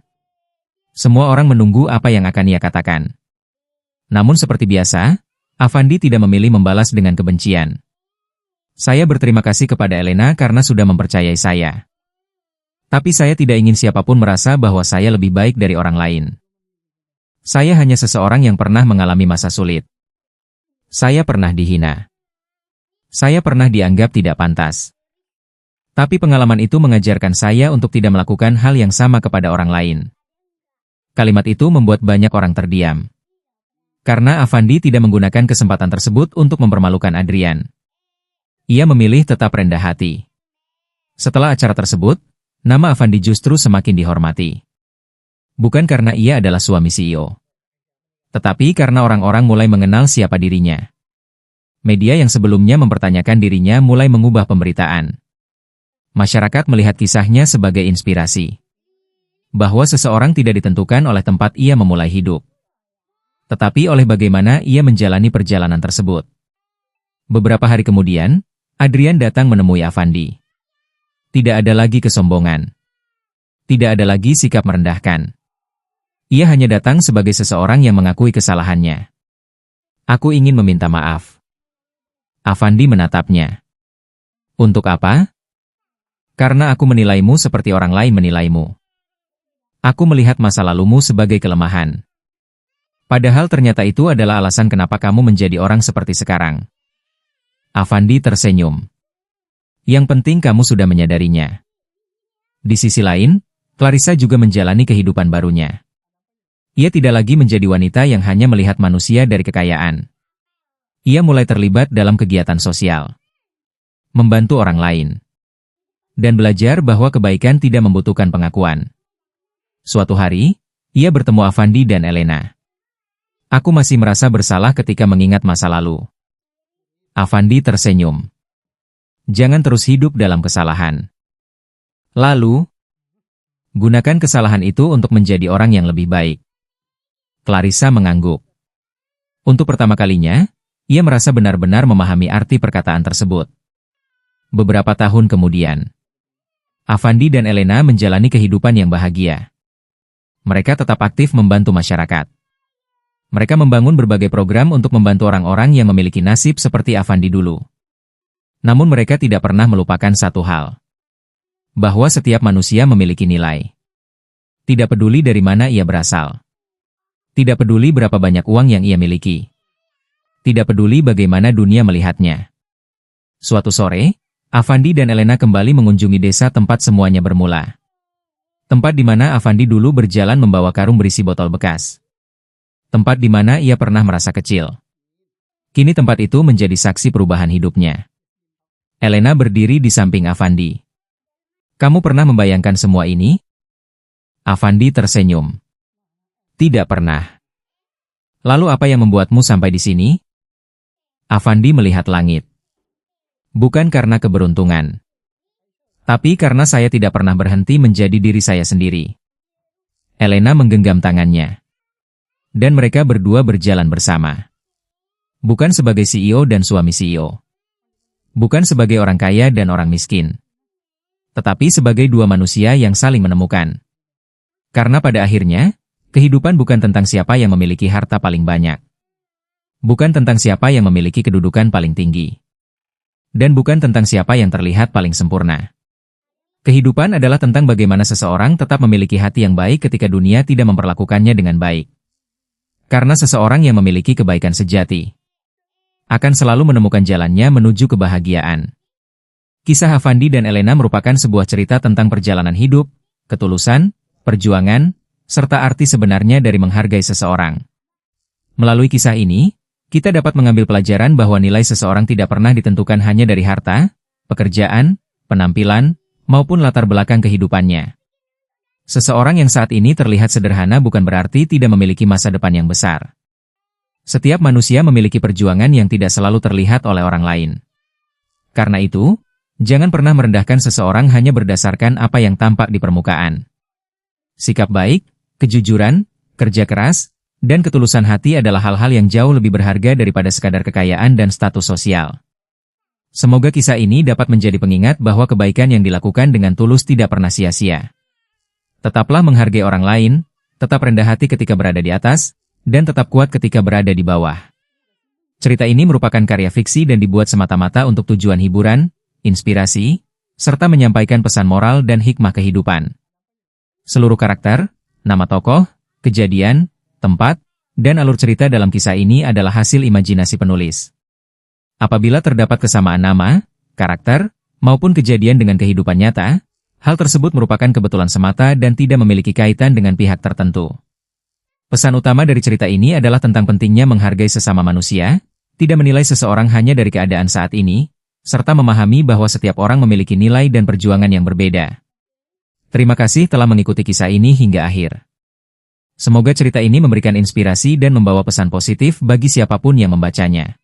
Semua orang menunggu apa yang akan ia katakan. Namun seperti biasa, Afandi tidak memilih membalas dengan kebencian. Saya berterima kasih kepada Elena karena sudah mempercayai saya. Tapi saya tidak ingin siapapun merasa bahwa saya lebih baik dari orang lain. Saya hanya seseorang yang pernah mengalami masa sulit. Saya pernah dihina. Saya pernah dianggap tidak pantas. Tapi pengalaman itu mengajarkan saya untuk tidak melakukan hal yang sama kepada orang lain. Kalimat itu membuat banyak orang terdiam. Karena Afandi tidak menggunakan kesempatan tersebut untuk mempermalukan Adrian. Ia memilih tetap rendah hati. Setelah acara tersebut, nama Afandi justru semakin dihormati. Bukan karena ia adalah suami CEO. Tetapi karena orang-orang mulai mengenal siapa dirinya. Media yang sebelumnya mempertanyakan dirinya mulai mengubah pemberitaan. Masyarakat melihat kisahnya sebagai inspirasi. Bahwa seseorang tidak ditentukan oleh tempat ia memulai hidup. Tetapi oleh bagaimana ia menjalani perjalanan tersebut. Beberapa hari kemudian, Adrian datang menemui Afandi. Tidak ada lagi kesombongan. Tidak ada lagi sikap merendahkan. Ia hanya datang sebagai seseorang yang mengakui kesalahannya. Aku ingin meminta maaf. Afandi menatapnya. Untuk apa? Karena aku menilaimu seperti orang lain menilaimu. Aku melihat masa lalumu sebagai kelemahan. Padahal ternyata itu adalah alasan kenapa kamu menjadi orang seperti sekarang. Afandi tersenyum. Yang penting kamu sudah menyadarinya. Di sisi lain, Clarissa juga menjalani kehidupan barunya. Ia tidak lagi menjadi wanita yang hanya melihat manusia dari kekayaan. Ia mulai terlibat dalam kegiatan sosial. Membantu orang lain. Dan belajar bahwa kebaikan tidak membutuhkan pengakuan. Suatu hari, ia bertemu Afandi dan Elena. Aku masih merasa bersalah ketika mengingat masa lalu. Afandi tersenyum. Jangan terus hidup dalam kesalahan. Lalu, gunakan kesalahan itu untuk menjadi orang yang lebih baik. Clarissa mengangguk. Untuk pertama kalinya, ia merasa benar-benar memahami arti perkataan tersebut. Beberapa tahun kemudian, Afandi dan Elena menjalani kehidupan yang bahagia. Mereka tetap aktif membantu masyarakat. Mereka membangun berbagai program untuk membantu orang-orang yang memiliki nasib seperti Afandi dulu. Namun mereka tidak pernah melupakan satu hal. Bahwa setiap manusia memiliki nilai. Tidak peduli dari mana ia berasal. Tidak peduli berapa banyak uang yang ia miliki. Tidak peduli bagaimana dunia melihatnya. Suatu sore, Afandi dan Elena kembali mengunjungi desa tempat semuanya bermula. Tempat di mana Afandi dulu berjalan membawa karung berisi botol bekas. Tempat di mana ia pernah merasa kecil. Kini tempat itu menjadi saksi perubahan hidupnya. Elena berdiri di samping Afandi. Kamu pernah membayangkan semua ini? Afandi tersenyum. Tidak pernah. Lalu apa yang membuatmu sampai di sini? Afandi melihat langit. Bukan karena keberuntungan. Tapi karena saya tidak pernah berhenti menjadi diri saya sendiri. Elena menggenggam tangannya. Dan mereka berdua berjalan bersama. Bukan sebagai CEO dan suami CEO. Bukan sebagai orang kaya dan orang miskin. Tetapi sebagai dua manusia yang saling menemukan. Karena pada akhirnya, kehidupan bukan tentang siapa yang memiliki harta paling banyak. Bukan tentang siapa yang memiliki kedudukan paling tinggi. Dan bukan tentang siapa yang terlihat paling sempurna. Kehidupan adalah tentang bagaimana seseorang tetap memiliki hati yang baik ketika dunia tidak memperlakukannya dengan baik. Karena seseorang yang memiliki kebaikan sejati akan selalu menemukan jalannya menuju kebahagiaan. Kisah Afandi dan Elena merupakan sebuah cerita tentang perjalanan hidup, ketulusan, perjuangan, serta arti sebenarnya dari menghargai seseorang. Melalui kisah ini, kita dapat mengambil pelajaran bahwa nilai seseorang tidak pernah ditentukan hanya dari harta, pekerjaan, penampilan, maupun latar belakang kehidupannya. Seseorang yang saat ini terlihat sederhana bukan berarti tidak memiliki masa depan yang besar. Setiap manusia memiliki perjuangan yang tidak selalu terlihat oleh orang lain. Karena itu, jangan pernah merendahkan seseorang hanya berdasarkan apa yang tampak di permukaan. Sikap baik, kejujuran, kerja keras, dan ketulusan hati adalah hal-hal yang jauh lebih berharga daripada sekadar kekayaan dan status sosial. Semoga kisah ini dapat menjadi pengingat bahwa kebaikan yang dilakukan dengan tulus tidak pernah sia-sia. Tetaplah menghargai orang lain, tetap rendah hati ketika berada di atas, dan tetap kuat ketika berada di bawah. Cerita ini merupakan karya fiksi dan dibuat semata-mata untuk tujuan hiburan, inspirasi, serta menyampaikan pesan moral dan hikmah kehidupan. Seluruh karakter, nama tokoh, kejadian, tempat, dan alur cerita dalam kisah ini adalah hasil imajinasi penulis. Apabila terdapat kesamaan nama, karakter, maupun kejadian dengan kehidupan nyata, hal tersebut merupakan kebetulan semata dan tidak memiliki kaitan dengan pihak tertentu. Pesan utama dari cerita ini adalah tentang pentingnya menghargai sesama manusia, tidak menilai seseorang hanya dari keadaan saat ini, serta memahami bahwa setiap orang memiliki nilai dan perjuangan yang berbeda. Terima kasih telah mengikuti kisah ini hingga akhir. Semoga cerita ini memberikan inspirasi dan membawa pesan positif bagi siapapun yang membacanya.